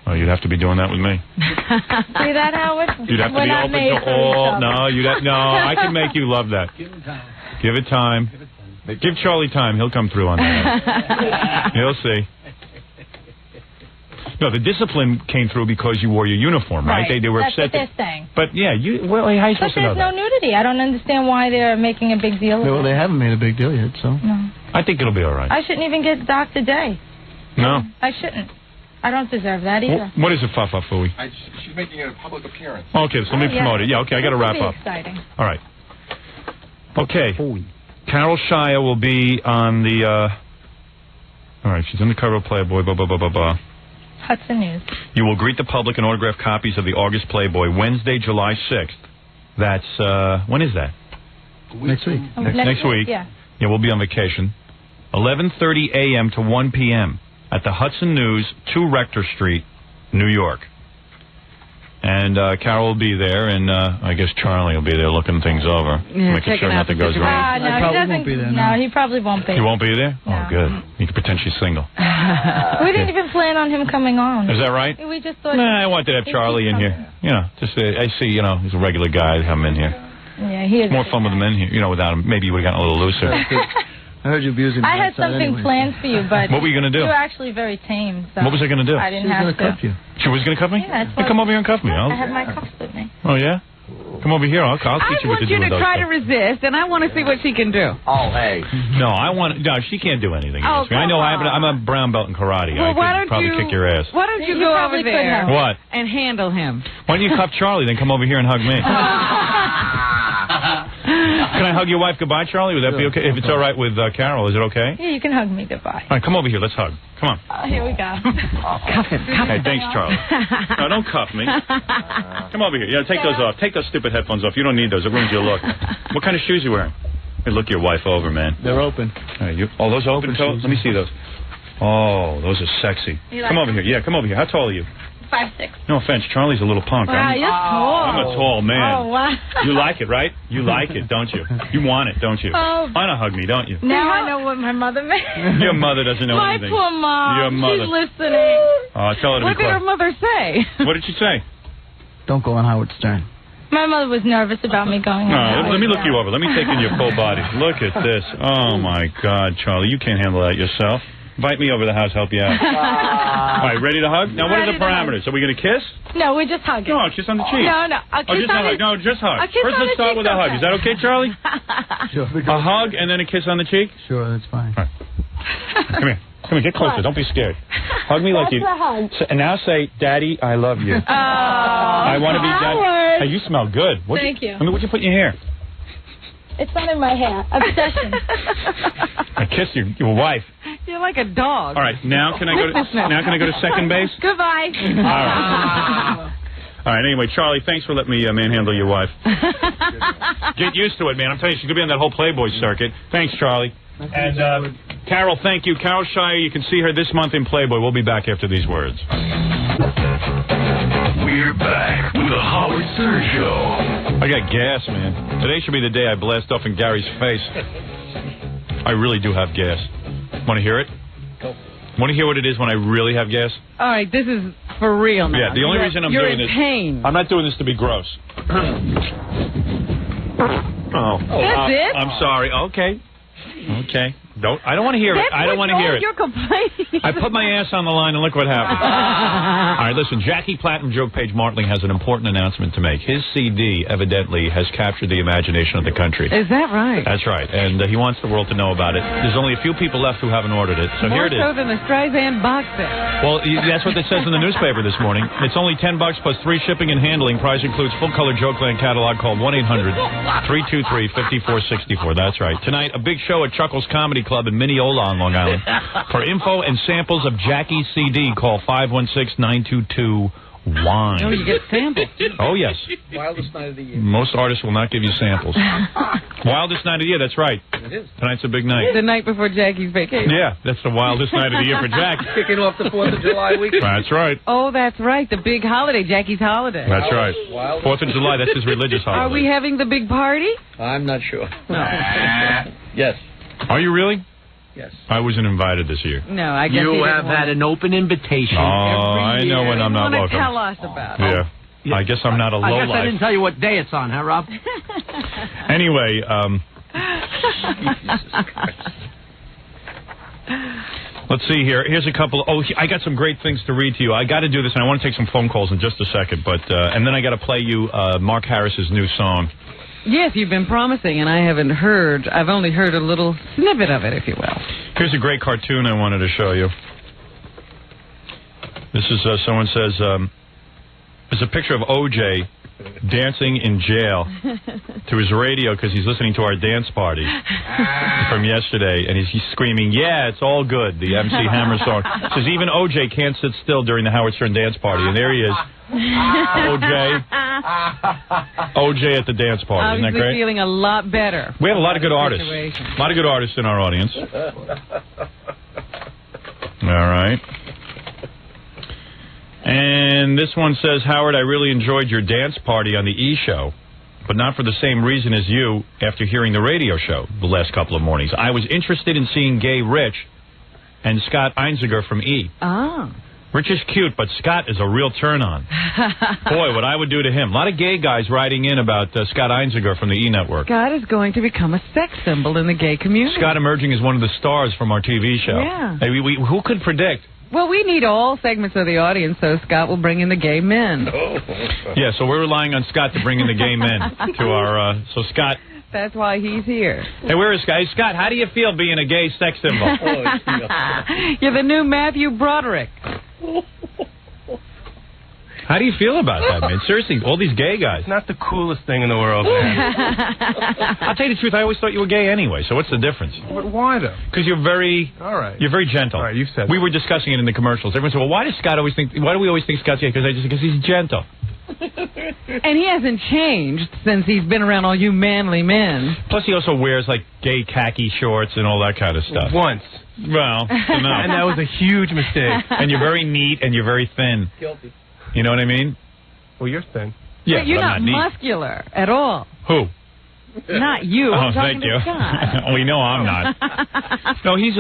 Oh, you'd have to be doing that with me. See that, Howard? You'd have to be open to all. No, I can make you love that. Give him time. Give it time. Give Charlie time. He'll come through on that. He'll see. No, the discipline came through because you wore your uniform, right? They were That's upset. what they're saying. But yeah, how are you supposed to know But there's no nudity. I don't understand why they're making a big deal of it. Well, they haven't made a big deal yet, so. No. I think it'll be all right. I shouldn't even get docked a day. No. I shouldn't. I don't deserve that either. What is a fa-fa-fooey? She's making a public appearance. Okay, so let me promote it. Yeah, okay, I got to wrap up. Exciting. All right. Okay. Carol Shire will be on the, all right, she's in the cover of Playboy, blah, blah, blah, blah, blah. Hudson News. You will greet the public and autograph copies of the August Playboy Wednesday, July 6th. That's, when is that? Next week. Next week. Yeah. Yeah, we'll be on vacation. 11:30 a.m. to 1 p.m. at the Hudson News, 2 Rector Street, New York. And Carol will be there, and I guess Charlie will be there looking things over, making sure nothing goes wrong. No, he doesn't. No, he probably won't be. He won't be there? No. Oh, good. You can pretend she's single. We didn't even plan on him coming on. Is that right? We just thought. Nah, I wanted to have Charlie in here. You know, just I see, he's a regular guy. Have him in here. Yeah, he is. More fun with him in here. Without him, maybe you would have gotten a little looser. I heard you abusing. I had something planned for you, but what were you going to do? You were actually very tame. So what was I going to do? I didn't have to. Cuff you. She was going to cuff me? Yeah, Hey, come over here and cuff me. I have my cuffs with me. Oh, yeah? Come over here. I'll teach you what to do with those. I want you to try to resist, and I want to see what she can do. Oh, hey. No, she can't do anything. Oh, I know. I'm a brown belt in karate. Well, I could probably kick your ass. Why don't you go over there what? and handle him? Why don't you cuff Charlie, then come over here and hug me? Can I hug your wife goodbye, Charlie? Would that be okay? If it's all right with Carol, is it okay? Yeah, you can hug me goodbye. All right, come over here. Let's hug. Come on. Here we go. Cuff him. Hey, thanks, Charlie. No, don't cuff me. Come over here. Yeah, take those off. Take those stupid headphones off. You don't need those. It ruins your look. What kind of shoes are you wearing? Hey, look your wife over, man. They're open. Those open toes? Let me see those. Oh, those are sexy. Come over here. Yeah, come over here. How tall are you? 5'6". No offense, Charlie's a little punk. Wow, you're tall. I'm a tall man. Oh, wow. You like it, right? You like it, don't you? You want it, don't you? Oh. Why not hug me, don't you? Now I know what my mother meant. Your mother doesn't know my anything. My poor mom. Your mother. She's listening. Tell her to What be did quiet. her mother say? What did she say? Don't go on Howard Stern. My mother was nervous about me going on. Let me look you over. Let me take in your full body. Look at this. Oh, my God, Charlie. You can't handle that yourself. Invite me over to the house, help you out. All right, ready to hug? Now, what are the parameters? Are we going to kiss? No, we're just hugging. No, kiss on the cheek. No, a kiss just on hug. No, just hug. First, let's start with a hug. Is that okay, Charlie? Sure. A hug and then a kiss on the cheek? Sure, that's fine. All right. Come here. Come here, get closer. Don't be scared. Hug me like you... And now say, Daddy, I love you. I want to be Daddy. Hey, you smell good. Thank you. What'd you put in your hair? It's not in my hair. Obsession. I kissed your wife. You're like a dog. All right, now can I go to second base? Goodbye. All right. All right, anyway, Charlie, thanks for letting me manhandle your wife. Get used to it, man. I'm telling you, she's going to be on that whole Playboy circuit. Thanks, Charlie. And Carol, thank you. Carol Shire, you can see her this month in Playboy. We'll be back after these words. We're back with the Howard Stern Show. I got gas, man. Today should be the day I blast off in Gary's face. I really do have gas. Want to hear it? Want to hear what it is when I really have gas? All right, this is for real now. Yeah, the only reason I'm doing this... You're in pain. I'm not doing this to be gross. Oh. That's it? I'm sorry. Okay. I don't want to hear it. I don't want to hear it. You're complaining. I put my ass on the line and look what happened. All right, listen. Jackie Platinum Joe Page Martling has an important announcement to make. His CD evidently has captured the imagination of the country. Is that right? That's right, and he wants the world to know about it. There's only a few people left who haven't ordered it, so More here it is. so than the Streisand box set. Well, that's what it says in the newspaper this morning. It's only $10 plus free shipping and handling. Price includes full-color Jokeland catalog. Call 1-800-323-5464. That's right. Tonight, a big show at Chuckles Comedy Club in Mineola on Long Island. For info and samples of Jackie's CD, call 516-922-WINE. Oh, you get samples. Oh, yes. Wildest night of the year. Most artists will not give you samples. Wildest night of the year, that's right. It is. Tonight's a big night. The night before Jackie's vacation. Yeah, that's the wildest night of the year for Jack. Kicking off the 4th of July weekend. That's right. Oh, that's right. The big holiday, Jackie's holiday. That's right. 4th of July, that's his religious holiday. Are we having the big party? I'm not sure. No. Yes. Are you really? Yes. I wasn't invited this year. No, I guess you have had an open invitation. Oh, I know when I'm not welcome. Tell us about it. Yeah. I guess I'm not a I guess I lowlife. didn't tell you what day it's on, huh, Rob? Anyway, let's see here. Here's a couple. Oh, I got some great things to read to you. I got to do this, and I want to take some phone calls in just a second. But and then I got to play you Mark Harris's new song. Yes, you've been promising, and I haven't heard. I've only heard a little snippet of it, if you will. Here's a great cartoon I wanted to show you. This is, someone says, there's a picture of O.J. dancing in jail to his radio because he's listening to our dance party from yesterday, and he's screaming, "Yeah, it's all good," the MC Hammer song. It says even O.J. can't sit still during the Howard Stern dance party, and there he is. OJ at the dance party. Isn't that Obviously great? feeling a lot better. We have a lot of good artists. Situation. A lot of good artists in our audience. All right. And this one says, Howard, I really enjoyed your dance party on the E! Show, but not for the same reason as you after hearing the radio show the last couple of mornings. I was interested in seeing Gay Rich and Scott Einziger from E! Oh. Rich is cute, but Scott is a real turn-on. Boy, what I would do to him. A lot of gay guys writing in about Scott Einziger from the E! Network. Scott is going to become a sex symbol in the gay community. Scott emerging as one of the stars from our TV show. Yeah. Hey, who could predict? Well, we need all segments of the audience, so Scott will bring in the gay men. Yeah, so we're relying on Scott to bring in the gay men to our... so Scott... That's why he's here. Hey, where is Scott? Hey, Scott, how do you feel being a gay sex symbol? You're the new Matthew Broderick. How do you feel about that, man? Seriously, all these gay guys. It's not the coolest thing in the world, man. I'll tell you the truth, I always thought you were gay anyway, so what's the difference? But why, though? Because you're very... All right. You're very gentle. All right, you've said We that. were discussing it in the commercials. Everyone said, well, why do we always think Scott's gay? Because he's gentle. And he hasn't changed since he's been around all you manly men. Plus, he also wears, like, gay khaki shorts and all that kind of stuff. Once. Well, enough. And that was a huge mistake. And you're very neat and you're very thin. Guilty. You know what I mean? Well, you're thin. Yeah, but you're but not I'm neat. muscular at all. Who? Not you. Oh, I'm talking thank to you. Scott. We know I'm not. No, he's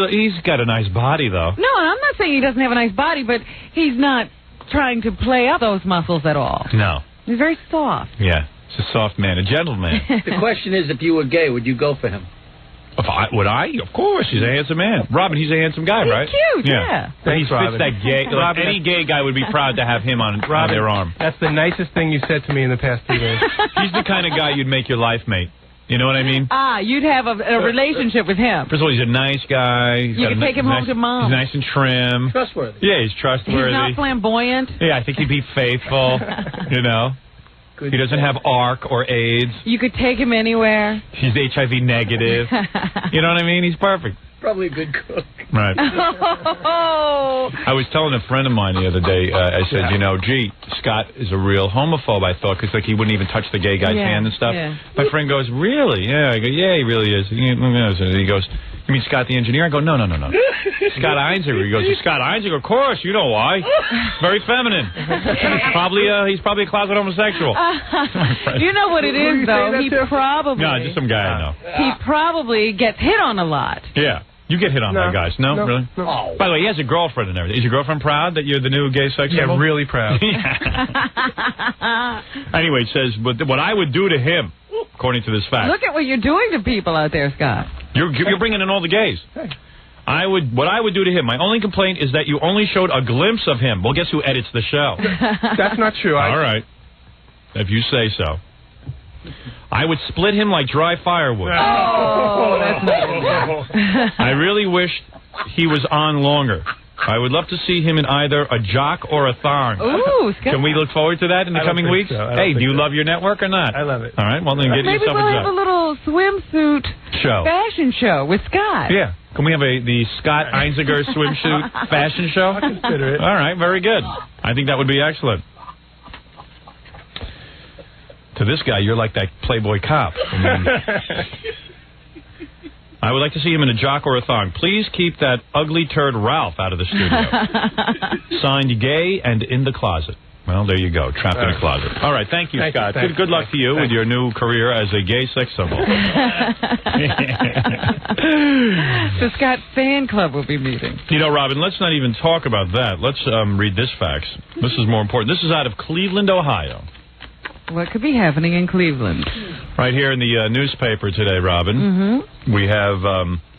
got a nice body, though. No, I'm not saying he doesn't have a nice body, but he's not trying to play up those muscles at all. No. He's very soft. Yeah, he's a soft man, a gentleman. The question is, if you were gay, would you go for him? Would I? Of course, he's a handsome man. Robin, he's a handsome guy, right? He's cute, yeah. But he Thanks, fits Robin. that gay... Like, Robin, any gay guy would be proud to have him on their arm. That's the nicest thing you said to me in the past 2 days. He's the kind of guy you'd make your life mate. You know what I mean? You'd have a relationship with him. First of all, he's a nice guy. You can take him home to mom. He's nice and trim. Trustworthy. Yeah, he's trustworthy. He's not flamboyant. Yeah, I think he'd be faithful. You know? He doesn't have ARC or AIDS. You could take him anywhere. He's HIV negative. You know what I mean? He's perfect. Probably a good cook. Right. Oh. I was telling a friend of mine the other day, I said, gee, Scott is a real homophobe, I thought, because he wouldn't even touch the gay guy's hand and stuff. Yeah. My friend goes, really? Yeah. I go, yeah, he really is. He goes, you mean Scott the engineer? I go, no. Scott Einziger. He goes, Scott Einziger? Of course, you know why. Very feminine. He's probably a closet homosexual. You know what it is, though? He probably... No, just some guy I know. He probably gets hit on a lot. Yeah. You get hit on by guys. No? Really? No. By the way, he has a girlfriend and everything. Is your girlfriend proud that you're the new gay sex symbol? Yeah, really proud. Anyway, it says, but what I would do to him, according to this fact. Look at what you're doing to people out there, Scott. You're bringing in all the gays. What I would do to him, my only complaint is that you only showed a glimpse of him. Well, guess who edits the show? That's not true. All right. If you say so. I would split him like dry firewood. Oh, that's not I really wish he was on longer. I would love to see him in either a jock or a thong. Ooh, Scott. Can we look forward to that in the coming weeks? So. Hey, do you love your network or not? I love it. All right, well, then get Maybe yourself we'll a have a job. little swimsuit fashion show with Scott. Yeah. Can we have the Scott Einziger swimsuit fashion show? I'll consider it. All right, very good. I think that would be excellent. To this guy, you're like that Playboy cop. I would like to see him in a jock or a thong. Please keep that ugly turd Ralph out of the studio. Signed, Gay and in the closet. Well, there you go. Trapped in a closet. All right, thank you, Scott. Good luck to you with your new career as a gay sex symbol. The Scott fan club will be meeting. You know, Robin, let's not even talk about that. Let's read this fax. This is more important. This is out of Cleveland, Ohio. What could be happening in Cleveland? Right here in the newspaper today, Robin, we have...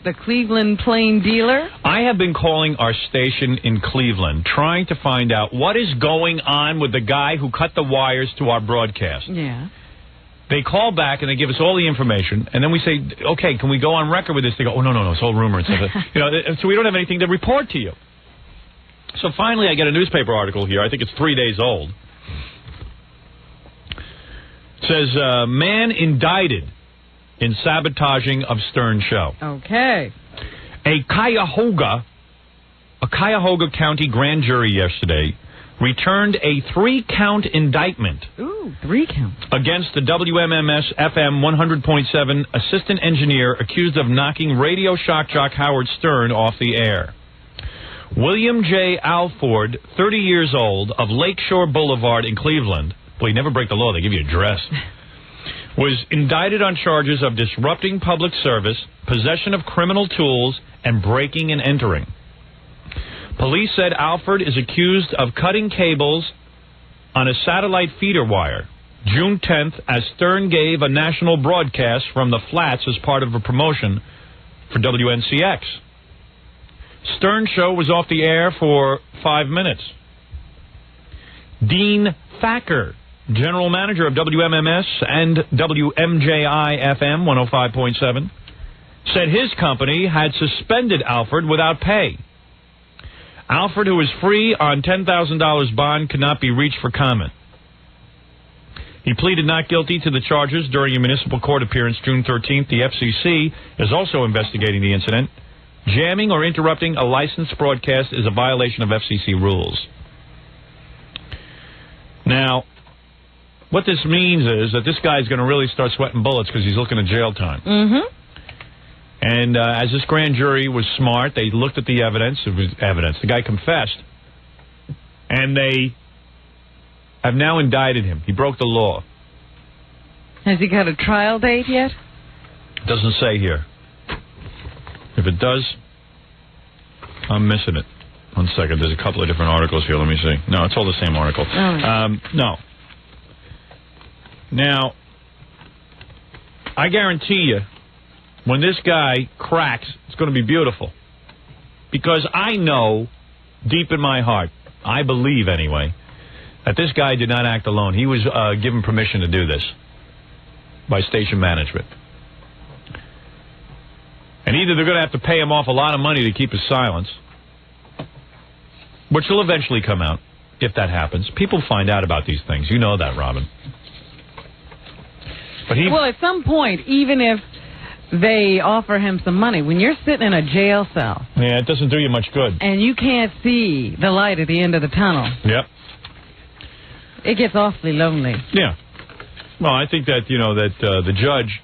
the Cleveland Plain Dealer? I have been calling our station in Cleveland, trying to find out what is going on with the guy who cut the wires to our broadcast. Yeah. They call back and they give us all the information, and then we say, okay, can we go on record with this? They go, oh, no, it's all rumor and stuff. So we don't have anything to report to you. So finally I get a newspaper article here. I think it's 3 days old. It says, man indicted in sabotaging of Stern show. Okay. A Cuyahoga County grand jury yesterday returned a 3-count indictment. Ooh, 3 counts. Against the WMMS FM 100.7 assistant engineer accused of knocking radio shock jock Howard Stern off the air. William J. Alford, 30 years old, of Lakeshore Boulevard in Cleveland. Well, you never break the law. They give you a address. Was indicted on charges of disrupting public service, possession of criminal tools, and breaking and entering. Police said Alford is accused of cutting cables on a satellite feeder wire June 10th as Stern gave a national broadcast from the flats as part of a promotion for WNCX. Stern show was off the air for 5 minutes. Dean Thacker, general manager of WMMS and WMJI FM 105.7, said his company had suspended Alford without pay. Alford, who is free on $10,000 bond, could not be reached for comment. He pleaded not guilty to the charges during a municipal court appearance June 13th. The FCC is also investigating the incident. Jamming or interrupting a licensed broadcast is a violation of FCC rules. Now, what this means is that this guy's going to really start sweating bullets because he's looking at jail time. Mm-hmm. And as this grand jury was smart, they looked at the evidence. It was evidence. The guy confessed. And they have now indicted him. He broke the law. Has he got a trial date yet? It doesn't say here. If it does, I'm missing it. 1 second. There's a couple of different articles here. Let me see. No, it's all the same article. No. Now, I guarantee you, when this guy cracks, it's going to be beautiful. Because I know, deep in my heart, I believe anyway, that this guy did not act alone. He was given permission to do this by station management. And either they're going to have to pay him off a lot of money to keep his silence, which will eventually come out, if that happens. People find out about these things. You know that, Robin. But well, at some point, even if they offer him some money, when you're sitting in a jail cell... Yeah, it doesn't do you much good. And you can't see the light at the end of the tunnel. Yep. It gets awfully lonely. Yeah. Well, I think that, the judge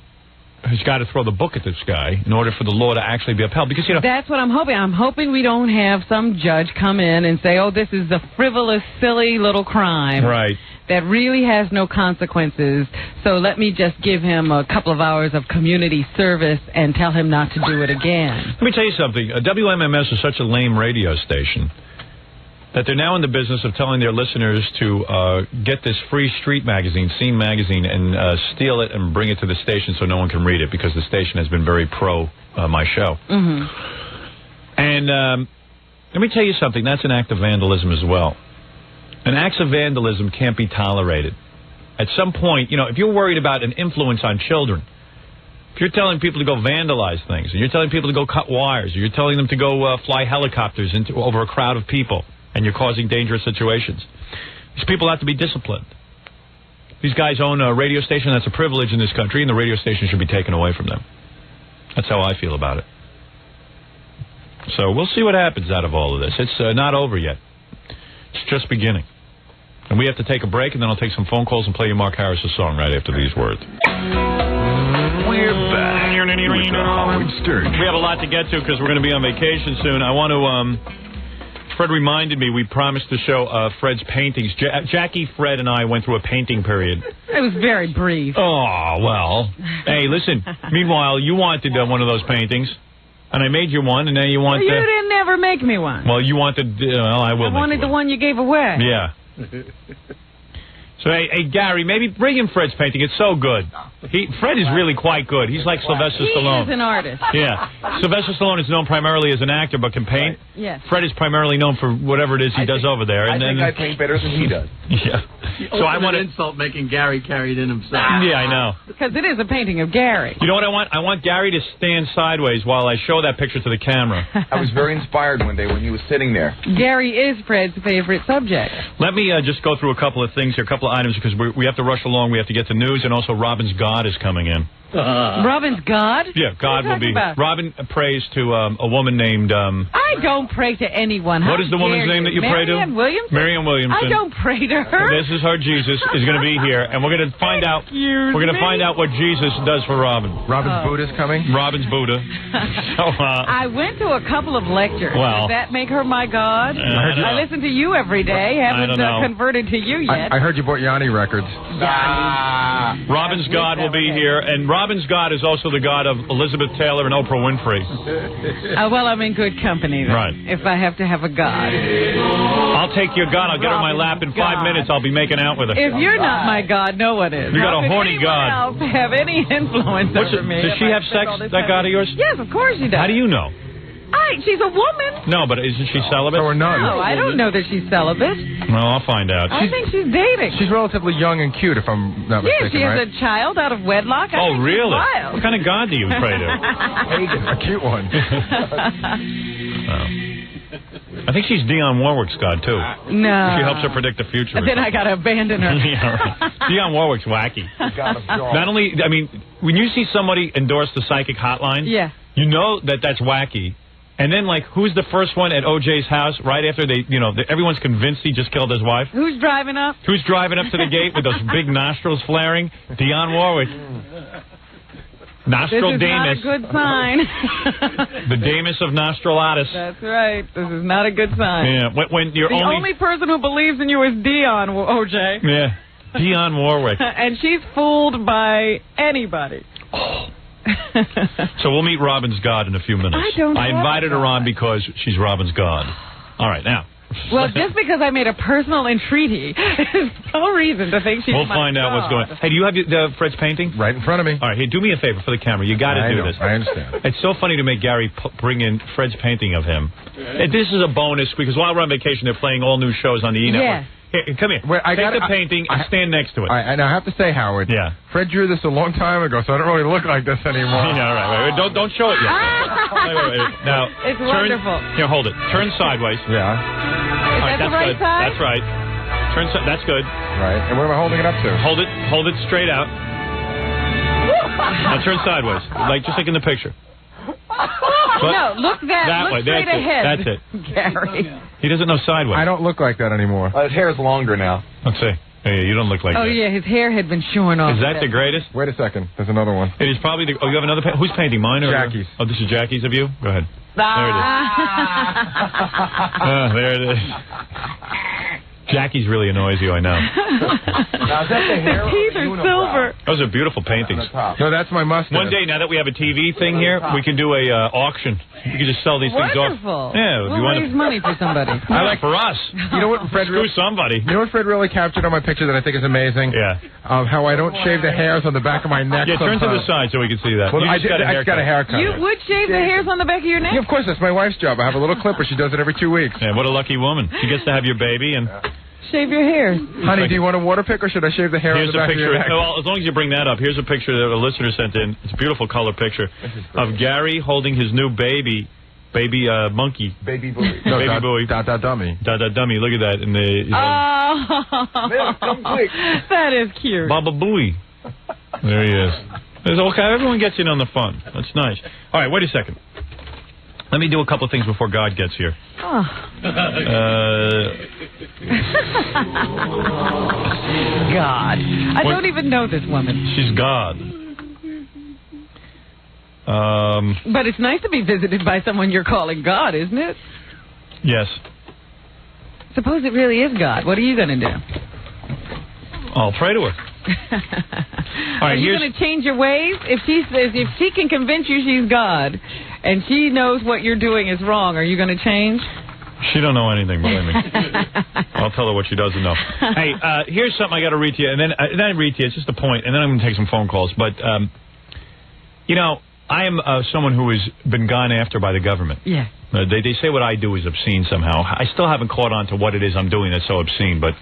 has got to throw the book at this guy in order for the law to actually be upheld. Because, that's what I'm hoping. I'm hoping we don't have some judge come in and say, oh, this is a frivolous, silly little crime. Right. That really has no consequences. So let me just give him a couple of hours of community service and tell him not to do it again. Let me tell you something. WMMS is such a lame radio station that they're now in the business of telling their listeners to get this free street magazine, Scene Magazine, and steal it and bring it to the station so no one can read it because the station has been very pro my show. And let me tell you something. That's an act of vandalism as well. And acts of vandalism can't be tolerated. At some point, if you're worried about an influence on children, if you're telling people to go vandalize things, and you're telling people to go cut wires, or you're telling them to go fly helicopters over a crowd of people, and you're causing dangerous situations, these people have to be disciplined. These guys own a radio station. That's a privilege in this country, and the radio station should be taken away from them. That's how I feel about it. So we'll see what happens out of all of this. It's not over yet. It's just beginning. And we have to take a break, and then I'll take some phone calls and play you Mark Harris' song right after these words. We're back with the Howard Stern. We have a lot to get to because we're going to be on vacation soon. I want to... Fred reminded me we promised to show Fred's paintings. Jackie, Fred, and I went through a painting period. It was very brief. Oh, well. Hey, listen. Meanwhile, you wanted one of those paintings. And I made you one, and now you want... You didn't ever make me one. Well, you wanted... I will. I wanted the one you gave away. Yeah. So, hey, Gary, maybe bring him Fred's painting. It's so good. Fred is really quite good. He's like Sylvester Stallone. He is an artist. Yeah. Sylvester Stallone is known primarily as an actor, but can paint. Right. Yes. Fred is primarily known for whatever it is he does over there. I think I paint better than he does. Yeah. So I want to insult making Gary carry it in himself. Yeah, I know. Because it is a painting of Gary. You know what I want? I want Gary to stand sideways while I show that picture to the camera. I was very inspired one day when he was sitting there. Gary is Fred's favorite subject. Let me just go through a couple of things here, a couple of items, because we have to rush along. We have to get to news, and also Robin's God is coming in. Robin's God? Yeah, God will be. About? Robin prays to a woman named... I don't pray to anyone. What is the woman's name that you pray to? Marianne Williamson? Marianne Williamson. I don't pray to her. This is her Jesus is going to be here, and we're going to find out. We're going to find out what Jesus does for Robin. Robin's Buddha's coming. Robin's Buddha. So I went to a couple of lectures. Well, does that make her my God? I listen to you every day. Haven't converted to you yet. I heard you bought Yanni records. Robin's God will be here, and Robin's God is also the God of Elizabeth Taylor and Oprah Winfrey. Well, I'm in good company then, right? If I have to have a God. I'll take your God. I'll get her in my lap in 5 minutes. I'll be making out with her. If you're not my God, no one is. You got a horny God. Else have any influence over me? Does she have sex, that God of yours? Yes, of course she does. How do you know? She's a woman. No, but isn't she celibate? Or none? No, I don't know that she's celibate. Well, I'll find out. I think she's dating. She's relatively young and cute, if I'm not mistaken, Yeah, she has a child out of wedlock. Oh, really? What kind of God do you pray to? Pagan, a cute one. I think she's Dionne Warwick's God, too. No. She helps her predict the future. Then I got to abandon her. Yeah, right. Dionne Warwick's wacky. Not only, when you see somebody endorse the psychic hotline, you know that's wacky. And then, who's the first one at OJ's house right after everyone's convinced he just killed his wife? Who's driving up? Who's driving up to the gate with those big nostrils flaring? Dionne Warwick. Nostril Damus. This is not a good sign. The Damus of Nostralatus. That's right. This is not a good sign. Yeah. When you're the only person who believes in you is Dionne, OJ. Yeah. Dionne Warwick. And she's fooled by anybody. So we'll meet Robin's God in a few minutes. I invited her on because she's Robin's God. All right, now. Well, just because I made a personal entreaty is no reason to think she's We'll find out what's going on. Hey, do you have Fred's painting? Right in front of me. All right, hey, do me a favor for the camera. You got to do this. I understand. It's so funny to make Gary bring in Fred's painting of him. This is a bonus because while we're on vacation, they're playing all new shows on the E! Network. Here, come here. Take the painting and stand next to it. And I have to say, Howard, Fred drew this a long time ago, so I don't really look like this anymore. Yeah, right. Don't show it yet. wait. Now, it's wonderful. Here, hold it. Turn sideways. Yeah. Is that the right side? That's right. That's good. Right. And what am I holding it up to? Hold it straight out. Now turn sideways, just like in the picture. No, look that way. Straight ahead. That's it. Gary. He doesn't know sideways. I don't look like that anymore. His hair is longer now. Let's see. Hey, you don't look like that. Oh, yeah, his hair had been shorn off. Is that the greatest? Wait a second. There's another one. It is probably the... Oh, you have another... Who's painting, mine or... Jackie's. Oh, this is Jackie's of you? Go ahead. There it is. There it is. Jackie's really annoys you, I know. Now, is that the hair The teeth are silver. Those are beautiful paintings. No, that's my mustache. One day, now that we have a TV thing here, we can do a auction. We can just sell these things off. Wonderful. Yeah, if you We'll want raise money for somebody. I like for us. You know what, Fred? Screw somebody. You know what Fred really captured on my picture that I think is amazing? Yeah. How I don't shave the hairs on the back of my neck. Yeah, turn to the side so we can see that. Well, You I just got a just got a haircut. You would shave the hairs on the back of your neck? Yeah, of course, that's my wife's job. I have a little clipper. She does it every 2 weeks. Yeah, what a lucky woman. She gets to have your baby and... Shave your hair. Honey, do you want a water pick or should I shave the hair on Here's the a back picture. of your neck? Well, as long as you bring that up, here's a picture that a listener sent in. It's a beautiful color picture of Gary holding his new baby monkey. Baby Bowie. No, Baby Bowie. Dada Dummy. Dada Dummy. Look at that. In the, Come quick. That is cute. Baba Booey. There he is. There's okay. Everyone gets in on the fun. That's nice. All right, wait a second. Let me do a couple of things before God gets here. Oh. God. I don't even know this woman. She's God. But it's nice to be visited by someone you're calling God, isn't it? Yes. Suppose it really is God. What are you going to do? I'll pray to her. Are you going to change your ways? If she can convince you she's God, and she knows what you're doing is wrong, are you going to change? She don't know anything, believe me. I'll tell her what she doesn't know. Hey, here's something I got to read to you, and then I read to you. It's just a point, and then I'm going to take some phone calls. But you know, I am someone who has been gone after by the government. Yeah. They say what I do is obscene somehow. I still haven't caught on to what it is I'm doing that's so obscene, but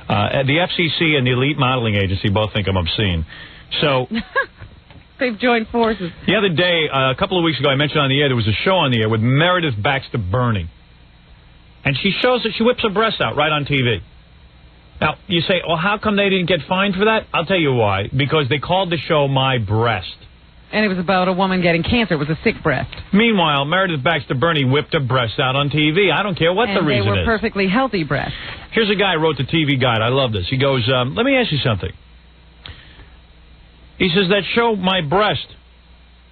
the FCC and the Elite Modeling Agency both think I'm obscene. So they've joined forces. The other day, a couple of weeks ago, I mentioned on the air there was a show on the air with Meredith Baxter Birney, and she shows that she whips her breasts out right on TV. Now you say, well, how come they didn't get fined for that? I'll tell you why. Because they called the show My Breast. And it was about a woman getting cancer. It was a sick breast. Meanwhile, Meredith Baxter Birney whipped her breasts out on TV. I don't care what the reason is. And they were perfectly healthy breasts. Here's a guy who wrote the TV Guide. I love this. He goes, let me ask you something. He says, that show, My Breast,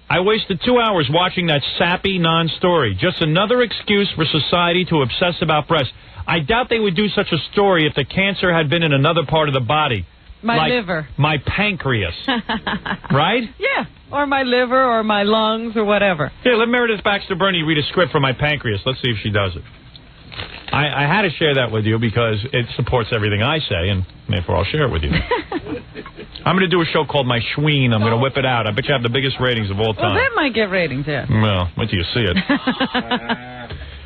I wasted 2 hours watching that sappy non-story. Just another excuse for society to obsess about breasts. I doubt they would do such a story if the cancer had been in another part of the body. My liver. My pancreas. Right? Yeah. Or my liver or my lungs or whatever. Here, let Meredith Baxter Birney read a script for my pancreas. Let's see if she does it. I had to share that with you because it supports everything I say, and therefore I'll share it with you. I'm going to do a show called My Schween. I'm going to whip it out. I bet you have the biggest ratings of all time. Well, that might get ratings, yeah. Well, wait till you see it.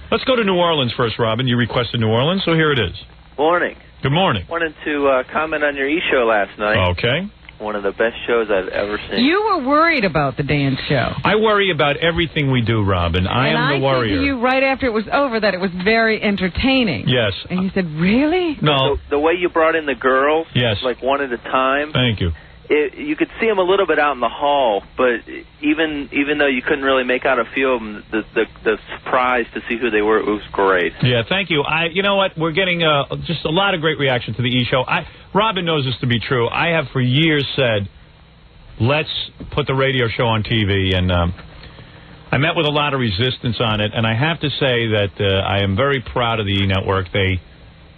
Let's go to New Orleans first, Robin. You requested New Orleans, so here it is. Morning. Good morning. Wanted to comment on your E-show last night. Okay. One of the best shows I've ever seen. You were worried about the dance show. I worry about everything we do, Robin. I am the worrier. And I said to you right after it was over that it was very entertaining. Yes. And you said, really? No. The way you brought in the girls, yes, like one at a time. Thank you. You could see them a little bit out in the hall, but even though you couldn't really make out a few of them, the surprise to see who they were, it was great. Yeah, thank you. You know what? We're getting just a lot of great reaction to the E-show. Robin knows this to be true. I have for years said, let's put the radio show on TV, and I met with a lot of resistance on it, and I have to say that I am very proud of the E-Network. They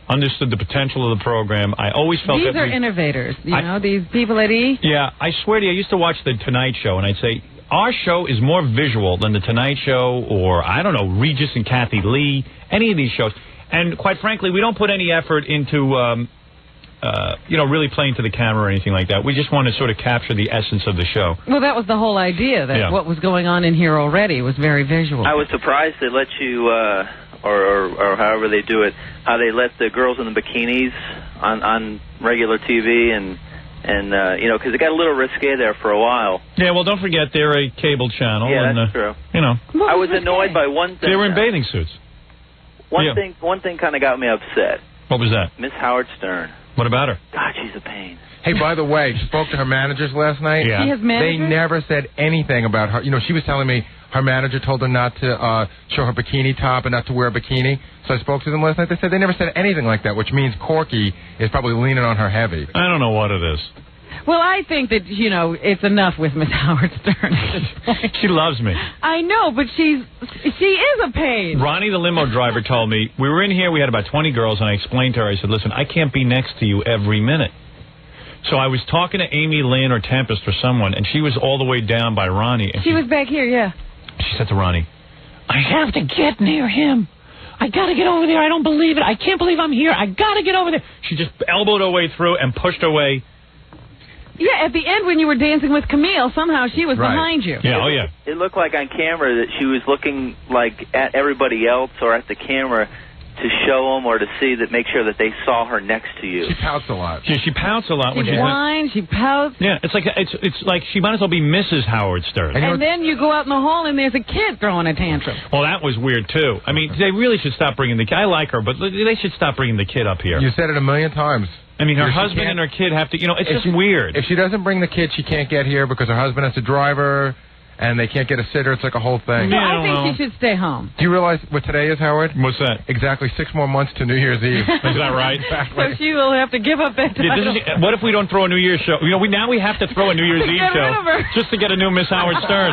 understood the potential of the program. I always felt these that are innovators, you know, these people at E. Yeah, I swear to you, I used to watch The Tonight Show, and I'd say, our show is more visual than The Tonight Show or, I don't know, Regis and Kathy Lee, any of these shows. And quite frankly, we don't put any effort into, really playing to the camera or anything like that. We just want to sort of capture the essence of the show. Well, that was the whole idea, that what was going on in here already was very visual. I was surprised they let you... Or however they do it, how they let the girls in the bikinis on regular TV, and because it got a little risque there for a while. Yeah, well, don't forget they're a cable channel. Yeah, and, that's true. I was annoyed by one thing. They were in bathing suits. One thing kind of got me upset. What was that? Miss Howard Stern. What about her? God, she's a pain. Hey, by the way, spoke to her managers last night. Yeah. She has managers? They never said anything about her. She was telling me her manager told her not to show her bikini top and not to wear a bikini. So I spoke to them last night. They said they never said anything like that, which means Corky is probably leaning on her heavy. I don't know what it is. Well, I think that, it's enough with Miss Howard Stern at this point. She loves me. I know, but she is a pain. Ronnie, the limo driver, told me, we were in here, we had about 20 girls, and I explained to her, I said, listen, I can't be next to you every minute. So I was talking to Amy Lynn or Tempest or someone, and she was all the way down by Ronnie. And she was back here, yeah. She said to Ronnie, I have to get near him. I got to get over there. I don't believe it. I can't believe I'm here. I got to get over there. She just elbowed her way through and pushed her way. Yeah, at the end when you were dancing with Camille, somehow she was behind you. Yeah, oh yeah. It looked like on camera that she was looking like at everybody else or at the camera to show them or to see that, make sure that they saw her next to you. She pouts a lot. Yeah, she pouts a lot. She whines, she pouts. Yeah, it's like she might as well be Mrs. Howard Stern. And then you go out in the hall and there's a kid throwing a tantrum. Well, that was weird too. I mean, they really should stop bringing the kid. I like her, but they should stop bringing the kid up here. You said it a million times. I mean, her husband and her kid have to, it's just weird. If she doesn't bring the kid, she can't get here because her husband has to drive her, and they can't get a sitter. It's like a whole thing. No, I think she should stay home. Do you realize what today is, Howard? What's that? Exactly 6 more months to New Year's Eve. Is that right? So she will have to give up that title. What if we don't throw a New Year's show? Now we have to throw a New Year's Eve show just to get a new Miss Howard Stern.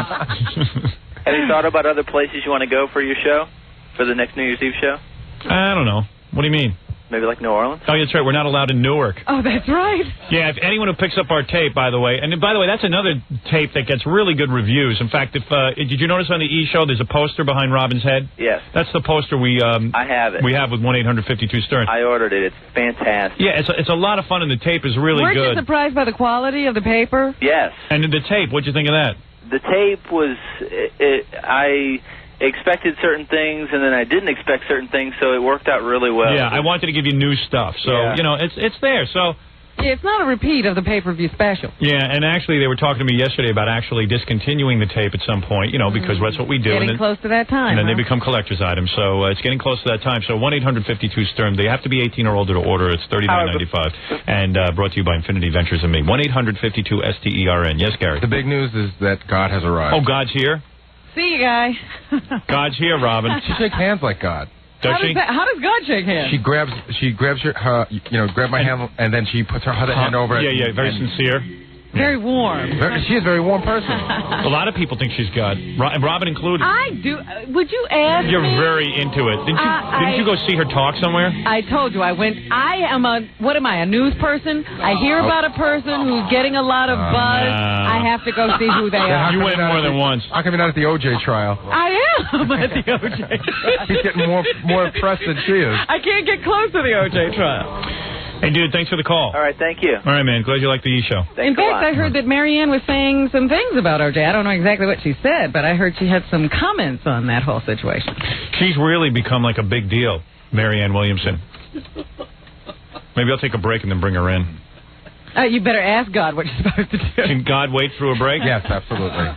Have you thought about other places you want to go for your show, for the next New Year's Eve show? I don't know. What do you mean? Maybe like New Orleans? Oh, that's right. We're not allowed in Newark. Oh, that's right. Yeah, if anyone who picks up our tape, by the way, and by the way, that's another tape that gets really good reviews. In fact, did you notice on the E! Show there's a poster behind Robin's head? Yes. That's the poster I have it. We have with 1-800-52-STERN. I ordered it. It's fantastic. Yeah, it's a lot of fun, and the tape is really good. Weren't you surprised by the quality of the paper? Yes. And the tape, what'd you think of that? The tape was, I expected certain things, and then I didn't expect certain things, so it worked out really well. Yeah, I wanted to give you new stuff, so, it's there, so... Yeah, it's not a repeat of the pay-per-view special. Yeah, and actually, they were talking to me yesterday about actually discontinuing the tape at some point, because that's what we do. Getting close to that time, And then they become collector's items, so it's getting close to that time. So 1-800-52-STERN. They have to be 18 or older to order. It's $39.95, and brought to you by Infinity Ventures and me. 1-800-52-STERN. Yes, Gary? The big news is that God has arrived. Oh, God's here? See you, guy. God's here, Robin. She shakes hands like God. Does she? How does God shake hands? She grabs grab my hand, and then she puts her other hand over it. Yeah, very sincere. Very warm. She is a very warm person. A lot of people think she's God, Robin included. I do. Would you ask You're me? very into it. Didn't you go see her talk somewhere? I told you. I am a news person? I hear about a person who's getting a lot of buzz. I have to go see who they are. You went more than once. How come you're not at the O.J. trial? I am at the O.J. trial. He's getting more press than she is. I can't get close to the O.J. trial. Hey, dude, thanks for the call. All right, thank you. All right, man. Glad you liked the E! Show. In fact, I heard that Marianne was saying some things about O.J. I don't know exactly what she said, but I heard she had some comments on that whole situation. She's really become like a big deal, Marianne Williamson. Maybe I'll take a break and then bring her in. You better ask God what you're supposed to do. Can God wait through a break? Yes, absolutely.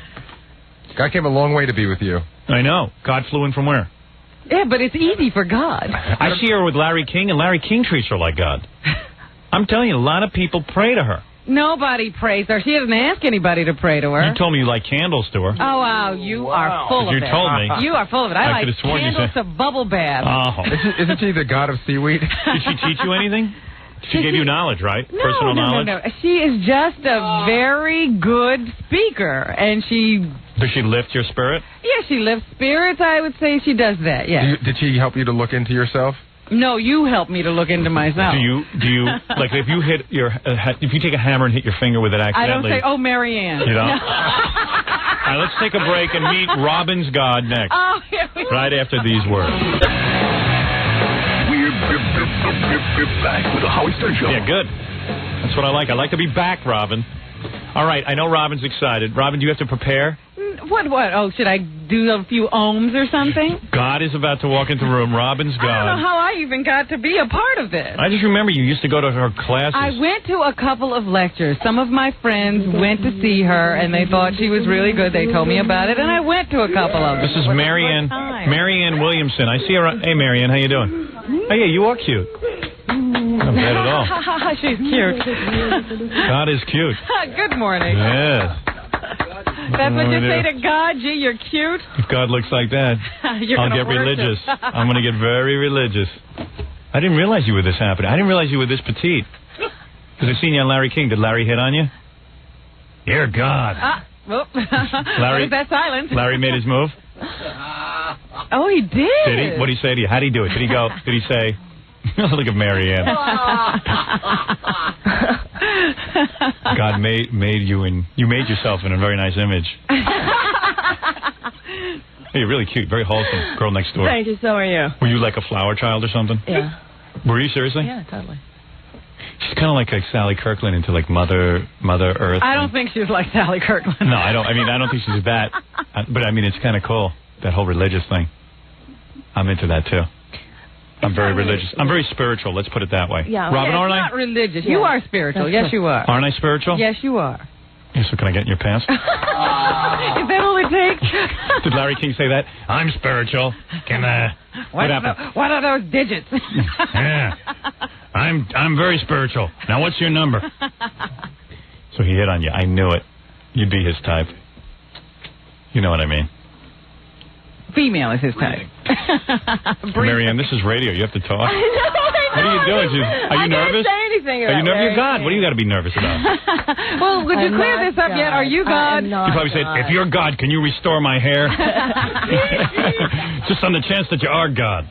God came a long way to be with you. I know. God flew in from where? Yeah, but it's easy for God. I see her with Larry King, and Larry King treats her like God. I'm telling you, a lot of people pray to her. Nobody prays her. She doesn't ask anybody to pray to her. You told me you like candles to her. Oh, wow. You are full of it. You told me. You are full of it. I like candles to bubble baths. Oh. Isn't she the god of seaweed? Did she teach you anything? She gave you knowledge, right? Personal knowledge? No. She is just a very good speaker, and she... Does she lift your spirit? Yeah, she lifts spirits. I would say she does that, yeah. Did she help you to look into yourself? No, you helped me to look into myself. Do you like if you hit if you take a hammer and hit your finger with it accidentally? I don't say, oh, Marianne. You don't? All right, let's take a break and meet Robin's God next. Oh, here we go. Right after these words. We're back with the Howard Stern Show. Yeah, good. That's what I like. I like to be back, Robin. All right, I know Robin's excited. Robin, do you have to prepare? What? Oh, should I do a few ohms or something? God is about to walk into the room. Robin's God. I don't know how I even got to be a part of this. I just remember you used to go to her classes. I went to a couple of lectures. Some of my friends went to see her, and they thought she was really good. They told me about it, and I went to a couple of them. This is Marianne Williamson. I see her. Hey, Marianne, how you doing? Oh, yeah, you are cute. Not bad at all. She's cute. God is cute. Good morning. Yes. That's what you say to God? Gee, you're cute? If God looks like that, I'll get religious. I'm going to get very religious. I didn't realize you were this happening. I didn't realize you were this petite. Because I seen you on Larry King. Did Larry hit on you? Dear God. Whoop. Larry, what is that silence? Larry made his move? Oh, he did. Did he? What did he say to you? How did he do it? Did he go? Did he say? Look at Marianne. God made you, and you made yourself in a very nice image. Hey, you're really cute, very wholesome. Girl next door. Thank you. So are you? Were you like a flower child or something? Yeah. Were you seriously? Yeah, totally. She's kind of like Sally Kirkland into like Mother Earth. I don't think she's like Sally Kirkland. No, I don't. I mean, I don't think she's that. But I mean, it's kind of cool, that whole religious thing. I'm into that too. I'm very religious. I'm very spiritual. Let's put it that way. Yeah. Robin, aren't I? Not religious. You are spiritual. Yes, you are. Aren't I spiritual? Yes, you are. Yeah, so can I get in your pants? Is that all it takes? Did Larry King say that? I'm spiritual. Can what happened? What are those digits? Yeah. I'm very spiritual. Now what's your number? So he hit on you. I knew it. You'd be his type. You know what I mean. Female is his type. Marianne, this is radio. You have to talk. I know. What are you doing? Are you nervous? I can't say anything about Are you nervous? Larry You're God. King. What do you got to be nervous about? Well, would you I'm clear not this up yet? God. Are you God? I'm not You probably said, God. if you're God, can you restore my hair? Just on the chance that you are God.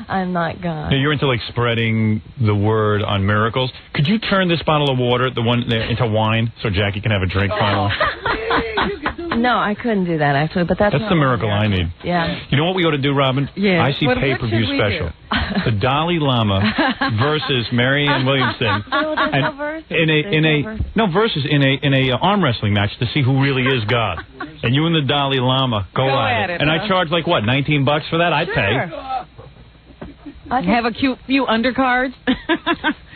I'm not God. Yeah, you're into like spreading the word on miracles. Could you turn this bottle of water, the one there, into wine so Jackie can have a drink finally? No, I couldn't do that actually, but that's the miracle I need. Yeah. You know what we ought to do, Robin? Yeah. I see What pay-per-view should we special. The Dalai Lama versus Marianne Williamson. No, there's no verses. In a arm wrestling match to see who really is God. And you and the Dalai Lama go at it. And I charge like what, $19 for that? I'd pay. Have a cute few undercards.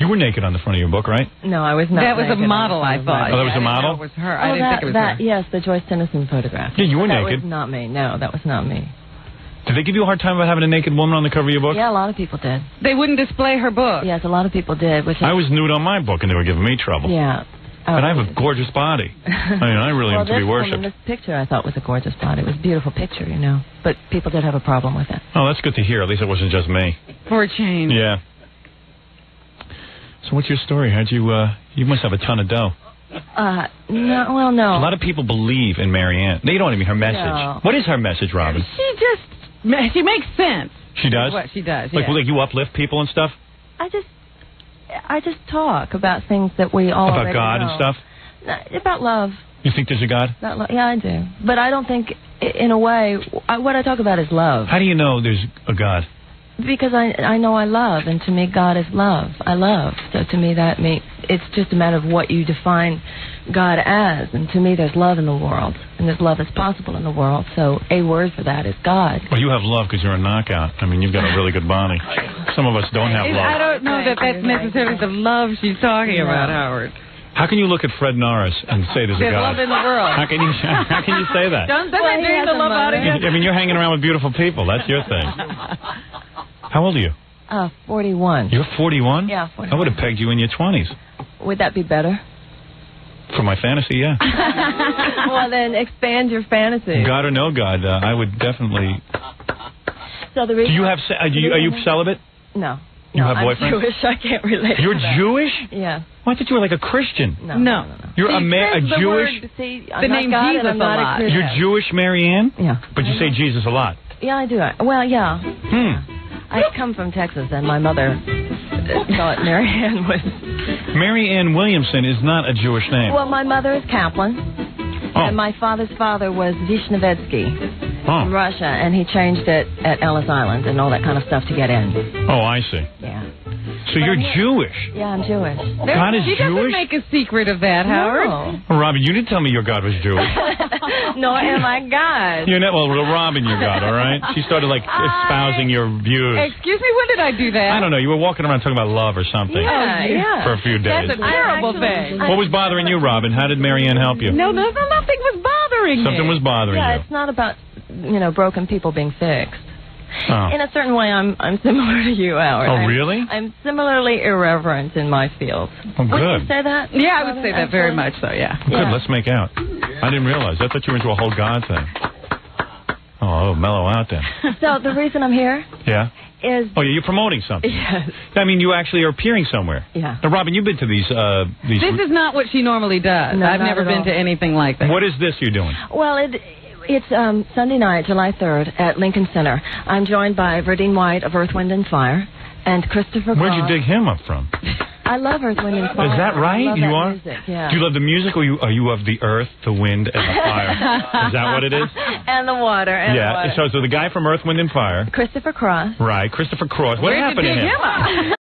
You were naked on the front of your book, right? No, I was not. That was a naked model, I thought. Oh, that was a model? It was her. I didn't think it was her. Yes, the Joyce Tennyson photograph. Yeah, you were that naked. That was not me. No, that was not me. Did they give you a hard time about having a naked woman on the cover of your book? Yeah, a lot of people did. They wouldn't display her book. Yes, a lot of people did. I was nude on my book, and they were giving me trouble. Yeah. And I have a gorgeous body. I mean, I really am to be worshipped. This picture I thought was a gorgeous body. It was a beautiful picture, you know. But people did have a problem with it. Oh, that's good to hear. At least it wasn't just me. For a change. Yeah. So what's your story? How'd you, you must have a ton of dough. No, well, no. A lot of people believe in Marianne. They don't even her message. No. What is her message, Robin? She makes sense. She does? What she does, like, yeah. like you uplift people and stuff? I just talk about things that we all About already God know. and stuff? About love. You think there's a God? Yeah, I do. But I don't think, in a way, what I talk about is love. How do you know there's a God? Because I know I love, and to me, God is love. I love. So to me, that means it's just a matter of what you define God as. And to me, there's love in the world, and there's love that's possible in the world. So a word for that is God. Well, you have love because you're a knockout. I mean, you've got a really good body. Some of us don't have love. I don't know that that's necessarily the love she's talking about, Howard. How can you look at Fred Norris and say there's a There's God? love in the world. How can you say that? Doesn't that drain the love out of you? I mean, you're hanging around with beautiful people. That's your thing. How old are you? 41. You're 41? Yeah, 41. I would have pegged you in your 20s. Would that be better? For my fantasy, yeah. Well, then expand your fantasy. God or no God, I would definitely. So the reason. Do you have? Are you celibate? No. You have I'm boyfriend? Jewish. I can't relate. You're to that. Jewish? Yeah. Well, I thought you were like a Christian. No. You're a Jewish. The name Jesus a lot. You're Jewish, Marianne? Yeah. But you say Jesus a lot. Yeah, I do. Well, yeah. Hmm. I come from Texas, and my mother thought Marianne was. Marianne Williamson is not a Jewish name. Well, my mother is Kaplan, and my father's father was Vishnevetsky from Russia, and he changed it at Ellis Island and all that kind of stuff to get in. Oh, I see. Yeah. So you're Jewish? Yeah, I'm Jewish. God is she doesn't Jewish? make a secret of that, Howard. No. Well, Robin, you didn't tell me your God was Jewish. Nor am I God. You're not, well, Robin, your God, all right? She started, like, espousing your views. Excuse me, when did I do that? I don't know. You were walking around talking about love or something. Yeah. For a few days. That's a terrible thing. What was bothering you, Robin? How did Marianne help you? No, nothing was bothering me. Something was bothering Yeah, you. it's not about, broken people being fixed. Oh. In a certain way, I'm similar to you, Howard. Oh, really? I'm similarly irreverent in my field. Oh, Would good. you say that? Yeah, I would say that very much so, yeah. Good, let's make out. I didn't realize. I thought you were into a whole God thing. Oh, mellow out then. So the reason I'm here Yeah? is... Oh, yeah, you're promoting something. Yes. I mean, you actually are appearing somewhere. Yeah. Now, Robin, you've been to these... This is not what she normally does. No, I've not never at been all. to anything like that. What is this you're doing? Well, it's Sunday night, July 3rd, at Lincoln Center. I'm joined by Verdine White of Earth, Wind & Fire and Christopher Where'd Cross. you dig him up from? I love Earth, Wind & Fire. Is that right? I love You that are? music, yeah. Do you love the music, or are you of the earth, the wind, and the fire? Is that what it is? And the water. And the water. So the guy from Earth, Wind, and Fire. Christopher Cross. Right, Christopher Cross. What Where'd happened you to dig him? him up?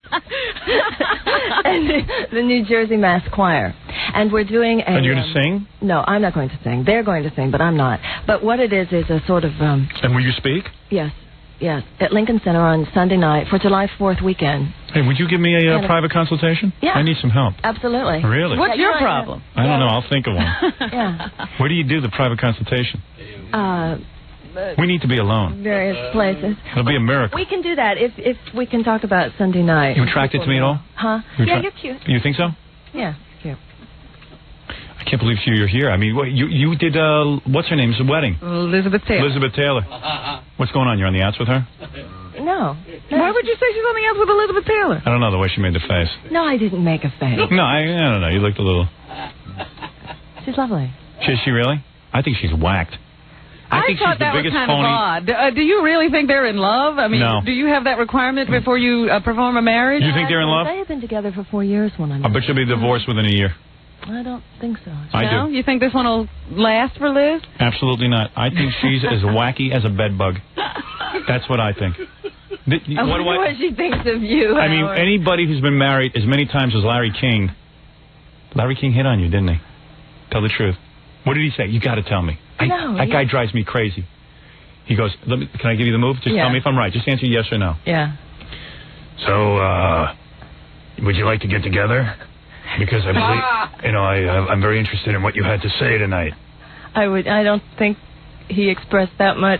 And the New Jersey Mass Choir. And we're doing a... Are you going to sing? No, I'm not going to sing. They're going to sing, but I'm not. But what it is a sort of... And will you speak? Yes, at Lincoln Center on Sunday night for July 4th weekend. Hey, would you give me a private consultation? Yeah. I need some help. Absolutely. Really? What's your problem? I don't know. I'll think of one. Yeah. Where do you do the private consultation? We need to be alone. Various places. It'll be a miracle. We can do that if we can talk about Sunday night. You attracted to me at all? Huh? You Yeah, you're cute. You think so? Yeah, cute. I can't believe you're here. I mean, you did, what's her name's wedding? Elizabeth Taylor. Elizabeth Taylor. What's going on? You're on the outs with her? No. Why would you say she's on the outs with Elizabeth Taylor? I don't know, the way she made the face. No, I didn't make a face. No, I don't know. You looked a little... She's lovely. Is she really? I think she's whacked. I think thought she's the that was biggest kind phony. of odd. Do you really think they're in love? I mean, No. do you have that requirement before you perform a marriage? You think they're in love? They have been together for 4 years when I met. I bet she'll be divorced within a year. I don't think so. I No? do. You think this one will last for Liz? Absolutely not. I think she's as wacky as a bedbug. That's what I think. I wonder what she thinks of you. I mean, Howard. anybody who's been married as many times as Larry King hit on you, didn't he? Tell the truth. What did he say? You got to tell me. That guy drives me crazy. He goes, can I give you the move? Just tell me if I'm right. Just answer yes or no. Yeah. So, would you like to get together? Because I believe, I'm very interested in what you had to say tonight. I don't think he expressed that much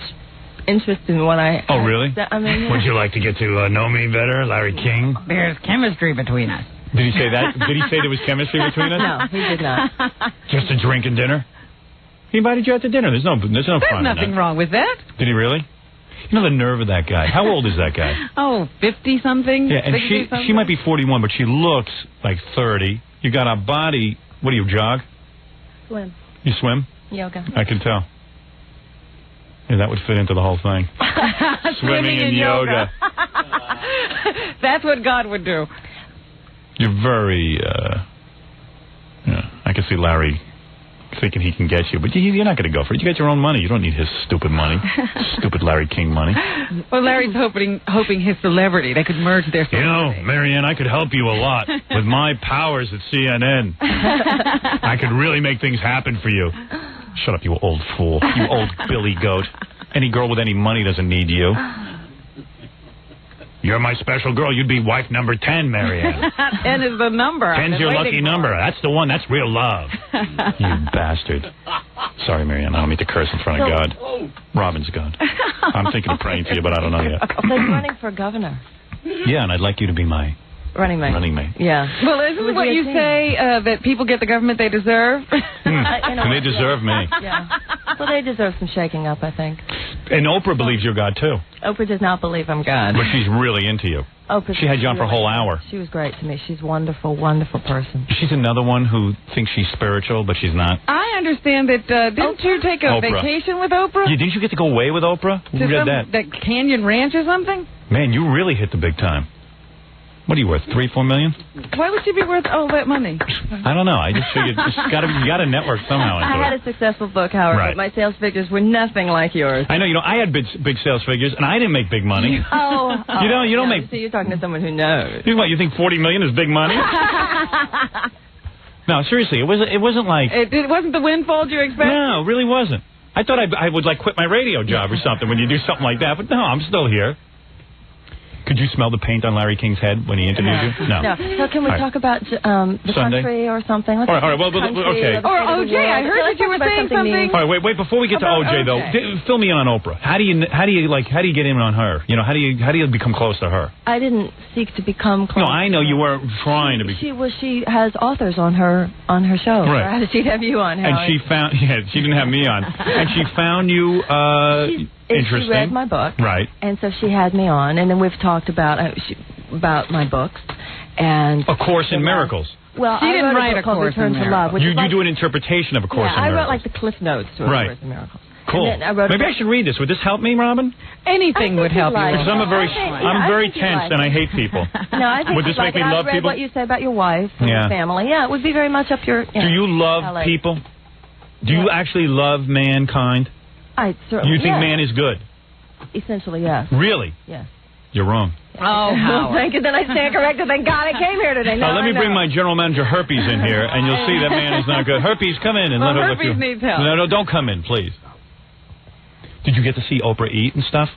interest in what I... Oh, really? I mean, Would you like to get to know me better, Larry King? There's chemistry between us. Did he say that? Did he say there was chemistry between us? No, he did not. Just a drink and dinner? He invited you out to dinner. There's no There's fun nothing in that. wrong with that. Did he really? You know the nerve of that guy. How old is that guy? Oh, 50-something? Yeah, and 60-something? she might be 41, but she looks like 30. You got a body. What do you jog? Swim. You swim? Yoga. I can tell. Yeah, that would fit into the whole thing. Swimming and yoga. That's what God would do. You're very, I can see Larry thinking he can get you, but you're not going to go for it. You got your own money. You don't need his stupid money. Stupid Larry King money. Well, Larry's hoping his celebrity, they could merge their celebrity. You know, Marianne, I could help you a lot with my powers at CNN. I could really make things happen for you. Shut up, you old fool. You old Billy Goat. Any girl with any money doesn't need you. You're my special girl. You'd be wife number 10, Marianne. 10 is the number. 10's your lucky number. That's the one. That's real love. You bastard. Sorry, Marianne. I don't mean to curse in front of God. Robin's God. I'm thinking of praying for you, but I don't know yet. But running for governor. Yeah, and I'd like you to be my running mate. Yeah. Well, isn't what you say that people get the government they deserve? And they deserve me. Yeah. Well, they deserve some shaking up, I think. And Oprah believes you're God, too. Oprah does not believe I'm God. But she's really into you. Oprah, she had you on for a whole hour. She was great to me. She's a wonderful, wonderful person. She's another one who thinks she's spiritual, but she's not. I understand that. Didn't you take a Oprah. vacation with Oprah? Yeah, didn't you get to go away with Oprah? Who read that? That Canyon Ranch or something? Man, you really hit the big time. What are you worth, $3-4 million? Why would she be worth all that money? I don't know. I just figured you got to network somehow into I had it. a successful book, Howard, Right. but my sales figures were nothing like yours. I know. I had big sales figures, and I didn't make big money. You don't make. So you're talking to someone who knows. You think $40 million is big money? No, seriously, it wasn't like. It wasn't the windfall you expected? No, it really wasn't. I thought I would quit my radio job or something when you do something like that, but no, I'm still here. Could you smell the paint on Larry King's head when he interviewed you? No. So can we talk about the Sunday? country or something? All right. Well, okay. Or OJ. I heard that you were saying something. All right, wait. Before we get to OJ, though, fill me in on Oprah. How do you get in on her? You know, how do you become close to her? I didn't seek to become close. No, I know you weren't trying to be. She has authors on her show. Right. Or how did she have you on? And she didn't have me on. And she found you. interesting. She read my book. Right. And so she had me on, and then we've talked about my books. And A Course in Miracles. Well, she didn't write a Course in Miracles. You do an interpretation of A Course in I Miracles. wrote like the Cliff Notes to A Course in Miracles. Cool. Maybe I should read this. Would this help me, Robin? Anything would help you. Because I'm very tense and I hate people. No, I think would this make me love I read people? what you said about your wife and your family. Yeah, it would be very much up your. Do you love people? Do you actually love mankind? I certainly. You think man is good? Essentially, yes. Really? Yes. You're wrong. Oh, Howard. Thank you. Then I stand corrected. Thank God I came here today. Let me bring my general manager Herpes in here, and you'll see that man is not good. Herpes, come in and let her look you. Herpes needs help. No, don't come in, please. Did you get to see Oprah eat and stuff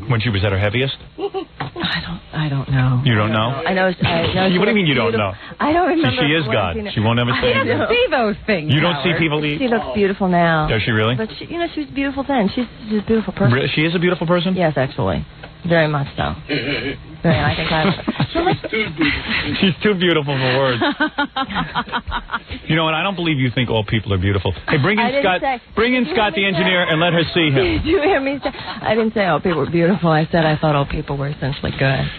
when she was at her heaviest? I don't know. You don't know? I know. What do you mean you don't know? I don't remember. See, she is God. She won't ever say She doesn't see those things. You don't see people eat? She looks beautiful now. Does she really? But she was beautiful then. She's a beautiful person. Really? She is a beautiful person? Yes, actually. Very much so. I think She's too beautiful for words. You know what? I don't believe you think all people are beautiful. Hey, bring in Scott the engineer and let her see him. Did you hear me say? I didn't say all people were beautiful. I said I thought all people were essentially good.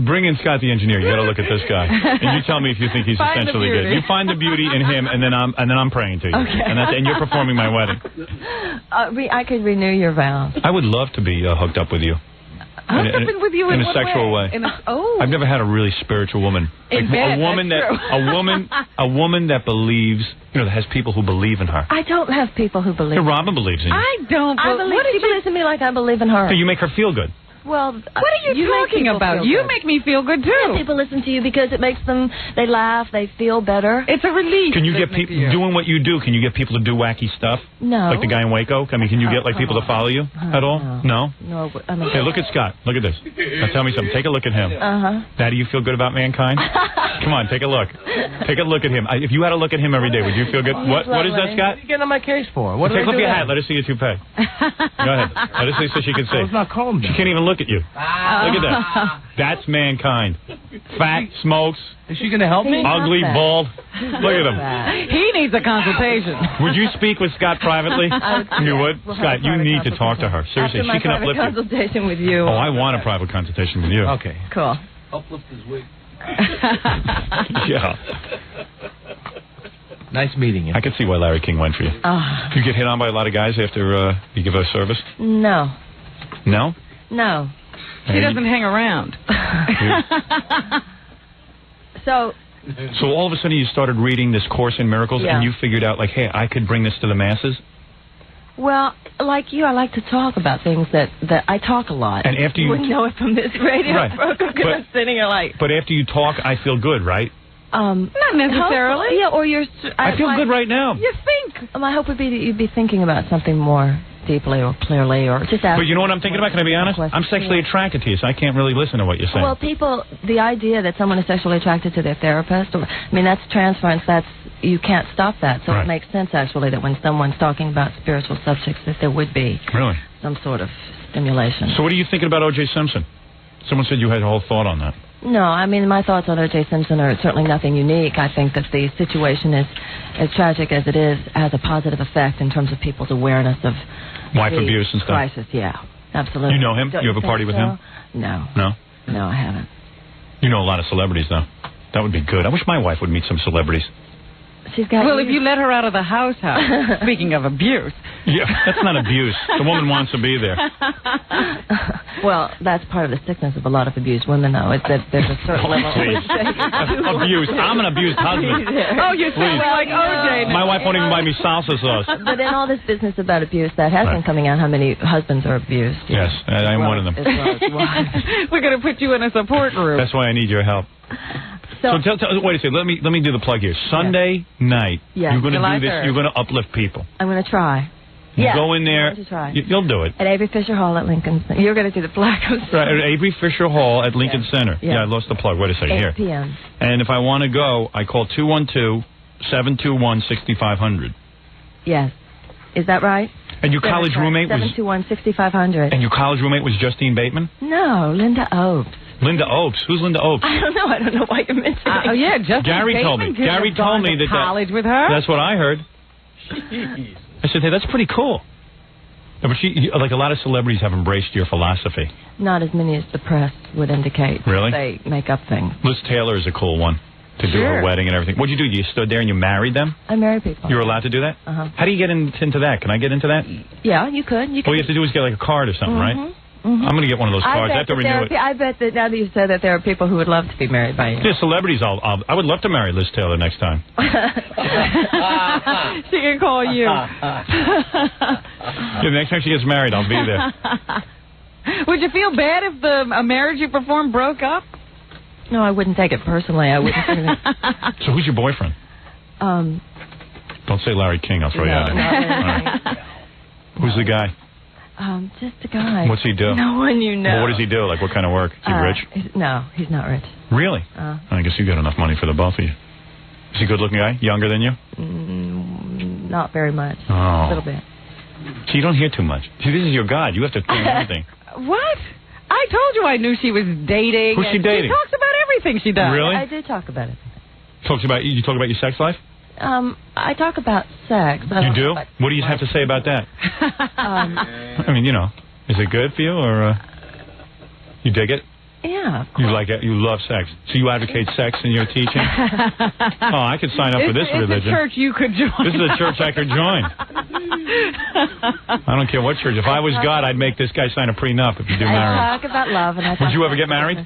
Bring in Scott the engineer. You got to look at this guy, and you tell me if you think he's essentially good. You find the beauty in him, and then I'm praying to you, okay. and you're performing my wedding. I could renew your vows. I would love to be hooked up with you. With you in a sexual way. I've never had a really spiritual woman. Like a woman that believes, that has people who believe in her. I don't have people who believe. Robin believes in you. I don't. She believes in me like I believe in her. So you make her feel good. Well, what are you talking about? You make me feel good too. Yeah, people listen to you because it makes them. They laugh. They feel better. It's a relief. Can you get people doing what you do? Can you get people to do wacky stuff? No. Like the guy in Waco. I mean, can you get people to follow you at all? No. No. I mean, hey, look at Scott. Look at this. Now tell me something. Take a look at him. Now, do you feel good about mankind? Come on, take a look. Take a look at him. If you had a look at him every day, would you feel good? What is that, Scott? What are you getting on my case for? What take off your hat. Let her see your toupee. Go ahead. Let her see so she can see. It's not cold. She can't even look at you. Look at that. That's mankind. Fat, smokes. Is she going to help me? Ugly, bald. Look at him. He needs a consultation. Would you speak with Scott privately? You would? Scott, you need to talk to her. Seriously, she can uplift you. Consultation with you. Oh, I want a private consultation with you. Okay. Cool. Uplift his wig. Yeah. Nice meeting you. I can see why Larry King went for you. You get hit on by a lot of guys after you give her service? No. No? No. She doesn't hang around. So all of a sudden you started reading this Course in Miracles and you figured out, like, hey, I could bring this to the masses? Well, like you, I like to talk about things that I talk a lot. And after you wouldn't know it from this radio program because I'm sitting here like. But after you talk, I feel good, right? Not necessarily. Yeah, or you're. I feel good right now. You think? My hope would be that you'd be thinking about something more deeply or clearly or just ask. But you know what I'm thinking about? Can I be honest? I'm sexually attracted to you, so I can't really listen to what you're saying. Well, the idea that someone is sexually attracted to their therapist, that's transference. You can't stop that. So it makes sense, actually, that when someone's talking about spiritual subjects, that there would be some sort of stimulation. So what are you thinking about O.J. Simpson? Someone said you had a whole thought on that. No, my thoughts on O.J. Simpson are certainly nothing unique. I think that the situation is, as tragic as it is, has a positive effect in terms of people's awareness of wife abuse and stuff. Crisis, yeah, absolutely. You know him? You have a party with him? No. No? No, I haven't. You know a lot of celebrities, though. That would be good. I wish my wife would meet some celebrities. She's got. Well, if you let her out of the house. Speaking of abuse. Yeah, that's not abuse. The woman wants to be there. Well, that's part of the sickness of a lot of abused women, though. It's that there's a certain level of abuse. I'm an abused husband. Oh, you're sounding like OJ. My wife won't even buy me salsa sauce. But in all this business about abuse, that has been coming out. How many husbands are abused? Yes, I am one of them. We're going to put you in a support group. That's why I need your help. So wait a second. Let me do the plug here. Sunday night, you're going to do this. You're going to uplift people. I'm going to try. You go in there. You'll do it. At Avery Fisher Hall at Lincoln Center. You're going to do the plug. Right, at Avery Fisher Hall at Lincoln Center. Yeah, I lost the plug. Wait a second. 8 p.m. And if I want to go, I call 212-721-6500. Yes. Is that right? And your college roommate was 721-6500. And your college roommate was Justine Bateman? No, Linda Opes. Linda Opes. Who's Linda Opes? I don't know. I don't know why you're mentioning. Yeah, Justine Gary Bateman. told me. Gary told me that college with her. That's what I heard. I said, hey, that's pretty cool. No, but like a lot of celebrities have embraced your philosophy. Not as many as the press would indicate. Really? They make up things. Liz Taylor is a cool one to do her wedding and everything. What'd you do? You stood there and you married them? I marry people. You were allowed to do that? Uh-huh. How do you get into that? Can I get into that? Yeah, you could. All you have to do is get like a card or something, right? I'm going to get one of those cards. I have to renew it. I bet that now that you've said that, there are people who would love to be married by you. Yeah, celebrities. I would love to marry Liz Taylor next time. She can call you. Yeah, next time she gets married, I'll be there. Would you feel bad if a marriage you performed broke up? No, I wouldn't take it personally. I wouldn't. So who's your boyfriend? Don't say Larry King. I'll throw you out. Right. Who's the guy? Just a guy. What's he do? No one you know. Well, what does he do? Like, what kind of work? Is he rich? No, he's not rich. Really? I guess you got enough money for the both of you. Is he a good-looking guy? Younger than you? Not very much. Oh. A little bit. So you don't hear too much. See, this is your God. You have to think everything. What? I told you I knew she was dating. Who's she dating? She talks about everything she does. Really? I do talk about it. You talk about your sex life? I talk about sex. You do? What do you have to say about that? I mean, is it good for you, or you dig it? Yeah. You like it? You love sex. So you advocate sex in your teaching? Oh, I could sign up for this religion. It's a church you could join. This is a church I could join. I don't care what church. If I was God, I'd make this guy sign a prenup if you do marriage. I talk about love. Would you ever get married?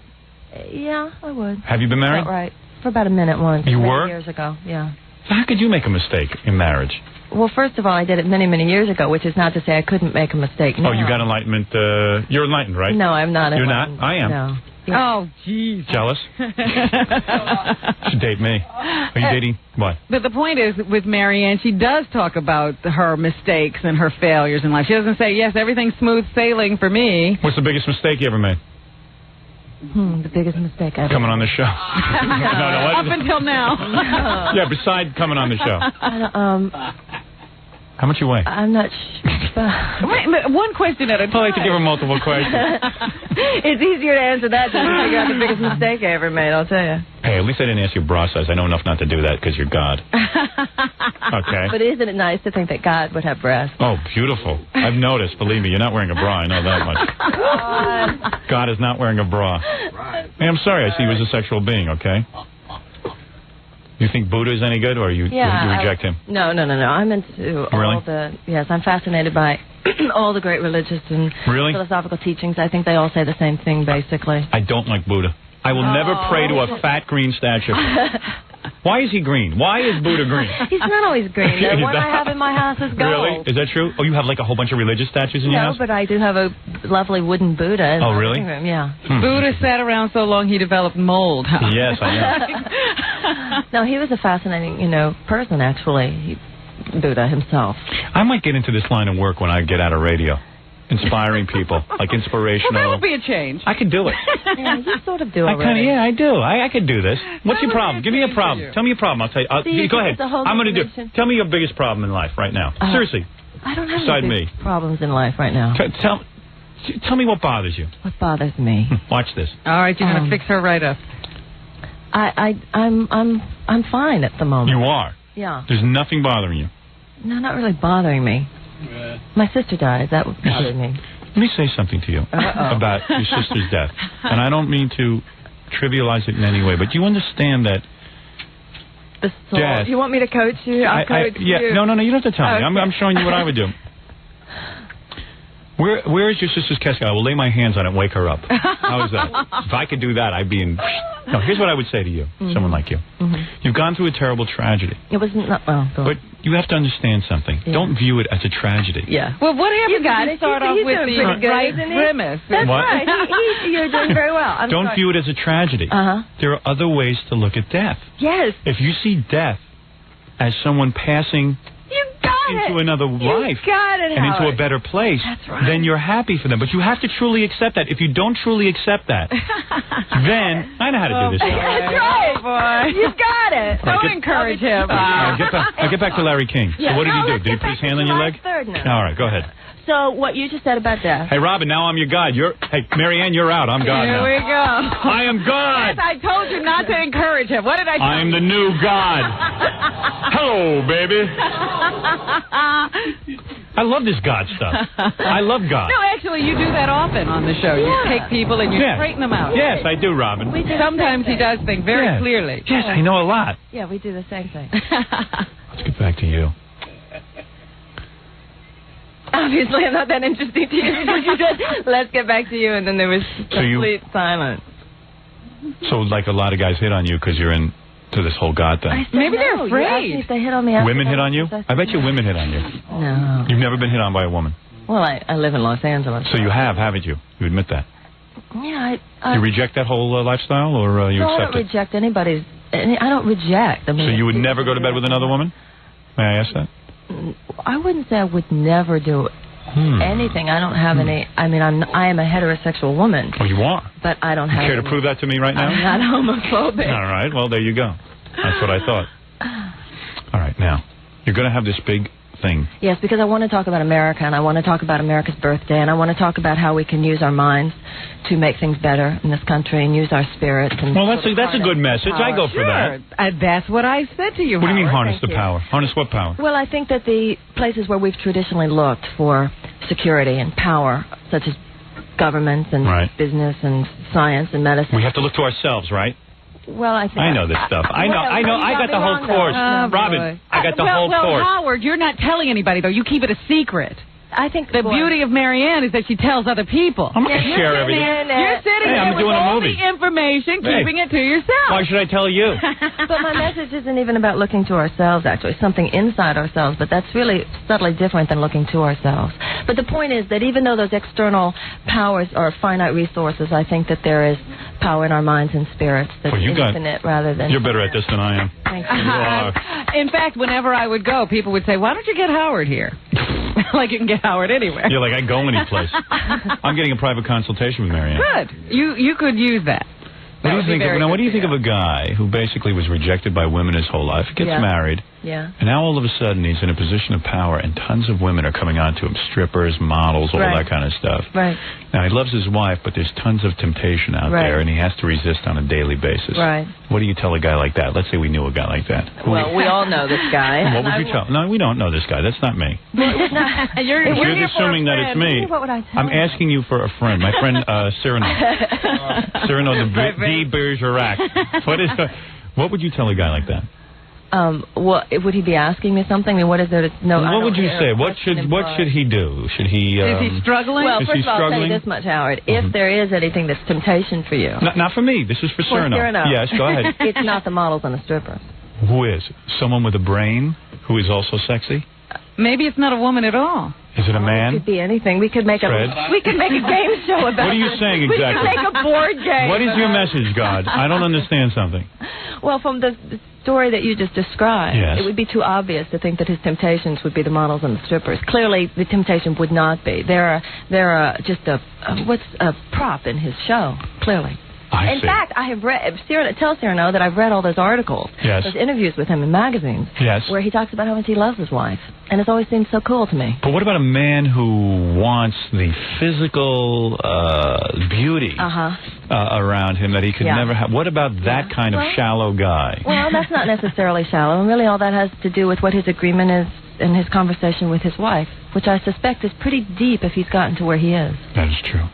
Yeah, I would. Have you been married? Right. For about a minute once. You many were? years ago, yeah. So how could you make a mistake in marriage? Well, first of all, I did it many, many years ago, which is not to say I couldn't make a mistake now. Oh, you got enlightenment. You're enlightened, right? No, I'm not You're enlightened. not? I am. No. Oh, jeez. Jealous? Should date me. Are you dating? What? But the point is, with Marianne, she does talk about her mistakes and her failures in life. She doesn't say, yes, everything's smooth sailing for me. What's the biggest mistake you ever made? The biggest mistake ever. Coming on the show. Up until now. Yeah, besides coming on the show. How much you weigh? I'm not sure. Wait, one question at a time. I like to give her multiple questions. It's easier to answer that than to figure out the biggest mistake I ever made, I'll tell you. Hey, at least I didn't ask you bra size. I know enough not to do that because you're God. Okay. But isn't it nice to think that God would have breasts? Oh, beautiful. I've noticed. Believe me, you're not wearing a bra. I know that much. God is not wearing a bra. Hey, I'm sorry. I see you as a sexual being, okay? You think Buddha is any good, or you reject him? No. I'm into all the... Yes, I'm fascinated by all the great religious and philosophical teachings. I think they all say the same thing, basically. I don't like Buddha. I will never pray to a fat green statue. Why is he green? Why is Buddha green? He's not always green. The one I have in my house is gold. Really? Is that true? Oh, you have like a whole bunch of religious statues in your house? No, but I do have a lovely wooden Buddha in my living room. Yeah. Buddha sat around so long he developed mold. Huh? Yes, I know. No, he was a fascinating, person, actually. Buddha himself. I might get into this line of work when I get out of radio. Inspiring people, like inspirational. Well, that would be a change. I could do it. Yeah, you sort of do already. I do. I could do this. What's your problem? Give me a problem. Tell me your problem. I'll tell you. Go ahead. I'm going to do it. Tell me your biggest problem in life right now. Seriously. I don't have any big problems in life right now. Tell me what bothers you. What bothers me? Watch this. All right, you're going to fix her right up. I'm fine at the moment. You are? Yeah. There's nothing bothering you? No, not really bothering me. My sister died. That bothered me. Let me say something to you about your sister's death. And I don't mean to trivialize it in any way, but do you understand that death... You want me to coach you? I'll coach you. No, you don't have to tell me. I'm showing you what I would do. Where is your sister's casket? I will lay my hands on it and wake her up. How is that? If I could do that, I'd be in... No, here's what I would say to you, someone like you. Mm-hmm. You've gone through a terrible tragedy. It wasn't... But you have to understand something. Yeah. Don't view it as a tragedy. Yeah. Well, what happens if you start off with the right premise? That's right. You're doing very well. Don't view it as a tragedy. There are other ways to look at death. Yes. If you see death as someone passing... into another life and into a better place, then you're happy for them. But you have to truly accept that. If you don't truly accept that, then I know how to do this. That's right, boy. You got it. Don't encourage him. I'll get back to Larry King. So what did he do? Did he put his hand on your leg? All right, go ahead. So what you just said about death. Hey, Robin, now I'm your God. Hey, Marianne, you're out. I'm God now. Here we go. I am God. Yes, I told you not to encourage him. What did I tell you? I'm the new God. Hello, baby. I love this God stuff. I love God. No, actually, you do that often on the show. You take people and you straighten them out. Yes, I do, Robin. Sometimes he does think very clearly. Yes, I know a lot. Yeah, we do the same thing. Let's get back to you. Obviously, I'm not that interesting to you. You said, let's get back to you, and then there was complete silence. So, like, a lot of guys hit on you because you're into this whole God thing. Maybe they're afraid. You asked me if they hit on me. Women hit on you? I bet you women hit on you. No. You've never been hit on by a woman. Well, I live in Los Angeles. So you have, haven't you? You admit that? Yeah, I You reject that whole lifestyle, or you no, accept I don't reject anybody's. I don't reject. I mean, so you would never go to bed with another woman? May I ask that? I wouldn't say I would never do anything. I don't have any. I mean, I am a heterosexual woman. Oh, you are? But I don't have. You care to prove that to me right now? I'm not homophobic. All right. Well, there you go. That's what I thought. All right. Now, you're going to have this big thing. Yes, because I want to talk about America, and I want to talk about America's birthday, and I want to talk about how we can use our minds to make things better in this country and use our spirits. And well, that's a good message. I go for that. That's what I said to you. What do you mean harness Thank the you. power? Harness what power? Well, I think that the places where we've traditionally looked for security and power, such as governments and business and science and medicine. We have to look to ourselves, right? Well, I think I know this stuff. I know. I got the whole course. Robin, I got the whole course. Howard, you're not telling anybody, though. You keep it a secret. I think the beauty of Marianne is that she tells other people. I'm going to share everything. You're sitting there with all the information, keeping it to yourself. Why should I tell you? But my message isn't even about looking to ourselves, actually. Something inside ourselves, but that's really subtly different than looking to ourselves. But the point is that even though those external powers are finite resources, I think that there is power in our minds and spirits that's infinite rather than... You're better at this than I am. Thank you. You are. In fact, whenever I would go, people would say, why don't you get Howard here? Like you can get Howard anywhere. You're like, I go any place. I'm getting a private consultation with Marianne. Good. You could use that. What do you think? What do you think of a guy who basically was rejected by women his whole life, gets married, and now all of a sudden he's in a position of power, and tons of women are coming on to him, strippers, models, all that kind of stuff. Right. Now he loves his wife, but there's tons of temptation out there, and he has to resist on a daily basis. Right. What do you tell a guy like that? Let's say we knew a guy like that. Well, we all know this guy. What would you tell? No, we don't know this guy. That's not me. You're assuming that it's me. What would I tell I'm asking you for a friend. My friend Cyrano. Cyrano de Bergerac. What would you tell a guy like that? Would he be asking me something? I mean, what is there to know? What would you say? What should he do? Should he? Is he struggling? Well, first of all, I'll tell you this much, Howard. If there is anything that's temptation for you, not for me. This is for Cyrano. Yes, go ahead. It's not the models and the strippers. Who is? Someone with a brain who is also sexy? Maybe it's not a woman at all. Is it a man? It could be anything. We could make a game show about it. What are you saying exactly? We could make a board game. What is your message, God? I don't understand something. Well, from the story that you just described, it would be too obvious to think that his temptations would be the models and the strippers. Clearly, the temptation would not be. They're just a prop in his show. Clearly. In fact, I have read. Tell Cyrano that I've read all those articles, those interviews with him in magazines, where he talks about how much he loves his wife, and it's always seemed so cool to me. But what about a man who wants the physical beauty around him that he could never have? What about that kind of shallow guy? Well, that's not necessarily shallow, and really all that has to do with what his agreement is in his conversation with his wife, which I suspect is pretty deep if he's gotten to where he is. That is true.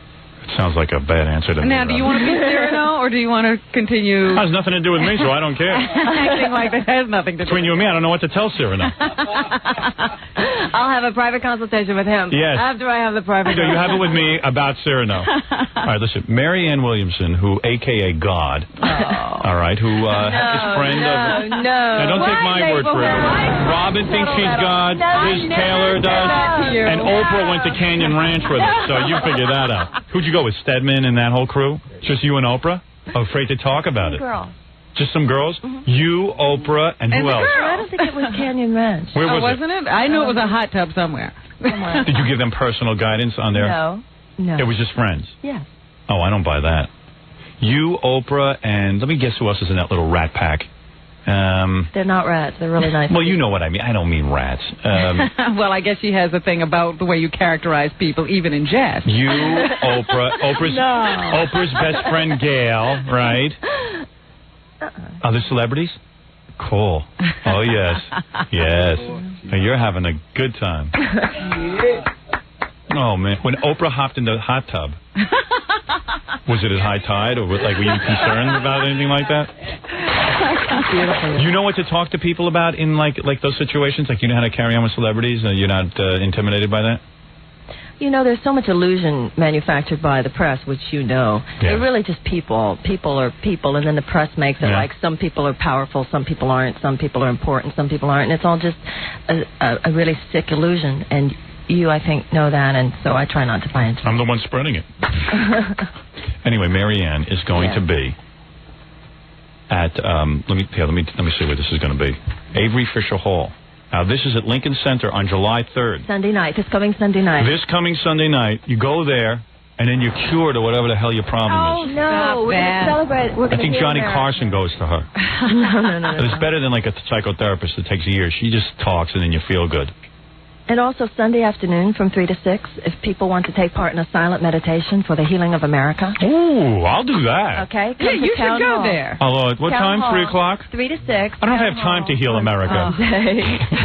It sounds like a bad answer to me. Now, do you want to be Cyrano, or do you want to continue? It has nothing to do with me, so I don't care. Acting like that has nothing to do Between you and me, I don't know what to tell Cyrano. I'll have a private consultation with him. Yes. After I have the private You have it with me about Cyrano. All right, listen. Marianne Williamson, who, a.k.a. God, all right, who is friend of... No. Now, don't take my word for it. Robin thinks she's God. Liz Taylor does. And Oprah went to Canyon Ranch with her, so you figure that out. Who'd you go with, Stedman and that whole crew? Just you and Oprah? Afraid to talk about it. Girl. Just some girls? You, Oprah, and who else? I don't think it was Canyon Ranch. Where was wasn't it? I knew it was a hot tub somewhere. Did you give them personal guidance on their... No. It was just friends? Yeah. Oh, I don't buy that. You, Oprah, and let me guess who else is in that little rat pack. They're not rats. They're really nice. Well, you know what I mean. I don't mean rats. Well, I guess she has a thing about the way you characterize people, even in jest. You, Oprah's best friend, Gail, right? Other celebrities? Cool. Oh, yes. Yes. Now you're having a good time. Oh, man. When Oprah hopped in the hot tub, was it at high tide, or were you concerned about anything like that? Beautiful. You know what to talk to people about in like those situations? Like, you know how to carry on with celebrities, and you're not intimidated by that? You know, there's so much illusion manufactured by the press, which you know. Yeah. They're really just people. People are people, and then the press makes it like some people are powerful, some people aren't, some people are important, some people aren't, and it's all just a really sick illusion. And you, I think, know that, and so I try not to buy into it. I'm the one spreading it. Anyway, Marianne is going to be at let me see where this is going to be. Avery Fisher Hall. Now, this is at Lincoln Center on July 3rd. Sunday night. This coming Sunday night. This coming Sunday night, you go there, and then you're cured of whatever the hell your problem Oh, is. no. We're going to celebrate. We're I think Johnny Carson goes to her. No. It's better than like a psychotherapist that takes years. She just talks, and then you feel good. And also Sunday afternoon from 3 to 6, if people want to take part in a silent meditation for the healing of America. Ooh, I'll do that. Okay? Yeah, you should go there. Hello, at what Town time? Hall, 3 o'clock? 3 to 6. I don't have time to heal America.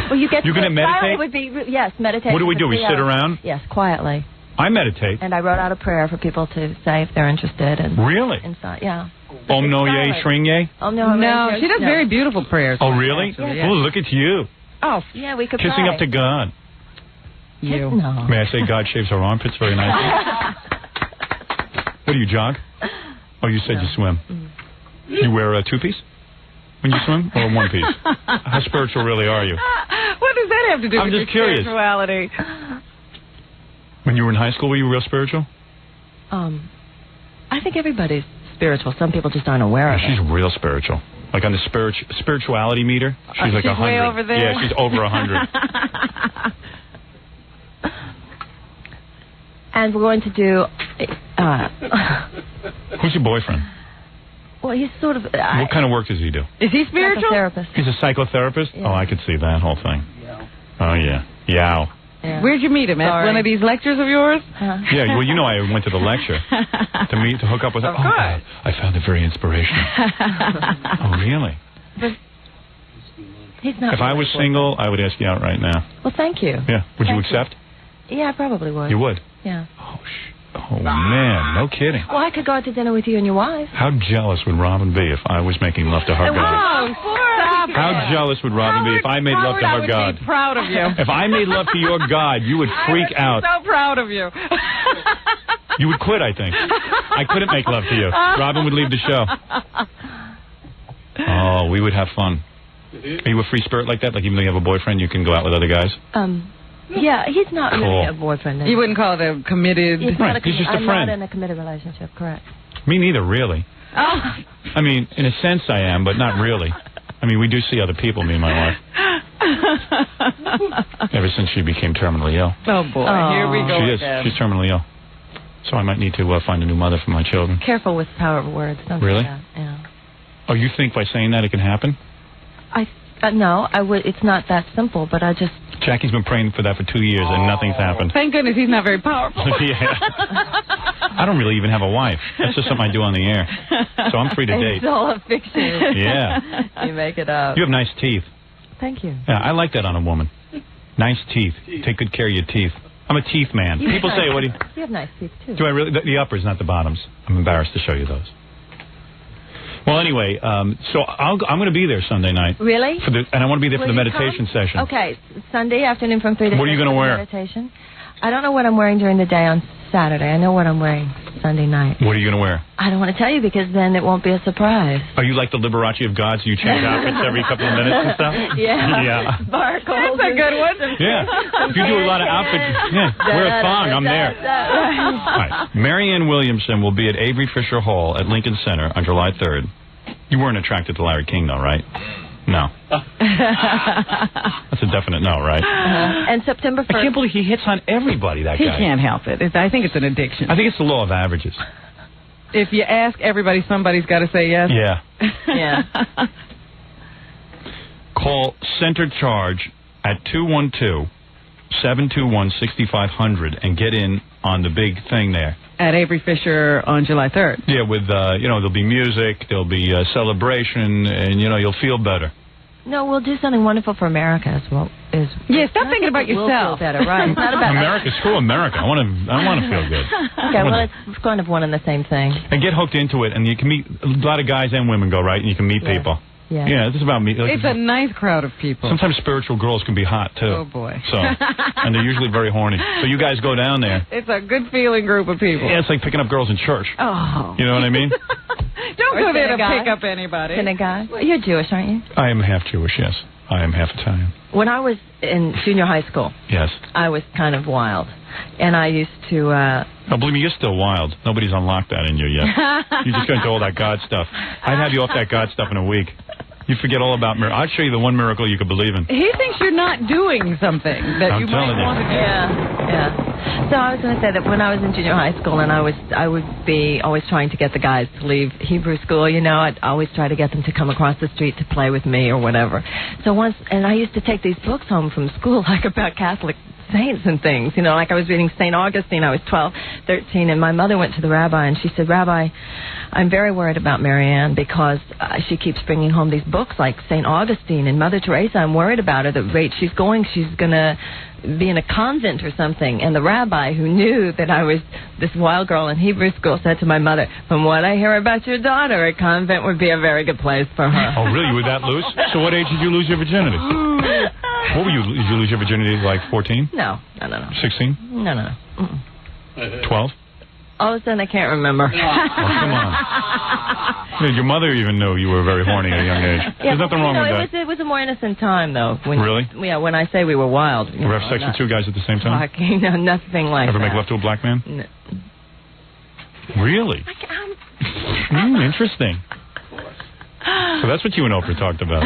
Well, you get You're to gonna meditate? Would be, yes, meditation. What do we for do? We 3 sit hours. around? Yes, quietly. I meditate. And I wrote out a prayer for people to say if they're interested. And Really? Inside, yeah. Om no ye, shring ye? No, she does very beautiful prayers. Oh, really? Yeah. Oh, look at you. Oh, yeah, we could Kissing pray. up to God. You. No. May I say God shaves her armpits very nicely? What do you jog? Oh, you said you swim. You wear a two-piece when you swim, or a one-piece? How spiritual really are you? What does that have to do I'm with just your curious. spirituality? When you were in high school, were you real spiritual? I think everybody's spiritual. Some people just aren't aware of it. She's real spiritual. Like on the spirituality meter, she's like she's 100. way over there? Yeah, she's over 100. And we're going to do... Who's your boyfriend? well, he's sort of... What kind of work does he do? Is he spiritual? Psychotherapist. He's a psychotherapist? Yeah. Oh, I could see that whole thing. Oh, yeah. Yow. Yeah. Where'd you meet him? At Sorry. one of these lectures of yours? Yeah, well, you know I went to the lecture to hook up with her. Of course. God, I found it very inspirational. Oh, really? But he's not... If I was single, I would ask you out right now. Well, thank you. Yeah. Would you Thank accept? Yeah, I probably would. You would? Yeah. Oh, man. No kidding. Well, I could go out to dinner with you and your wife. How jealous would Robin be if I was making love to her God? Oh, stop How jealous would Robin be if I made love to her God? I would be proud of you. If I made love to your God, you would freak out. So proud of you. You would quit, I think. I couldn't make love to you. Robin would leave the show. Oh, we would have fun. Are you a free spirit like that? Like even though you have a boyfriend, you can go out with other guys? Yeah, he's not Cool. really a boyfriend. You wouldn't call it a committed... He's not He's just a I'm friend. not in a committed relationship, correct. Me neither, really. Oh. I mean, in a sense I am, but not really. I mean, we do see other people, me and my wife. Ever since she became terminally ill. Oh, boy. Here we go She is. again. She's terminally ill. So I might need to find a new mother for my children. Careful with the power of words. Don't Really? do that. Yeah. Oh, you think by saying that it can happen? No, I would. It's not that simple, but I just... Jackie's been praying for that for 2 years, and nothing's happened. Thank goodness he's not very powerful. Yeah. I don't really even have a wife. That's just something I do on the air. So I'm free to date. It's all a fiction. Yeah. You make it up. You have nice teeth. Thank you. Yeah, I like that on a woman. Nice teeth. Take good care of your teeth. I'm a teeth man. You People have say, nice what do you... You have nice teeth, too. Do I really? The uppers, not the bottoms. I'm embarrassed to show you those. Well, anyway, so I'm going to be there Sunday night. Really? And I want to be there for Will the you meditation come? session. Okay, Sunday afternoon from 3 to 6. What are you going to for wear? Meditation. I don't know what I'm wearing during the day on Saturday. I know what I'm wearing Sunday night. What are you going to wear? I don't want to tell you because then it won't be a surprise. Are you like the Liberace of God, so you change outfits every couple of minutes and stuff? Yeah. Yeah. Sparkles. That's a good one. Yeah. If you do a lot of outfits, wear a thong, I'm there. All right. Marianne Williamson will be at Avery Fisher Hall at Lincoln Center on July 3rd. You weren't attracted to Larry King, though, right? No. That's a definite no, right? And September 1st. I can't believe he hits on everybody, that He guy. can't help it. I think it's an addiction. I think it's the law of averages. If you ask everybody, somebody's got to say yes. Yeah. Yeah. Call Center Charge at 212-721-6500 and get in on the big thing there. At Avery Fisher on July 3rd. Yeah, with, there'll be music, there'll be celebration, and, you'll feel better. No, we'll do something wonderful for America as well. Stop thinking about we'll yourself. Feel better, right? It's not about America. Screw America. I want to feel good. Okay, well, it's kind of one and the same thing. And get hooked into it, and you can meet a lot of guys and women go, right? And you can meet people. Yeah, this is about me. Like, it's a nice crowd of people. Sometimes spiritual girls can be hot, too. Oh, boy. So, and they're usually very horny. So you guys go down there. It's a good feeling group of people. Yeah, it's like picking up girls in church. Oh. You know what I mean? Don't go there to pick up anybody. Synagogue. Well, you're Jewish, aren't you? I am half Jewish, yes. I am half Italian. When I was in junior high school, yes, I was kind of wild. And I used to... No, believe me, you're still wild. Nobody's unlocked that in you yet. You're just going to all that God stuff. I'd have you off that God stuff in a week. You forget all about miracles. I'd show you the one miracle you could believe in. He thinks you're not doing something that you might want to do. Yeah. So I was going to say that when I was in junior high school, and I would be always trying to get the guys to leave Hebrew school. I'd always try to get them to come across the street to play with me or whatever. So and I used to take these books home from school, like about Catholic saints and things. Like I was reading St. Augustine. I was 12, 13, and my mother went to the rabbi, and she said, "Rabbi, I'm very worried about Marianne because she keeps bringing home these books like St. Augustine and Mother Teresa. I'm worried about her. The rate she's going to be in a convent or something." And the rabbi, who knew that I was this wild girl in Hebrew school, said to my mother, "From what I hear about your daughter, a convent would be a very good place for her." Oh, really? You were that loose? So what age did you lose your virginity? What were you? Did you lose your virginity like 14? No. 16? No. 12? All of a sudden, I can't remember. Oh, come on. Your mother even knew you were very horny at a young age. There's nothing wrong with that. It was a more innocent time, though. Really? Yeah, when I say we were wild. You ever have sex with two guys at the same time? No, nothing like that. Ever make love to a black man? No. Really? Interesting. So that's what you and Oprah talked about.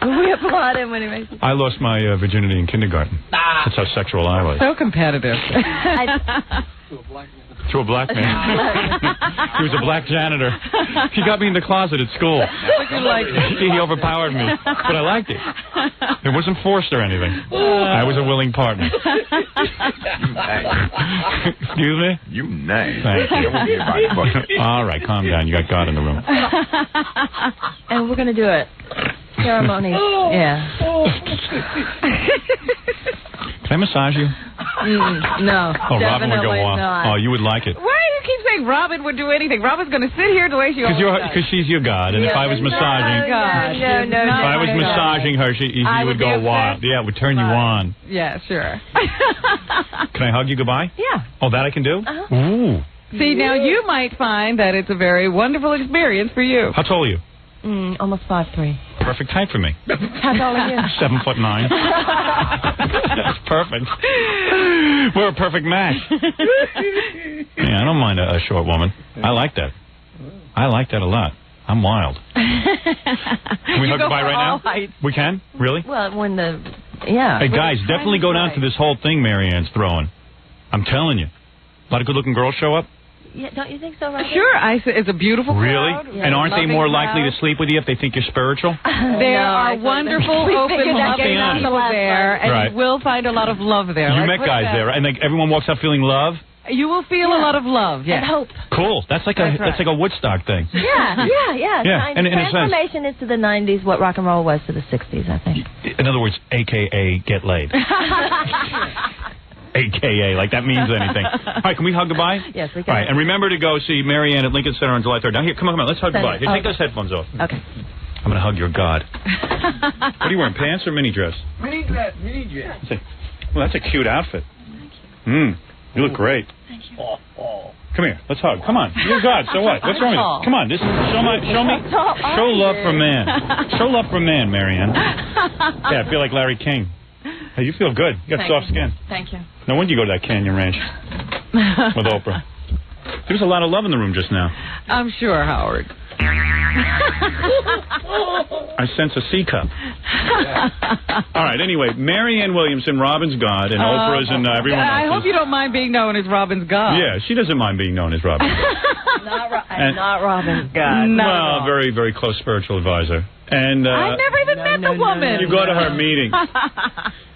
We applaud him when he makes it. I lost my virginity in kindergarten. That's how sexual I was. So competitive. To a black man. He was a black janitor. He got me in the closet at school. He overpowered me, but I liked it. It wasn't forced or anything. I was a willing partner. Excuse me? You nice. Thank you. All right, calm down. You got God in the room. And we're going to do it. Ceremony. Yeah. Can I massage you? No. Oh, Robin would go on. Not. Oh, you would like it. Why do you keep saying Robin would do anything? Robin's going to sit here the way she always does. Because she's your God, and if I was massaging... No. If I was massaging her, you would go wild. Yeah, it would turn you on. Yeah, sure. Can I hug you goodbye? Yeah. Oh, that I can do? Uh-huh. Ooh. See, now you might find that it's a very wonderful experience for you. How tall are you? Almost 5'3". Perfect height for me. How tall are you? 7'9". That's perfect. We're a perfect match. Yeah, I don't mind a short woman. I like that. I like that a lot. I'm wild. Can we hug goodbye right now? Heights. We can? Really? Well, yeah. Hey, guys, definitely go down to this whole thing Marianne's throwing. I'm telling you. A lot of good-looking girls show up. Yeah, don't you think so, Robin? Sure, it's a beautiful crowd. Really? And aren't they more likely to sleep with you if they think you're spiritual? There are wonderful, open, loving people there, and you will find a lot of love there. You met guys there, and everyone walks out feeling love? You will feel a lot of love, yes. And hope. Cool. That's like a Woodstock thing. Yeah. And in a sense. Transformation is to the 90s what rock and roll was to the 60s, I think. In other words, a.k.a. get laid. A.K.A. like that means anything. All right, can we hug goodbye? Yes, we can. All right, and remember to go see Marianne at Lincoln Center on July 3rd. Now, here, come on, let's hug goodbye. Here, take those headphones off. Okay. I'm going to hug your God. What are you wearing, pants or mini dress? Mini dress. Well, that's a cute outfit. You look great. Thank you. Come here, let's hug. Come on. You're God, so what? What's wrong with you? Come on, show love for man. Show love for man, Marianne. Yeah, I feel like Larry King. Hey, you feel good. You got soft skin. Thank you. No wonder you go to that Canyon Ranch with Oprah. There was a lot of love in the room just now. I'm sure, Howard. I sense a C cup. All right, anyway, Marianne Williamson, Robin's God, and Oprah's and everyone else. I hope you don't mind being known as Robin's God. Yeah, she doesn't mind being known as Robin's God. Not Robin's God. Well, very, very close spiritual advisor. And I've never even met the woman. You go to her meetings.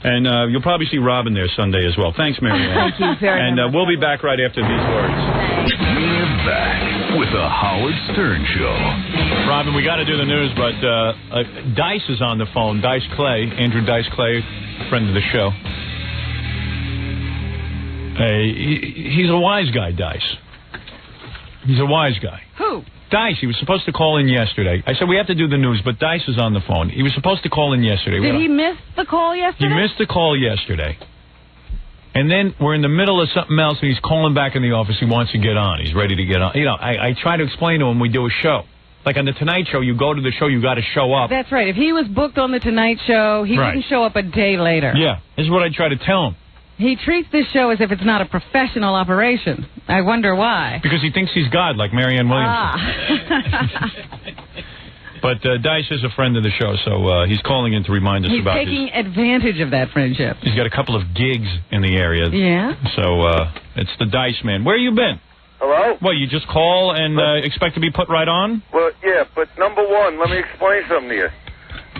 And you'll probably see Robin there Sunday as well. Thanks, Marianne. Thank you very much. And we'll be back right after these words. We're back with the Howard Stern Show. Robin, we got to do the news, but Dice is on the phone. Dice Clay, Andrew Dice Clay, friend of the show. He's a wise guy, Dice. He's a wise guy. Who? Dice. He was supposed to call in yesterday. I said we have to do the news, but Dice is on the phone. He was supposed to call in yesterday. Did he miss the call yesterday? He missed the call yesterday. And then we're in the middle of something else, and he's calling back in the office. He wants to get on. He's ready to get on. You know, I try to explain to him we do a show. Like on the Tonight Show, you go to the show, you got to show up. That's right. If he was booked on the Tonight Show, he wouldn't show up a day later. Yeah, this is what I try to tell him. He treats this show as if it's not a professional operation. I wonder why. Because he thinks he's God, like Marianne Williamson. But Dice is a friend of the show, so he's calling in to remind us about He's taking advantage of that friendship. He's got a couple of gigs in the area. Yeah? So it's the Dice Man. Where you been? Hello? Well, you just call and expect to be put right on? Well, yeah, but number one, let me explain something to you.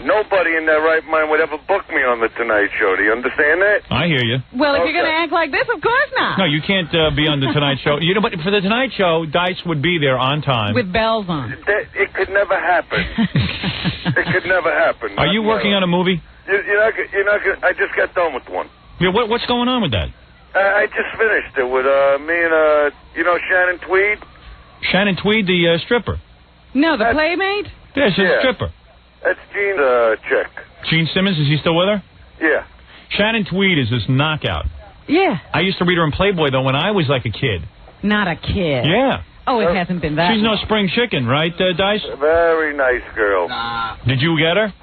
Nobody in their right mind would ever book me on the Tonight Show. Do you understand that? I hear you. Well, if you're going to act like this, of course not. No, you can't be on the Tonight Show. You know, but for the Tonight Show, Dice would be there on time. With bells on. It could never happen. It could never happen. Are you working on a movie? You're not gonna, I just got done with one. Yeah, what's going on with that? I just finished it with me and, Shannon Tweed. Shannon Tweed, the stripper? No, the Playmate? Yeah, she's a stripper. That's Gene's chick. Gene Simmons, is he still with her? Yeah. Shannon Tweed is this knockout. Yeah. I used to read her in Playboy, though, when I was like a kid. Not a kid. Yeah. Oh, it hasn't been that She's long. no spring chicken, right, Dice? Very nice girl. Did you get her?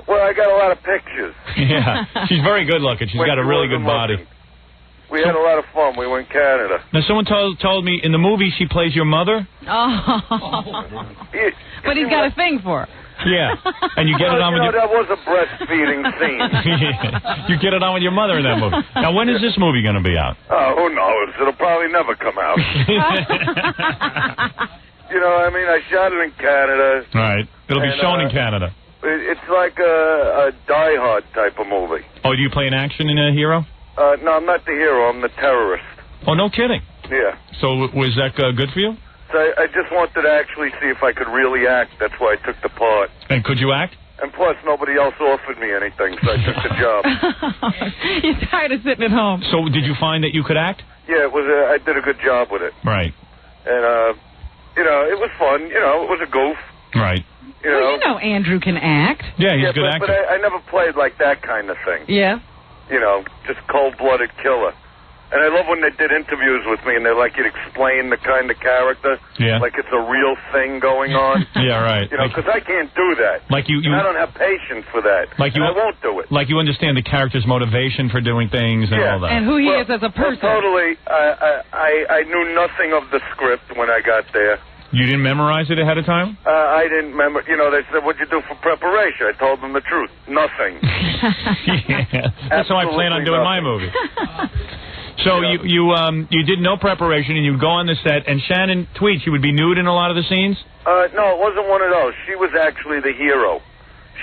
Well, I got a lot of pictures. Yeah. She's very good looking. She's got a really good body. We had a lot of fun. We went to Canada. Now, someone told me in the movie she plays your mother. Oh. But he's got a thing for her. Yeah. And you get it on with your... That was a breastfeeding scene. You get it on with your mother in that movie. Now, when is this movie going to be out? Oh, who knows? It'll probably never come out. I shot it in Canada. Right. It'll be shown in Canada. It's like a Die Hard type of movie. Oh, do you play an action in a hero? No, I'm not the hero. I'm the terrorist. Oh, no kidding. Yeah. So was that good for you? So I just wanted to actually see if I could really act. That's why I took the part. And could you act? And plus, nobody else offered me anything, so I took the job. You're tired of sitting at home. So did you find that you could act? Yeah, I did a good job with it. Right. And, it was fun. It was a goof. Right. You know Andrew can act. Yeah, he's a good actor. But I never played like that kind of thing. Yeah. Just cold-blooded killer. And I love when they did interviews with me and they like you to explain the kind of character. Yeah. Like it's a real thing going on. Yeah, right. Because I can't do that. Like you I don't have patience for that. Like I won't do it. Like you understand the character's motivation for doing things and all that. And who he is as a person. Well, totally. I knew nothing of the script when I got there. You didn't memorize it ahead of time? I didn't remember. They said, what'd you do for preparation? I told them the truth. Nothing. Yeah. That's how I plan on doing my movie. So you did no preparation, and you go on the set, and Shannon Tweed, she would be nude in a lot of the scenes? No, it wasn't one of those. She was actually the hero.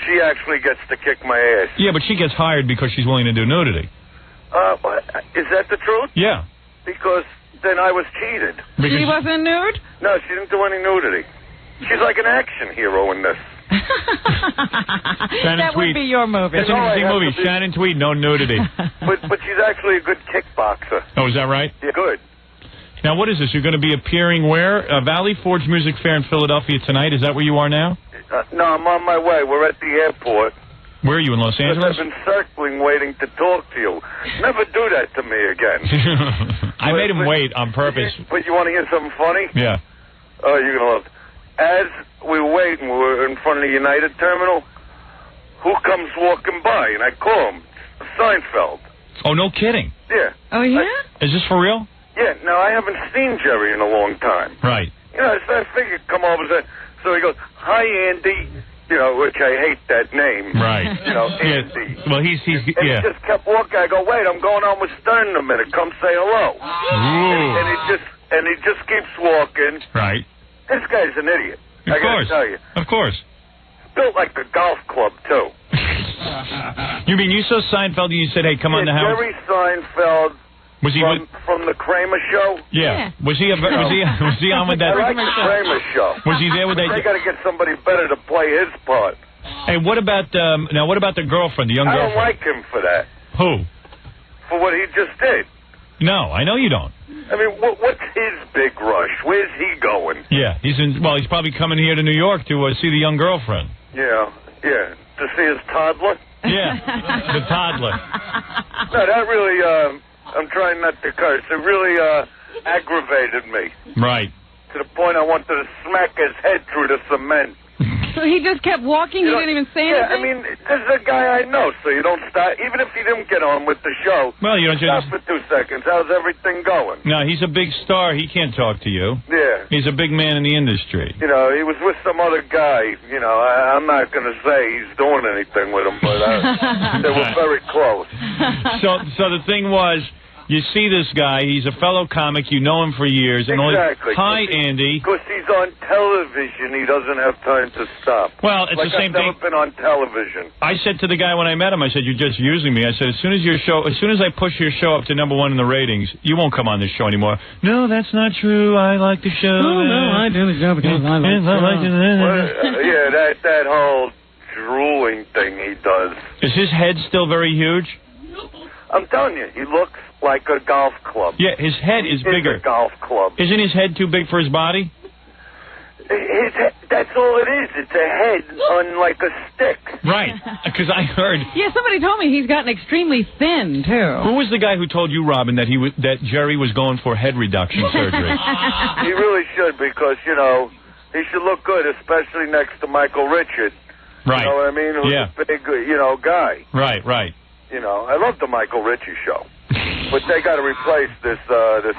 She actually gets to kick my ass. Yeah, but she gets hired because she's willing to do nudity. Is that the truth? Yeah. Because then I was cheated. She wasn't nude? No, she didn't do any nudity. She's like an action hero in this. Shannon that Tweed. would be your movie. It's an interesting movie. Shannon Tweed, no nudity. But she's actually a good kickboxer. Oh, is that right? Yeah, good. Now, what is this? You're going to be appearing where? Valley Forge Music Fair in Philadelphia tonight. Is that where you are now? No, I'm on my way. We're at the airport. Where are you, in Los Angeles? I've been circling, waiting to talk to you. Never do that to me again. I made him wait on purpose. But you want to hear something funny? Yeah. Oh, you're going to love it. As we were waiting, we were in front of the United Terminal. Who comes walking by? And I call him. Seinfeld. Oh, no kidding. Yeah. Oh, yeah? Is this for real? Yeah. Now, I haven't seen Jerry in a long time. Right. So I figured come over and say, so he goes, hi, Andy. Which I hate that name. Right. Andy. Well, he's and he just kept walking. I go, wait, I'm going on with Stern in a minute. Come say hello. And he just keeps walking. Right. This guy's an idiot. I gotta tell you. Of course. Built like a golf club, too. You mean you saw Seinfeld and you said, hey, come on the house? Jerry Seinfeld, Was he from the Kramer show? Yeah. Was he on with that? I like the Kramer show. Was he there with that? They got to get somebody better to play his part. Hey, what about what about the girlfriend, the young I girlfriend? don't like him for that. Who? For what he just did. No, I know you don't. I mean, what's his big rush? Where's he going? Yeah, he's probably coming here to New York to see the young girlfriend. Yeah, to see his toddler. Yeah, the toddler. No, that really, I'm trying not to curse. It really aggravated me. Right. To the point I wanted to smack his head through the cement. So he just kept walking? He didn't even say anything? Yeah, I mean, this is a guy I know, so you don't stop. Even if you didn't get on with the show, well, you don't stop for 2 seconds. How's everything going? No, he's a big star. He can't talk to you. Yeah. He's a big man in the industry. You know, he was with some other guy. You know, I'm not going to say he's doing anything with him, but they were very close. So the thing was, you see this guy, he's a fellow comic, you know him for years. And Exactly. Hi, Andy. Because he's on television, he doesn't have time to stop. Well, it's the same thing. I've never been on television. I said to the guy when I met him, I said, you're just using me. I said, as soon as I push your show up to #1 in the ratings, you won't come on this show anymore. No, that's not true. I like the show. Oh, no, I do the show because I like it. Yeah, that whole drooling thing he does. Is his head still very huge? I'm telling you, he looks like a golf club. Yeah, his head is bigger. A golf club. Isn't his head too big for his body? That's all it is. It's a head on like a stick. Right, because I heard. Yeah, somebody told me he's gotten extremely thin, too. Who was the guy who told you, Robin, that that Jerry was going for head reduction surgery? He really should, because, you know, he should look good, especially next to Michael Richards. Right. You know what I mean? Who's a big, guy. Right. You know, I love the Michael Richards show. But they got to replace this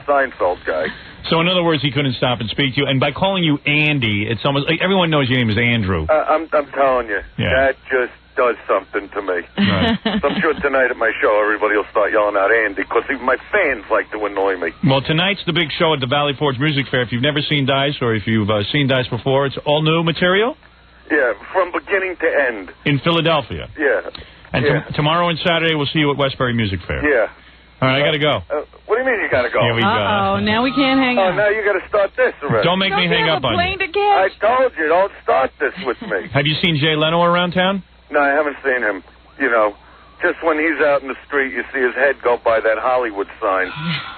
Seinfeld guy. So, in other words, he couldn't stop and speak to you. And by calling you Andy, it's almost like everyone knows your name is Andrew. I'm telling you, that just does something to me. Right. So I'm sure tonight at my show, everybody will start yelling out Andy, because even my fans like to annoy me. Well, tonight's the big show at the Valley Forge Music Fair. If you've never seen Dice, or if you've seen Dice before, it's all new material? Yeah, from beginning to end. In Philadelphia? Yeah. And tomorrow and Saturday, we'll see you at Westbury Music Fair. Yeah. All right, I got to go. What do you mean you got to go? Here we go. Uh-oh, now we can't hang up. Oh, now you got to start this already. Don't make me hang up on you. I told you, don't start this with me. Have you seen Jay Leno around town? No, I haven't seen him. You know, just when he's out in the street, you see his head go by that Hollywood sign.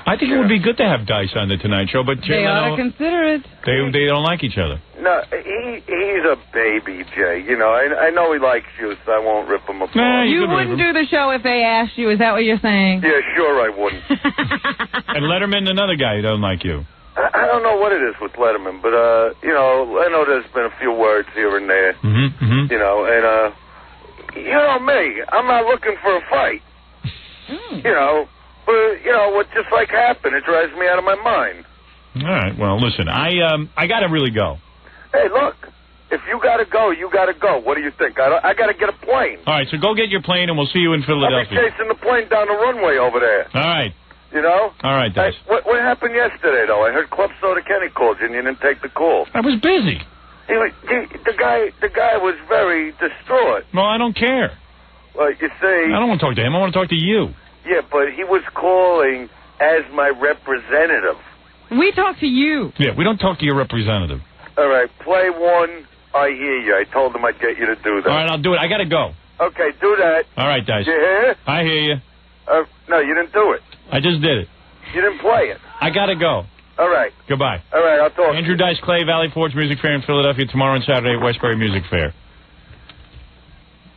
I think it would be good to have Dice on the Tonight Show, but Jay They ought Leno, to consider it. they don't like each other. No, he's a baby, Jay. You know, I know he likes you, so I won't rip him apart. You wouldn't do the show if they asked you. Is that what you're saying? Yeah, sure I wouldn't. And Letterman, another guy who doesn't like you. I don't know what it is with Letterman, but, you know, I know there's been a few words here and there. Mm-hmm. You know, and, you know me, I'm not looking for a fight. You know, but, you know, what just like happened, it drives me out of my mind. All right, well, listen, I got to really go. Hey, look, if you got to go, you got to go. What do you think? I got to get a plane. All right, so go get your plane, and we'll see you in Philadelphia. I'll be chasing the plane down the runway over there. All right. You know? All right, Dice. Hey, what happened yesterday, though? I heard Club Soda Kenny called you, and you didn't take the call. I was busy. The guy was very distraught. Well, I don't care. Well, you see... I don't want to talk to him. I want to talk to you. Yeah, but he was calling as my representative. We talk to you. Yeah, we don't talk to your representative. All right, play one. I hear you. I told him I'd get you to do that. All right, I'll do it. I got to go. Okay, do that. All right, Dice. You hear? I hear you. No, you didn't do it. I just did it. You didn't play it. I got to go. All right. Goodbye. All right, I'll talk. Andrew Dice Clay, Valley Forge Music Fair in Philadelphia tomorrow and Saturday at Westbury Music Fair.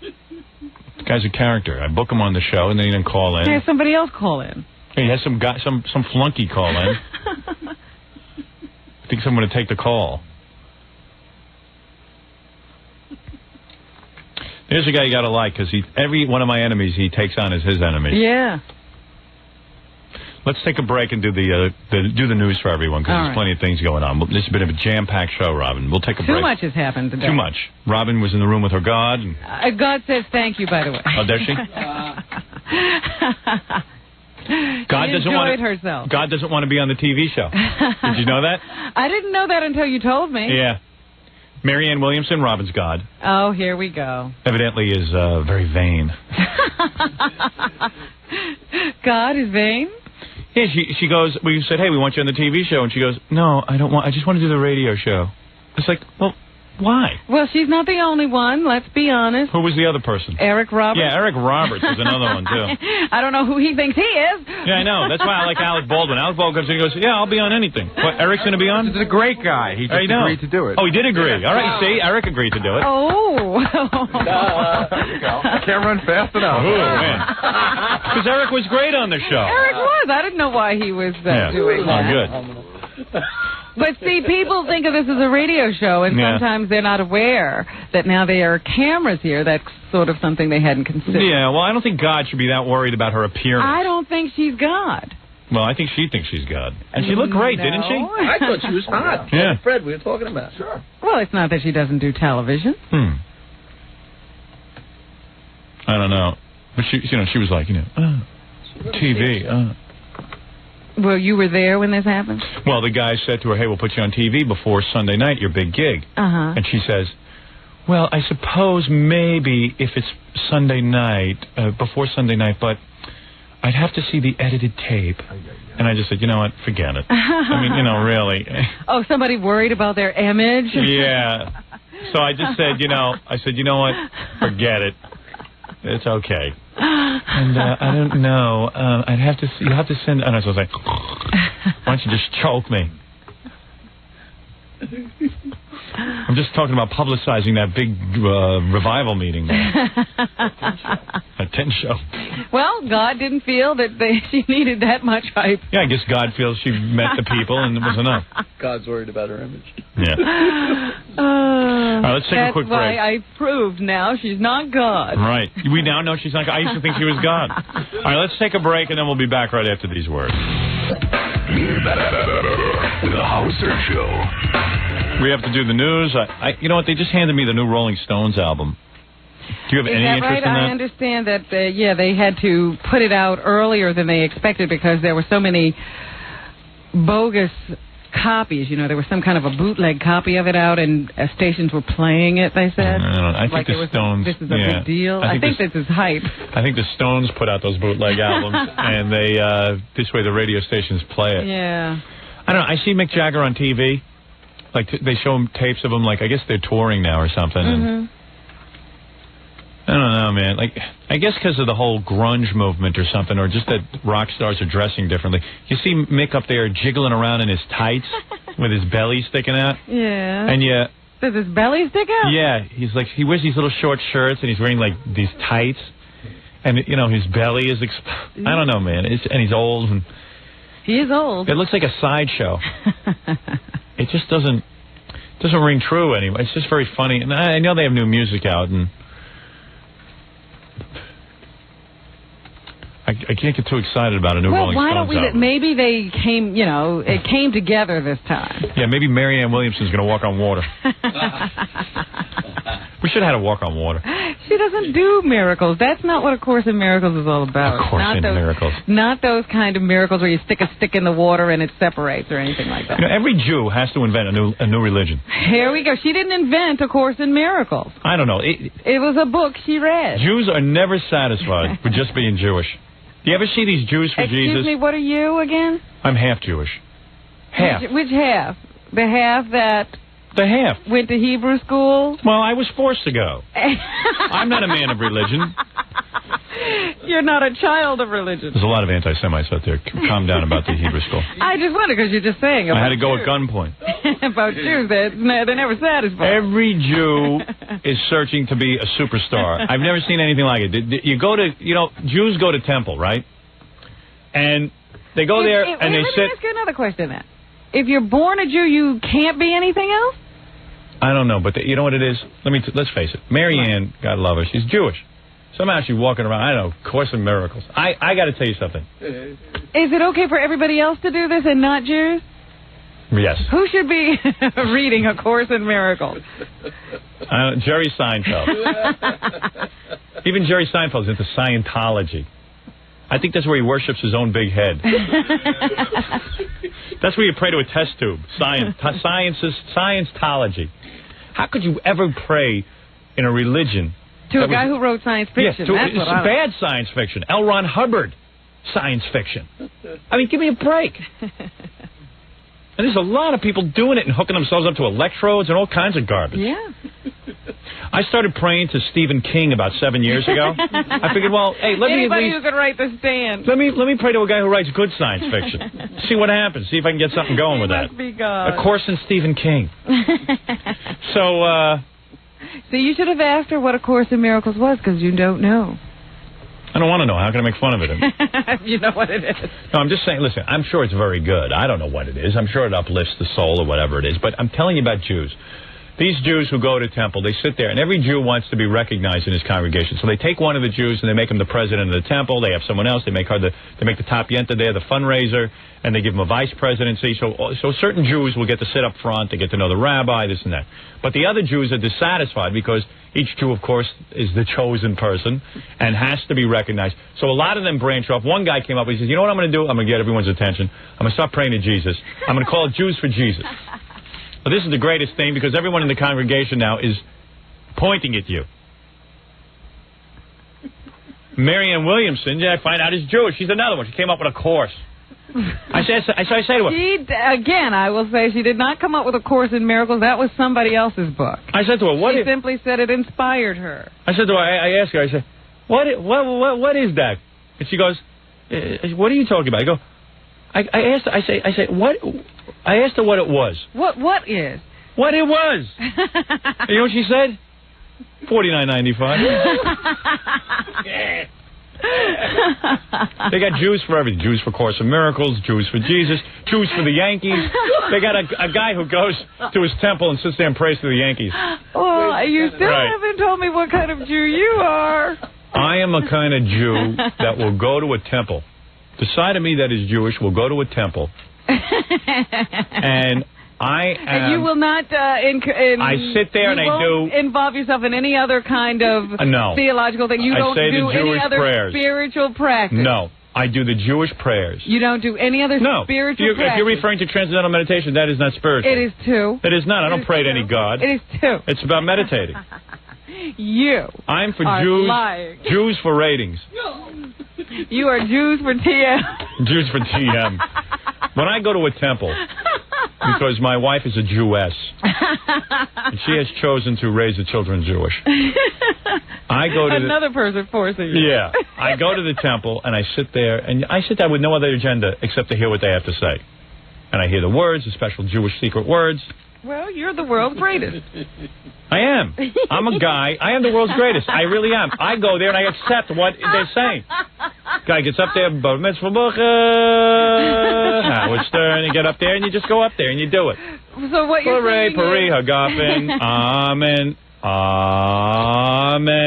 This guy's a character. I book him on the show, and then he didn't call in. Hey, somebody else call in. He has some guy, some flunky call in. I think someone to take the call. Here's a guy you got to like, because every one of my enemies he takes on as his enemy. Yeah. Let's take a break and do the news for everyone, because there's plenty of things going on. This has been a jam-packed show, Robin. We'll take a break. Too much has happened today. Too much. Robin was in the room with her God. And God says thank you, by the way. Oh, does she? God doesn't want herself. God doesn't want to be on the TV show. Did you know that? I didn't know that until you told me. Yeah. Marianne Williamson, Robin's God. Oh, here we go. Evidently is very vain. God is vain? Yeah, she goes, we said, hey, we want you on the TV show. And she goes, no, I don't want, I just want to do the radio show. It's like, well, why? Well, she's not the only one, let's be honest. Who was the other person? Eric Roberts. Yeah, Eric Roberts is another one, too. I don't know who he thinks he is. Yeah, I know. That's why I like Alec Baldwin. Alec Baldwin comes in and goes, yeah, I'll be on anything. What, Eric's going to be on? He's a great guy. He just agreed to do it. Oh, he did agree. All right, see, Eric agreed to do it. Oh. There you go. I can't run fast enough. Oh, man. Because Eric was great on the show. Eric was. I didn't know why he was doing that. Oh, good. But see, people think of this as a radio show, and sometimes they're not aware that now there are cameras here. That's sort of something they hadn't considered. Yeah, well, I don't think God should be that worried about her appearance. I don't think she's God. Well, I think she thinks she's God. And she looked great, didn't she? I thought she was hot. Yeah. Fred, we were talking about. Sure. Well, it's not that she doesn't do television. I don't know. But she was like, TV. Well, you were there when this happened? Well, the guy said to her, hey, we'll put you on TV before Sunday night, your big gig. Uh-huh. And she says, well, I suppose maybe if it's Sunday night, before Sunday night, but I'd have to see the edited tape. And I just said, you know what, forget it. I mean, really. Oh, somebody worried about their image? Yeah. So I just said, you know what, forget it. It's okay. And I don't know. I'd have to. You have to send. And I was like, why don't you just choke me? I'm just talking about publicizing that big revival meeting there. A 10 show. Well, God didn't feel that she needed that much hype. Yeah, I guess God feels she met the people and it was enough. God's worried about her image. Yeah. All right, let's take a quick break. That's why I proved now she's not God. Right. We now know she's not God. I used to think she was God. All right, let's take a break and then we'll be back right after these words. With the Howard Stern Show. We have to do the news. You know what? They just handed me the new Rolling Stones album. Do you have any interest in that? I understand that, they had to put it out earlier than they expected because there were so many bogus copies. There was some kind of a bootleg copy of it out, and stations were playing it, they said. I think the Stones... This is a big deal. I think this is hype. I think the Stones put out those bootleg albums, and they this way the radio stations play it. Yeah. I don't know. I see Mick Jagger on TV. Like, they show him tapes of him, like, I guess they're touring now or something. Mm-hmm. I don't know, man. Like, I guess because of the whole grunge movement or something, or just that rock stars are dressing differently. You see Mick up there jiggling around in his tights with his belly sticking out. Yeah. And does his belly stick out? Yeah. He's like, he wears these little short shirts and he's wearing, like, these tights. And, his belly is, I don't know, man. And he's old. And he is old. It looks like a sideshow. It just doesn't ring true anymore. It's just very funny. And I know they have new music out, and I can't get too excited about a new Rolling Stones album. Why don't we? Maybe they came. It came together this time. Yeah, maybe Marianne Williamson's going to walk on water. We should have had a walk on water. She doesn't do miracles. That's not what A Course in Miracles is all about. A Course in Miracles. Not those kind of miracles where you stick a stick in the water and it separates or anything like that. Every Jew has to invent a new religion. Here we go. She didn't invent A Course in Miracles. I don't know. It was a book she read. Jews are never satisfied with just being Jewish. Do you ever see these Jews for Jesus? Excuse me, what are you again? I'm half Jewish. Half. Which half? The half that... The half. Went to Hebrew school? Well, I was forced to go. I'm not a man of religion. You're not a child of religion. There's a lot of anti-Semites out there. Calm down about the Hebrew school. I just wonder, because you're just saying about I had to go Jews. at gunpoint. About Jews, they're never satisfied. Every Jew is searching to be a superstar. I've never seen anything like it. You go to, Jews go to temple, right? And they go there and they sit... Let me ask you another question then. If you're born a Jew, you can't be anything else? I don't know, but you know what it is? Let's face it. Marianne, God love her, she's Jewish. Somehow she's walking around, I don't know, Course in Miracles. I got to tell you something. Is it okay for everybody else to do this and not Jews? Yes. Who should be reading A Course in Miracles? Jerry Seinfeld. Even Jerry Seinfeld's into Scientology. I think that's where he worships his own big head. That's where you pray to a test tube. Scientology. How could you ever pray in a religion? To a guy who wrote science fiction. Yes, it's bad science fiction. L. Ron Hubbard. science fiction. I mean, give me a break. And there's a lot of people doing it and hooking themselves up to electrodes and all kinds of garbage. Yeah. I started praying to Stephen King about 7 years ago. I figured, well, hey, let me at Anybody least... who could write The Stand. Let me pray to a guy who writes good science fiction. See what happens. See if I can get something going with that. Must be God. A course in Stephen King. So, So you should have asked her what A Course in Miracles was, because you don't know. I don't want to know. How can I make fun of it? You know what it is. No, I'm just saying, listen, I'm sure it's very good. I don't know what it is. I'm sure it uplifts the soul or whatever it is. But I'm telling you about Jews. These Jews who go to temple, they sit there, and every Jew wants to be recognized in his congregation. So they take one of the Jews, and they make him the president of the temple. They have someone else. They make the top yenta there, the fundraiser, and they give him a vice presidency. So certain Jews will get to sit up front. They get to know the rabbi, this and that. But the other Jews are dissatisfied because each Jew, of course, is the chosen person and has to be recognized. So a lot of them branch off. One guy came up and he says, you know what I'm going to do? I'm going to get everyone's attention. I'm going to start praying to Jesus. I'm going to call it Jews for Jesus. Well, this is the greatest thing because everyone in the congregation now is pointing at you. Marianne Williamson, I find out, is Jewish. She's another one. She came up with a course. I say to her... Again, I will say she did not come up with A Course in Miracles. That was somebody else's book. I said to her, She simply said it inspired her. I said to her, I asked her, I said, what is that? And she goes, what are you talking about? I go, I asked her, I say, what? I asked her what it was. What is? What it was. You know what she said? $49.95. They got Jews for everything. Jews for Course in Miracles, Jews for Jesus, Jews for the Yankees. They got a guy who goes to his temple and sits there and prays to the Yankees. Well, you still haven't told me what kind of Jew you are. I am a kind of Jew that will go to a temple. The side of me that is Jewish will go to a temple. And I am... And you will not... I sit there and I do... involve yourself in any other kind of theological thing. You don't do any other spiritual practice. No. I do the Jewish prayers. You don't do any other spiritual practice? If you're referring to transcendental meditation, that is not spiritual. It is too. It is not. I don't pray to any God. It is too. It's about meditating. You I'm for are Jews. Lying. Jews for ratings. You are Jews for TM. Jews for TM. When I go to a temple, because my wife is a Jewess, and she has chosen to raise the children Jewish. I go to another person forcing you. Yeah, I go to the temple and I sit there with no other agenda except to hear what they have to say, and I hear the words, the special Jewish secret words. Well, you're the world's greatest. I am. I'm a guy. I am the world's greatest. I really am. I go there and I accept what they're saying. Guy gets up there, Bar Mitzvah Bucha, Howard Stern, you get up there and you just go up there and you do it. So what you're saying Pari, Hagafen, Amen, Amen.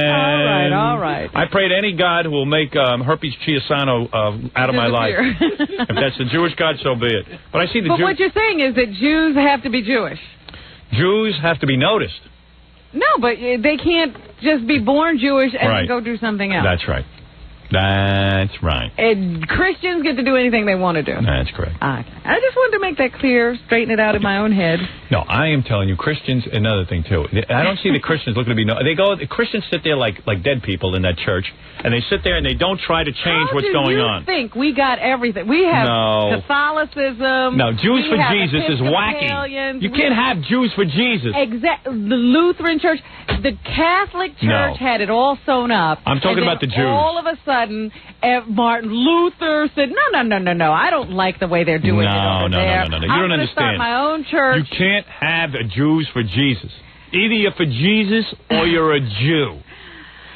All right. I pray to any God who will make herpes chiasano out of my life. If that's the Jewish God, so be it. But I see the But what you're saying is that Jews have to be Jewish. Jews have to be noticed. No, but they can't just be born Jewish and then go do something else. That's right. That's right. And Christians get to do anything they want to do. That's correct. Okay. I just wanted to make that clear, straighten it out in my own head. No, I am telling you, Christians, another thing, too. I don't see the Christians looking to be... the Christians sit there like dead people in that church, and they sit there and they don't try to change what's going on. How do you think we got everything? We have Catholicism. No, Jews for Jesus is wacky. You can't have Jews for Jesus. Exactly. The Lutheran Church, the Catholic Church had it all sewn up. I'm talking about the Jews. All of a sudden, Martin Luther said, no, I don't like the way they're doing it over there. No. You I'm don't understand. Start my own church. You can't have a Jews for Jesus. Either you're for Jesus or you're a Jew.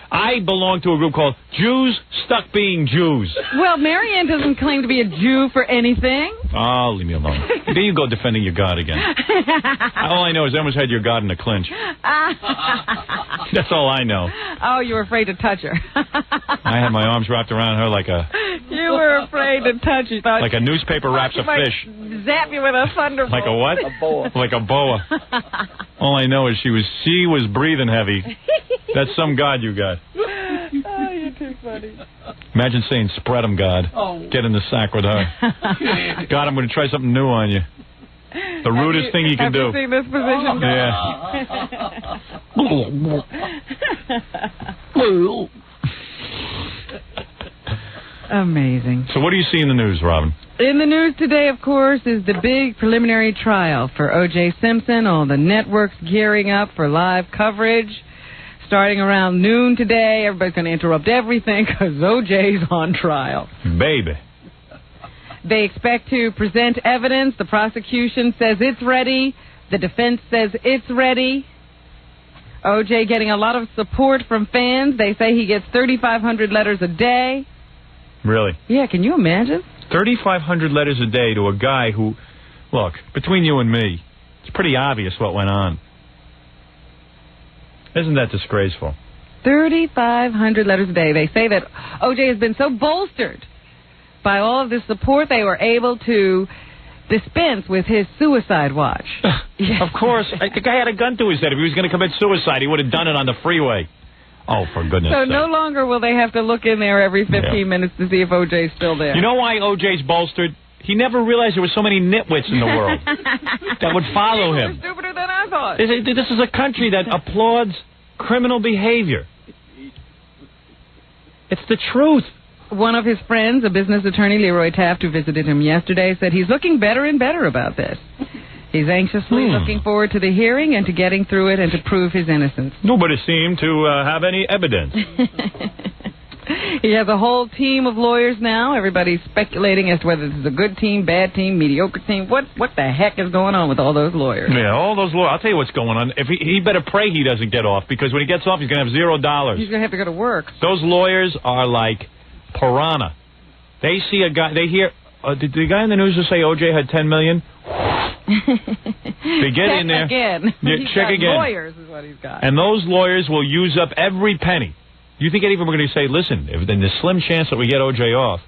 I belong to a group called Jews Stuck Being Jews. Well, Marianne doesn't claim to be a Jew for anything. Oh, leave me alone. There you go defending your God again. All I know is everyone's had your God in a clinch. That's all I know. Oh, you were afraid to touch her. I had my arms wrapped around her like a... You were afraid to touch her. Like a newspaper wraps a fish. Zap you with a thunderbolt. Like a what? A boa. Like a boa. All I know is she was breathing heavy. That's some God you got. Oh, you're too funny. Imagine saying, spread 'em, God. Oh. Get in the sack with her. God, I'm going to try something new on you. The rudest thing you can do. Have you seen this position? Yeah. Amazing. So what do you see in the news, Robin? In the news today, of course, is the big preliminary trial for O.J. Simpson. All the networks gearing up for live coverage. Starting around noon today, everybody's going to interrupt everything because O.J.'s on trial. Baby. They expect to present evidence. The prosecution says it's ready. The defense says it's ready. O.J. getting a lot of support from fans. They say he gets 3,500 letters a day. Really? Yeah, can you imagine? 3,500 letters a day to a guy who, look, between you and me, it's pretty obvious what went on. Isn't that disgraceful? 3,500 letters a day. They say that O.J. has been so bolstered by all of this support, they were able to dispense with his suicide watch. Of course. The guy had a gun to his head. If he was going to commit suicide, he would have done it on the freeway. Oh, for goodness So sake. no longer will they have to look in there every 15 minutes to see if O.J.'s still there. You know why O.J.'s bolstered? He never realized there were so many nitwits in the world that would follow him. Stupider than I thought. This is a country that applauds criminal behavior. It's the truth. One of his friends, a business attorney, Leroy Taft, who visited him yesterday, said he's looking better and better about this. He's anxiously looking forward to the hearing and to getting through it and to prove his innocence. Nobody seemed to have any evidence. He has a whole team of lawyers now. Everybody's speculating as to whether this is a good team, bad team, mediocre team. What the heck is going on with all those lawyers? Yeah, all those lawyers. I'll tell you what's going on. If he better pray he doesn't get off, because when he gets off, he's going to have $0. He's going to have to go to work. Those lawyers are like piranha. They see a guy, they hear, did the guy in the news just say O.J. had $10 million? They get in there. Again. Yeah, He's check got again. Lawyers is what he's got. And those lawyers will use up every penny. You think any of them are going to say, listen, if in the slim chance that we get O.J. off,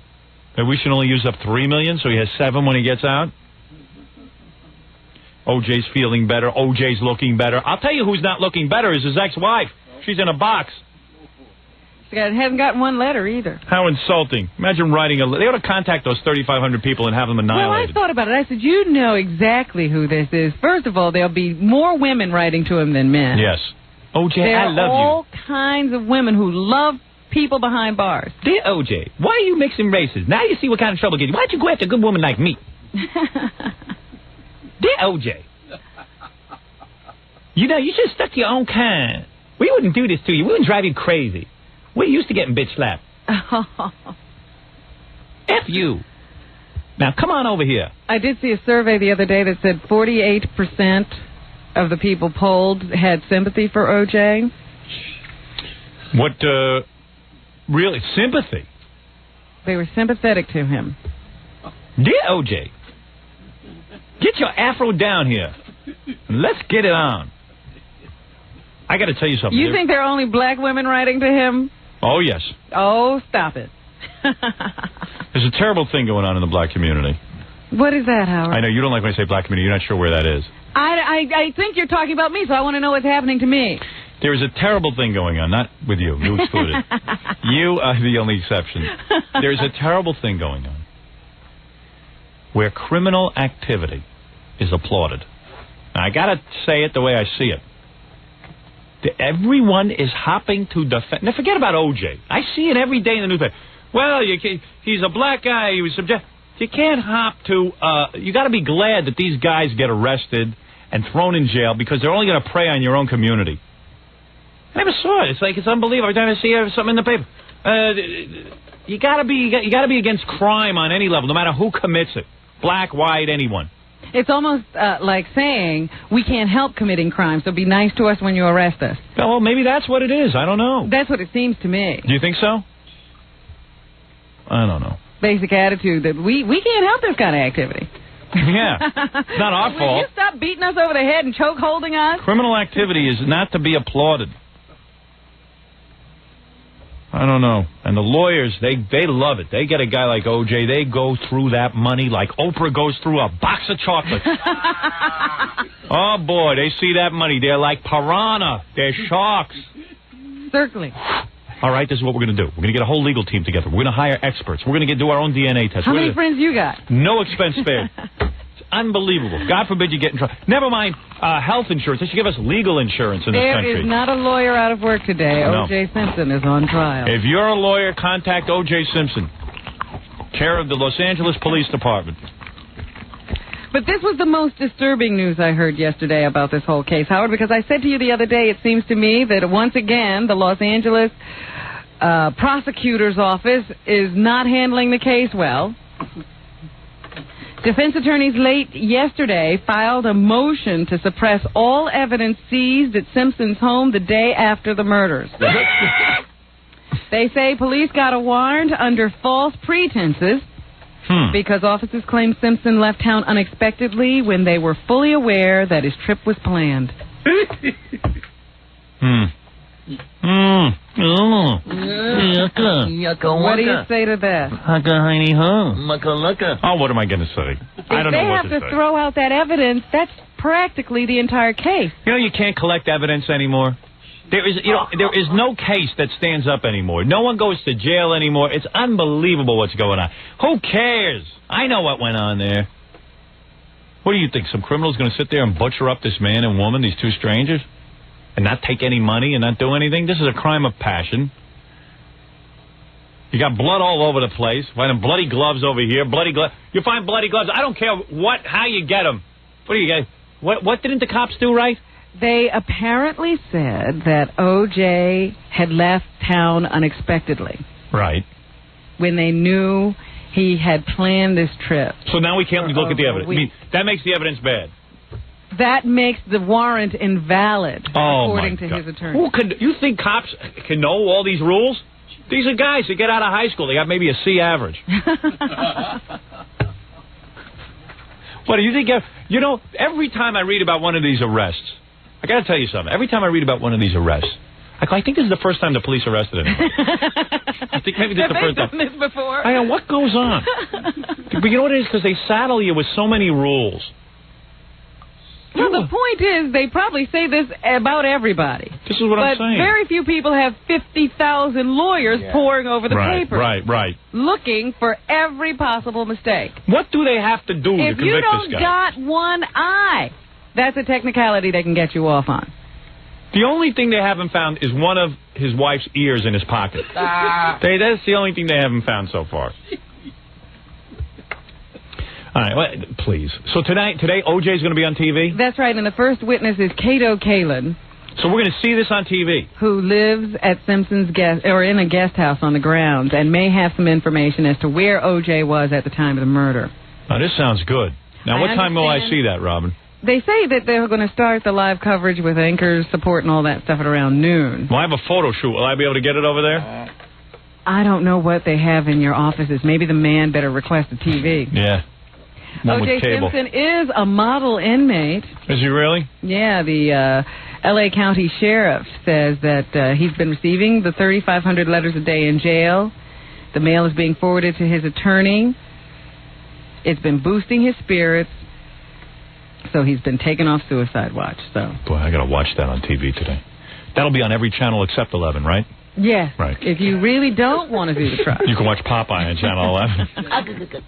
that we should only use up $3 million so he has $7 when he gets out? O.J.'s feeling better. O.J.'s looking better. I'll tell you who's not looking better is his ex-wife. She's in a box. He hasn't gotten one letter either. How insulting. Imagine writing a... They ought to contact those 3,500 people and have them annihilated. Well, I thought about it. I said, you know exactly who this is. First of all, there'll be more women writing to him than men. Yes. O.J., there I love you. There are all kinds of women who love people behind bars. Dear O.J., why are you mixing races? Now you see what kind of trouble it gets you. Why don't you go after a good woman like me? Dear O.J., you know, you should have stuck to your own kind. We wouldn't do this to you. We wouldn't drive you crazy. We're used to getting bitch slapped. F you. Now, come on over here. I did see a survey the other day that said 48% of the people polled had sympathy for O.J. What, really, sympathy? They were sympathetic to him. Dear O.J., get your afro down here. Let's get it on. I got to tell you something. You think there are only black women writing to him? Oh, yes. Oh, stop it. There's a terrible thing going on in the black community. What is that, Howard? I know you don't like when I say black community. You're not sure where that is. I think you're talking about me, so I want to know what's happening to me. There is a terrible thing going on, not with you. You excluded. You are the only exception. There is a terrible thing going on where criminal activity is applauded. Now, I got to say it the way I see it. Everyone is hopping to defend. Now, forget about O.J. I see it every day in the newspaper. Well, he's a black guy. He was subject. You can't hop to... you got to be glad that these guys get arrested and thrown in jail because they're only going to prey on your own community. I never saw it. It's unbelievable. Every time I see something in the paper. You got to be against crime on any level, no matter who commits it. Black, white, anyone. It's almost like saying, we can't help committing crime, so be nice to us when you arrest us. Well, maybe that's what it is. I don't know. That's what it seems to me. Do you think so? I don't know. Basic attitude that we can't help this kind of activity. Yeah. It's not our fault. Will you stop beating us over the head and choke holding us? Criminal activity is not to be applauded. I don't know. And the lawyers, they love it. They get a guy like O.J., they go through that money like Oprah goes through a box of chocolates. Oh, boy, they see that money. They're like piranha. They're sharks. Circling. All right, this is what we're going to do. We're going to get a whole legal team together. We're going to hire experts. We're going to do our own DNA test. How many friends you got? No expense spared. It's unbelievable. God forbid you get in trouble. Never mind health insurance. They should give us legal insurance in this country. There is not a lawyer out of work today. No. O.J. Simpson is on trial. If you're a lawyer, contact O.J. Simpson. Care of the Los Angeles Police Department. But this was the most disturbing news I heard yesterday about this whole case, Howard, because I said to you the other day, it seems to me that once again the Los Angeles prosecutor's office is not handling the case well. Defense attorneys late yesterday filed a motion to suppress all evidence seized at Simpson's home the day after the murders. They say police got a warrant under false pretenses because officers claim Simpson left town unexpectedly when they were fully aware that his trip was planned. What do you say to that? Oh, what am I going to say? I don't know what to say. If they have to throw out that evidence, that's practically the entire case. You know, you can't collect evidence anymore. There is no case that stands up anymore. No one goes to jail anymore. It's unbelievable what's going on. Who cares? I know what went on there. What do you think? Some criminal's going to sit there and butcher up this man and woman, these two strangers, and not take any money and not do anything? This is a crime of passion. You got blood all over the place. Finding bloody gloves over here, bloody gloves. You find bloody gloves. I don't care how you get them. What do you get? What didn't the cops do right? They apparently said that O.J. had left town unexpectedly. Right. When they knew he had planned this trip. So now we can't look at the evidence. I mean, that makes the evidence bad. That makes the warrant invalid, according to his attorney. You think cops can know all these rules? These are guys that get out of high school. They got maybe a C average. What do you think? You know, every time I read about one of these arrests, I got to tell you something. Every time I read about one of these arrests, I think this is the first time the police arrested anyone. I think maybe this is the first time. Have they done this before? I go, what goes on? But you know what it is? Because they saddle you with so many rules. Well, the point is, they probably say this about everybody. This is what I'm saying. But very few people have 50,000 lawyers poring over the papers. Right. Looking for every possible mistake. What do they have to do to convict this guy? If you don't dot one I, that's a technicality they can get you off on. The only thing they haven't found is one of his wife's ears in his pocket. That's the only thing they haven't found so far. All right, please. So today, O.J.'s going to be on TV? That's right, and the first witness is Cato Kalin. So we're going to see this on TV? Who lives at Simpson's in a guest house on the grounds and may have some information as to where O.J. was at the time of the murder. Now, this sounds good. Now, what time will I see that, Robin? They say that they're going to start the live coverage with anchors, support, and all that stuff at around noon. Well, I have a photo shoot. Will I be able to get it over there? I don't know what they have in your offices. Maybe the man better request a TV. Yeah. O.J. Simpson is a model inmate. Is he really? Yeah, the L.A. County Sheriff says that he's been receiving the 3,500 letters a day in jail. The mail is being forwarded to his attorney. It's been boosting his spirits. So he's been taken off suicide watch. So boy, I got to watch that on TV today. That'll be on every channel except 11, right? Yes. Right. If you really don't want to do the trial. You can watch Popeye on channel 11.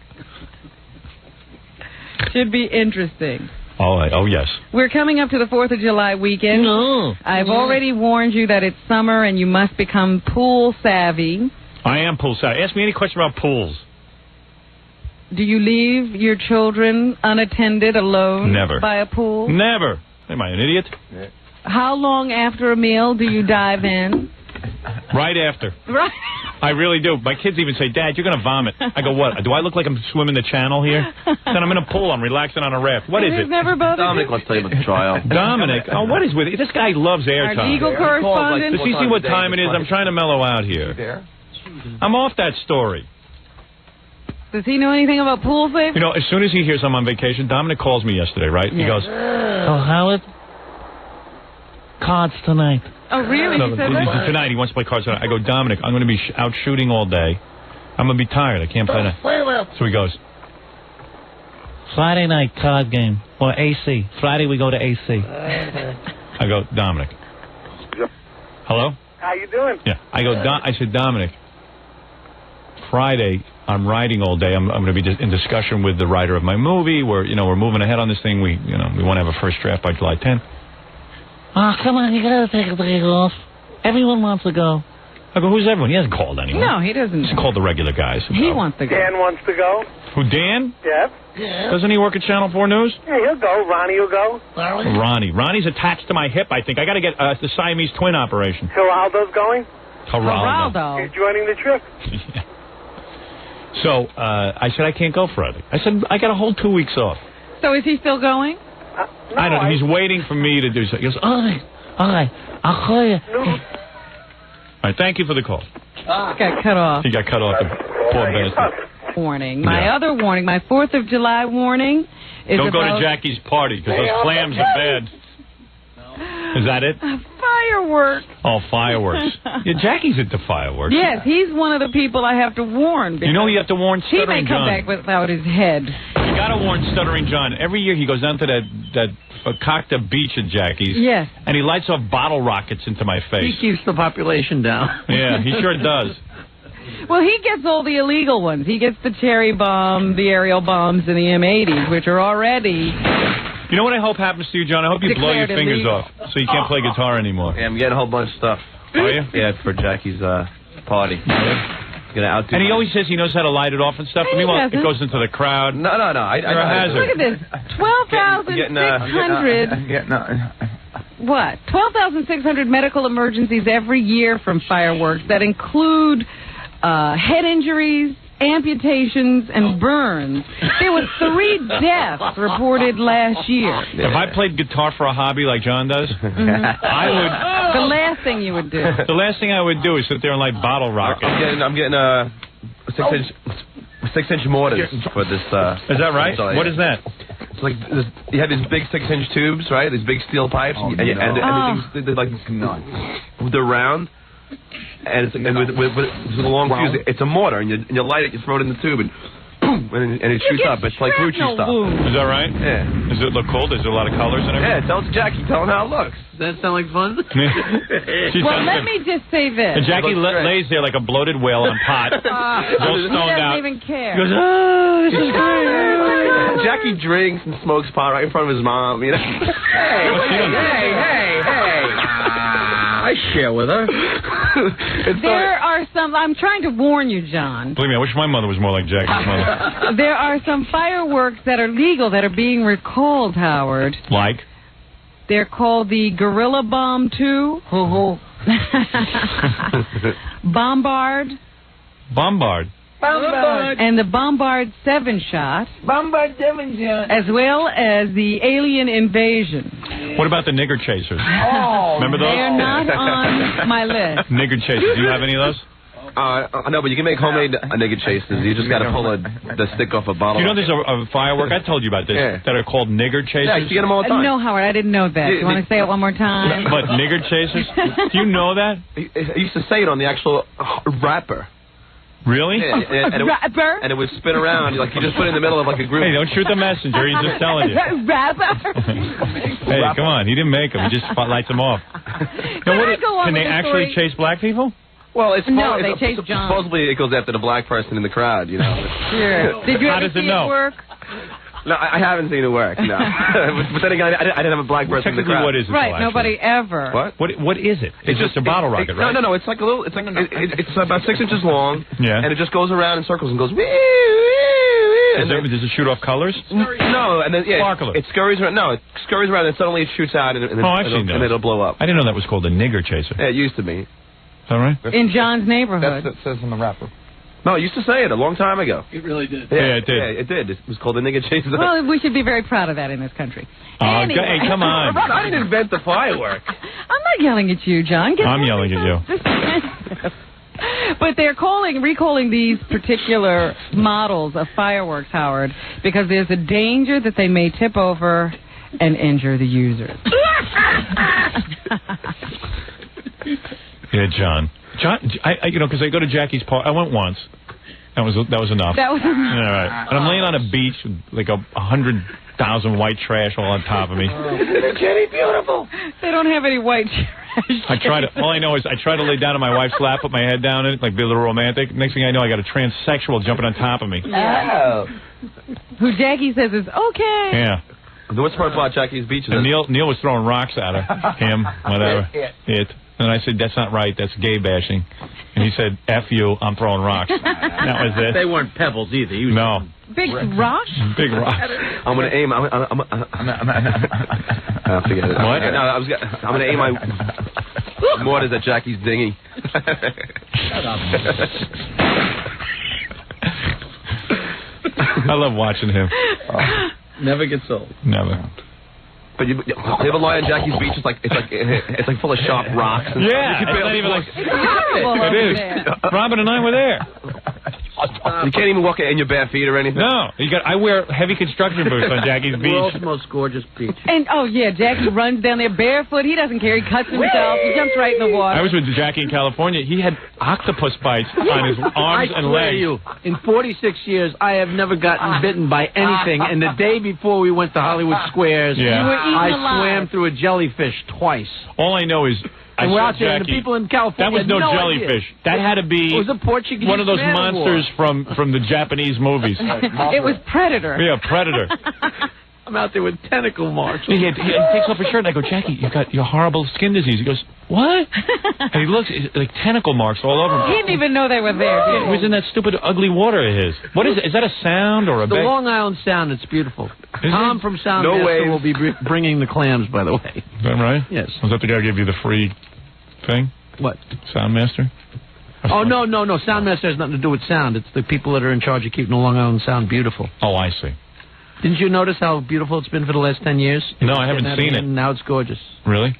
Should be interesting. All right. Oh, yes. We're coming up to the 4th of July weekend. No. I've already warned you that it's summer and you must become pool savvy. I am pool savvy. Ask me any question about pools. Do you leave your children unattended alone? Never. By a pool? Never. Am I an idiot? How long after a meal do you dive in? Right after. Right. I really do. My kids even say, Dad, you're going to vomit. I go, what? Do I look like I'm swimming the channel here? Then I'm in a pool. I'm relaxing on a raft. What is it? Never Dominic wants to tell you about the trial. Dominic? Oh, what is with it? This guy loves airtime. Our legal correspondent. Does he see what time it is? I'm trying to mellow out here. I'm off that story. Does he know anything about pool safety? You know, as soon as he hears I'm on vacation, Dominic calls me yesterday, right? He goes, oh, Howard, cards tonight. Oh, really? No, tonight he wants to play cards tonight. I go, Dominic, I'm going to be out shooting all day. I'm going to be tired. I can't play that. So he goes, Friday night card game or AC. Friday we go to AC. I go, Dominic. Hello? How you doing? Yeah. I said, Dominic, Friday I'm writing all day. I'm going to be in discussion with the writer of my movie. We're moving ahead on this thing. We want to have a first draft by July 10th. Oh, come on, you got to take a day off. Everyone wants to go. I go, who's everyone? He hasn't called anyone. No, he doesn't. He's called the regular guys. He wants to go. Dan wants to go. Who, Dan? Yeah. Doesn't he work at Channel 4 News? Yeah, he'll go. Ronnie will go. Ronnie. Ronnie's attached to my hip, I think. I got to get the Siamese twin operation. Geraldo's going. Geraldo. He's joining the trip. So I said, I can't go Friday. I said, I got a whole 2 weeks off. So is he still going? I don't know. He's waiting for me to do something. He goes, all right, I'll call you. All right, thank you for the call. Got cut off. He got cut off, the poor bastard. Warning. My other warning, my 4th of July warning is don't go about to Jackie's party, because those clams are bad. Is that it? Fireworks. Oh, fireworks. Yeah, Jackie's into fireworks. Yes, he's one of the people I have to warn. You know you have to warn He Stuttering may come John. back without his head. You got to warn Stuttering John. Every year he goes down to that Fakakta beach at Jackie's. Yes. And he lights off bottle rockets into my face. He keeps the population down. Yeah, he sure does. Well, he gets all the illegal ones. He gets the cherry bomb, the aerial bombs, and the M80s, which are already... You know what I hope happens to you, John? I hope you blow your Declared fingers illegal. off so you can't play guitar anymore. Yeah, I'm getting a whole bunch of stuff. Are you? Yeah, for Jackie's party. Gonna outdo And he my- always says he knows how to light it off and stuff. No, he Meanwhile, it doesn't. goes into the crowd. No. You're a hazard. Look at this. 12,600... What? 12,600 medical emergencies every year from fireworks that include head injuries, amputations, and burns. There were 3 deaths reported last year. If I played guitar for a hobby like John does, I would... The last thing you would do. The last thing I would do is sit there and light bottle rockets. I'm getting a 6-inch mortars for this. Is that right? install, What yeah. is that? It's like you have these big 6-inch tubes, right? These big steel pipes, and they're like they're round. And it's with a long fuse. It's a mortar, and you light it, you throw it in the tube, and boom, and it shoots up. It's like Rucci stuff. Is that right? Yeah. Does it look cool? Does there a lot of colors and everything? Yeah, tell Jackie, tell him how it looks. Does that sound like fun? Well, let me just say this. And Jackie lays there like a bloated whale on pot. He all stoned doesn't out. even care. He goes, this is great. Jackie drinks and smokes pot right in front of his mom. You know. Hey. I share with her. There are some... I'm trying to warn you, John. Believe me, I wish my mother was more like Jackie's mother. There are some fireworks that are legal that are being recalled, Howard. Like? They're called the Gorilla Bomb 2. Bombard. Bombard. And the Bombard 7-shot. Bombard 7-shot. As well as the Alien Invasion. What about the nigger chasers? Oh, remember those? They are not on my list. Nigger chasers. Do you have any of those? No, but you can make homemade nigger chasers. You just got to pull the stick off a bottle. Do you know there's a firework? I told you about this. Yeah. That are called nigger chasers. Yeah, you get them all the time. No, Howard, I didn't know that. You want to say it one more time? But nigger chasers? Do you know that? I used to say it on the actual wrapper. Really? Yeah, and it would spin around. Like you just put it in the middle of like a group. Hey, don't shoot the messenger. He's just telling you. Hey, come on. He didn't make them. He just lights them off. Now, can they actually chase black people? Well, it's no, they chase John. Supposedly it goes after the black person in the crowd, you know. Sure. Did you How ever does it see know? it work? No, I haven't seen it work, no. But then again, I didn't have a black person in the Technically, crowd. what is it? Right, though, nobody ever. What is it? It's just a bottle rocket, right? No, it's like a little, it's about 6 inches long, Yeah. and it just goes around in circles and goes, wee, wee, wee, Does it shoot off colors? No, and then, Sparkler. it scurries around, it scurries around, and suddenly it shoots out, and I've seen those. and it'll blow up. I didn't know that was called a nigger chaser. Yeah, it used to be. Is that right? In John's neighborhood. That's what it says in the wrapper. No, it used to say it a long time ago. It really did. Yeah, it did. Yeah, it did. It was called the nigger chaser. Well, we should be very proud of that in this country. Anyway. Hey, come on. I didn't invent the firework. I'm not yelling at you, John. I'm yelling at you. But they're recalling these particular models of fireworks, Howard, because there's a danger that they may tip over and injure the users. Yeah, John, because I go to Jackie's party. I went once. That was enough. That was enough. All right. And I'm laying on a beach with like 100,000 white trash all on top of me. Isn't Jenny beautiful? They don't have any white trash. All I know is I try to lay down on my wife's lap, put my head down in it, like be a little romantic. Next thing I know, I got a transsexual jumping on top of me. Oh. Who Jackie says is okay. Yeah. What's part about Jackie's Beach? And Neil was throwing rocks at her. Him, whatever. It. And I said, that's not right. That's gay bashing. And he said, F you, I'm throwing rocks. That was it. They weren't pebbles either. No. Big rocks? Big rocks. I'm going to aim. Forget it. What? No, I'm going to aim my mortars at Jackie's dinghy. Shut up. I love watching him. Never gets old. Never. But you ever lie on Jackie's beach? It's like full of sharp rocks. And yeah, you it's not even like it is. Robin and I were there. You can't even walk in your bare feet or anything. No, I wear heavy construction boots on Jackie's beach. World's most gorgeous beach. And Jackie runs down there barefoot. He doesn't care. He cuts himself. He jumps right in the water. I was with Jackie in California. He had octopus bites on his arms and legs. I swear to you, in 46 years, I have never gotten bitten by anything. And the day before we went to Hollywood Squares, I swam through a jellyfish twice. All I know is and we're out there, and the people in California that was no jellyfish. Idea. That had to be it was a Portuguese one of those monsters from the Japanese movies. It was Predator. Yeah, Predator. I'm out there with tentacle marks. He takes off his shirt, and I go, Jackie, you got your horrible skin disease. He goes, what? And he looks, like tentacle marks all over him. He didn't even know they were there. Yeah, it was in that stupid, ugly water of his. What is it? Is that a sound or a The Long Island Sound. It's beautiful. Tom from Soundmaster will be bringing the clams, by the way. Is that right? Yes. Was that the guy who gave you the free thing? What? Soundmaster? Oh, no. Soundmaster has nothing to do with sound. It's the people that are in charge of keeping the Long Island Sound beautiful. Oh, I see. Didn't you notice how beautiful it's been for the last 10 years? No, I haven't seen it. Now it's gorgeous. Really?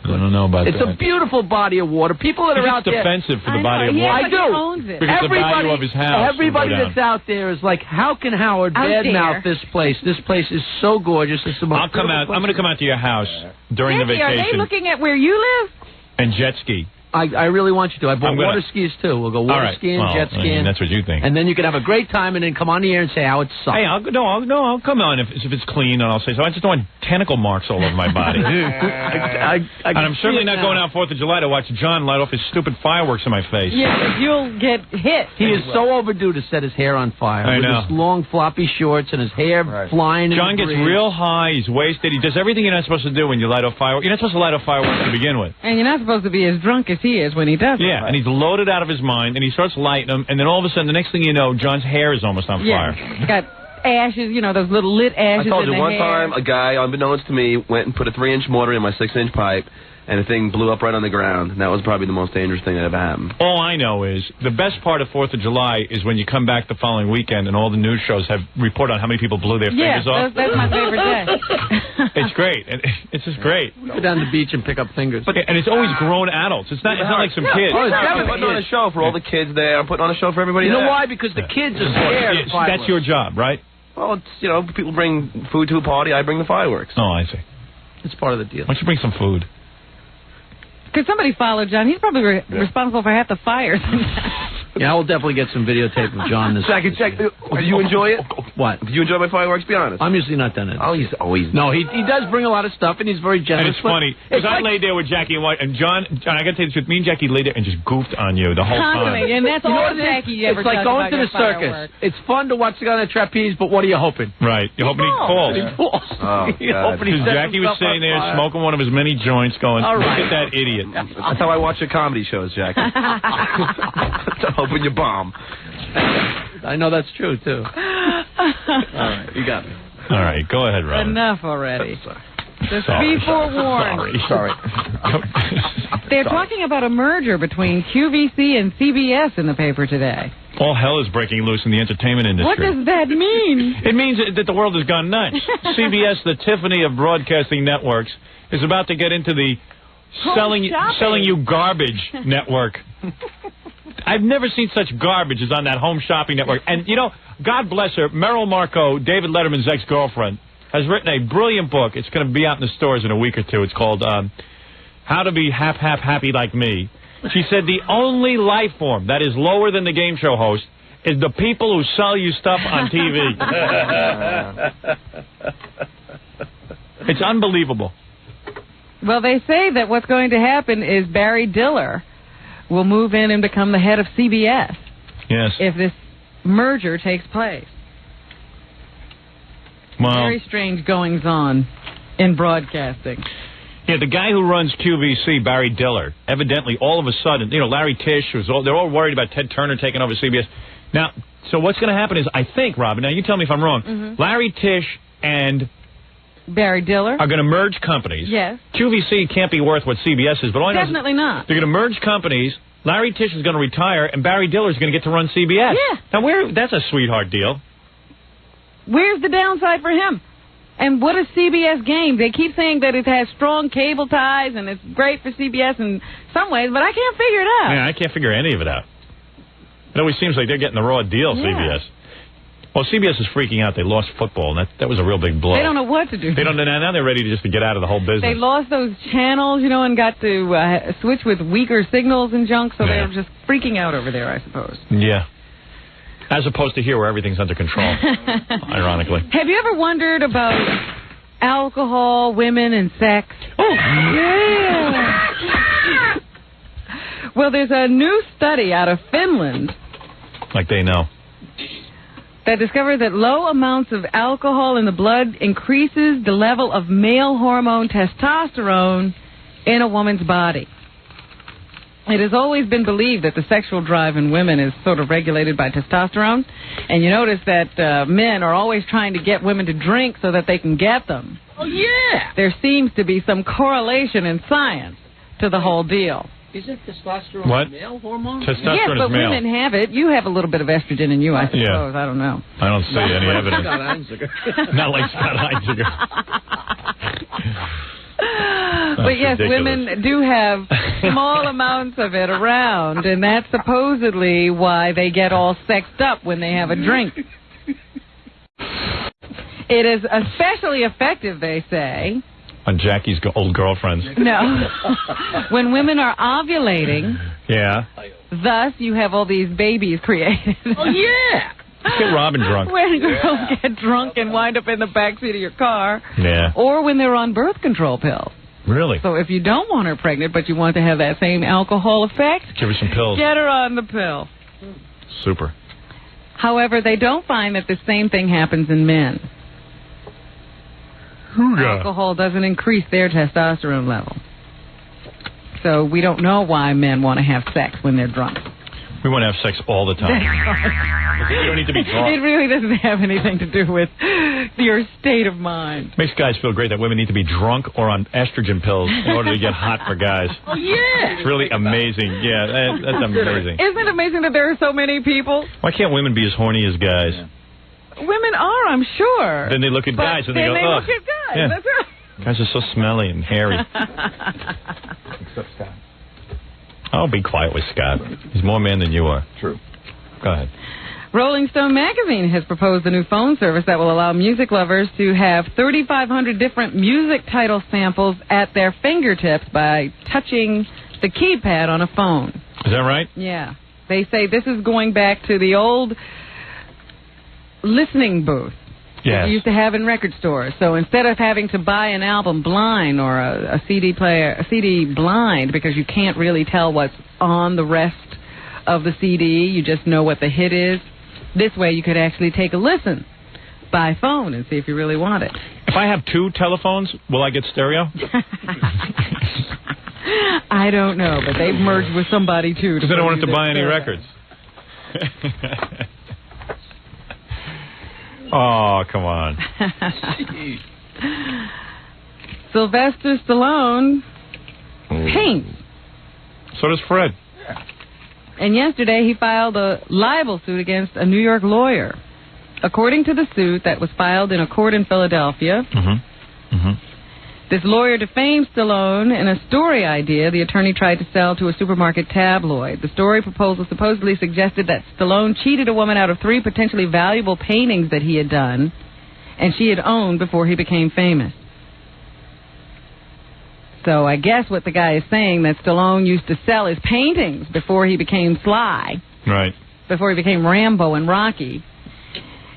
I don't know about that. It's a beautiful body of water. People that are out there... It's defensive for the body of water. I do. He owns it. Because the value of his house. Everybody that's out there is like, how can Howard badmouth this place? This place is so gorgeous. It's the most I'm going to come out to your house during the vacation. Are they looking at where you live? And jet ski. I really want you to. I bought water skis, too. We'll go water skiing, jet skiing. That's what you think. And then you can have a great time and then come on the air and say how it sucks. Hey, I'll come on if it's clean, and I'll say so. I just don't want tentacle marks all over my body. And I'm certainly not going out 4th of July to watch John light off his stupid fireworks in my face. Yeah, because you'll get hit. He is so overdue to set his hair on fire. I know. With his long, floppy shorts and his hair flying in John the gets breeze. real high. He's wasted. He does everything you're not supposed to do when you light off fireworks. You're not supposed to light off fireworks to begin with. And you're not supposed to be as drunk as he is when he does it. Yeah, and he's loaded out of his mind, and he starts lighting them, and then all of a sudden, the next thing you know, John's hair is almost on fire. Got ashes, those little lit ashes I told in you the one hair. time, a guy, unbeknownst to me, went and put a 3-inch mortar in my 6-inch pipe, and the thing blew up right on the ground. And that was probably the most dangerous thing that ever happened. All I know is the best part of 4th of July is when you come back the following weekend and all the news shows have report on how many people blew their fingers off. That's my favorite day. It's great. It's just great. We go down to the beach and pick up fingers. And it's always grown adults. It's not like some kids. I'm putting on a show for all the kids there. I'm putting on a show for everybody You know there. why? Because the kids are scared of fireworks. That's your job, right? Well, it's, people bring food to a party. I bring the fireworks. Oh, I see. It's part of the deal. Why don't you bring some food? Could somebody follow John? He's probably responsible for half the fires. Yeah, I will definitely get some videotape of John this Check. Do you enjoy it? What? Do you enjoy my fireworks? Be honest. I'm usually not done it. Oh, he's always... No, he does bring a lot of stuff, and he's very generous. And it's funny, because I laid there with Jackie and John, I got to tell you the truth, me and Jackie laid there and just goofed on you the whole time. And that's all Jackie ever It's like does going about to the your circus. fireworks. It's fun to watch the guy on the trapeze, but what are you hoping? Right. You're hoping he falls. He falls. Oh, Because Jackie was sitting there smoking one of his many joints going, look at that idiot. That's how I watch your comedy shows, Jackie. Hoping you bomb. I know that's true, too. All right, you got me. All right, go ahead, Robert. Enough already. Just Sorry. be forewarned. Sorry. They're talking about a merger between QVC and CBS in the paper today. All hell is breaking loose in the entertainment industry. What does that mean? It means that the world has gone nuts. CBS, the Tiffany of broadcasting networks, is about to get into the selling you garbage network. I've never seen such garbage as on that home shopping network. And, God bless her, Meryl Marco, David Letterman's ex-girlfriend, has written a brilliant book. It's going to be out in the stores in a week or two. It's called How to Be Happy Like Me. She said the only life form that is lower than the game show host is the people who sell you stuff on TV. It's unbelievable. Well, they say that what's going to happen is Barry Diller will move in and become the head of CBS. Yes. If this merger takes place. Well, very strange goings-on in broadcasting. Yeah, the guy who runs QVC, Barry Diller, evidently all of a sudden, Larry Tisch, they're all worried about Ted Turner taking over CBS. Now, so what's going to happen is, I think, Robin, now you tell me if I'm wrong, Larry Tisch and Barry Diller are going to merge companies. Yes. QVC can't be worth what CBS is, but all I know is definitely not. They're going to merge companies. Larry Tisch is going to retire, and Barry Diller is going to get to run CBS. Yeah. Now, that's a sweetheart deal. Where's the downside for him? And what is CBS gain? They keep saying that it has strong cable ties and it's great for CBS in some ways, but I can't figure it out. Yeah, I can't figure any of it out. It always seems like they're getting the raw deal, CBS. Well, CBS is freaking out. They lost football, and that was a real big blow. They don't know what to do. They don't know. Now they're ready to get out of the whole business. They lost those channels, and got to switch with weaker signals and junk, so they're just freaking out over there, I suppose. Yeah. As opposed to here where everything's under control, ironically. Have you ever wondered about alcohol, women, and sex? Oh, yeah. Well, there's a new study out of Finland. Like they know. That discovered that low amounts of alcohol in the blood increases the level of male hormone testosterone in a woman's body. It has always been believed that the sexual drive in women is sort of regulated by testosterone. And you notice that men are always trying to get women to drink so that they can get them. Oh, yeah! There seems to be some correlation in science to the whole deal. Isn't testosterone a male hormone? Testosterone yes, but is male. women have it. You have a little bit of estrogen in you, I suppose. Yeah. I don't know. I don't see any evidence. Scott Einziger. Not like Scott Einziger. But yes, ridiculous. women do have small amounts of it around, and that's supposedly why they get all sexed up when they have a drink. It is especially effective, they say. On Jackie's old girlfriends. No. When women are ovulating. Yeah. Thus, you have all these babies created. Oh, yeah! Let's get Robin drunk. When girls get drunk and wind up in the backseat of your car. Yeah. Or when they're on birth control pills. Really? So if you don't want her pregnant, but you want to have that same alcohol effect, give her some pills. Get her on the pill. Super. However, they don't find that the same thing happens in men. Alcohol doesn't increase their testosterone level. So we don't know why men want to have sex when they're drunk. We want to have sex all the time. You don't need to be drunk. It really doesn't have anything to do with your state of mind. Makes guys feel great that women need to be drunk or on estrogen pills in order to get hot for guys. Oh, yeah! It's really amazing. Yeah, that's amazing. Isn't it amazing that there are so many people? Why can't women be as horny as guys? Yeah. Women are, I'm sure. Then they look at guys and they go, then they ugh. look at guys. Yeah. That's right. Guys are so smelly and hairy. Except Scott. Oh, be quiet with Scott. He's more man than you are. True. Go ahead. Rolling Stone magazine has proposed a new phone service that will allow music lovers to have 3,500 different music title samples at their fingertips by touching the keypad on a phone. Is that right? Yeah. They say this is going back to the old listening booth that you used to have in record stores. So instead of having to buy an album blind or a CD player, a CD blind, because you can't really tell what's on the rest of the CD, you just know what the hit is. This way you could actually take a listen by phone and see if you really want it. If I have two telephones, will I get stereo? I don't know, but they've merged with somebody too. Because I don't want it to buy any records. Oh, come on. Sylvester Stallone paints. So does Fred. And yesterday he filed a libel suit against a New York lawyer. According to the suit that was filed in a court in Philadelphia, this lawyer defamed Stallone in a story idea the attorney tried to sell to a supermarket tabloid. The story proposal supposedly suggested that Stallone cheated a woman out of 3 potentially valuable paintings that he had done and she had owned before he became famous. So I guess what the guy is saying, that Stallone used to sell his paintings before he became Sly. Right. Before he became Rambo and Rocky.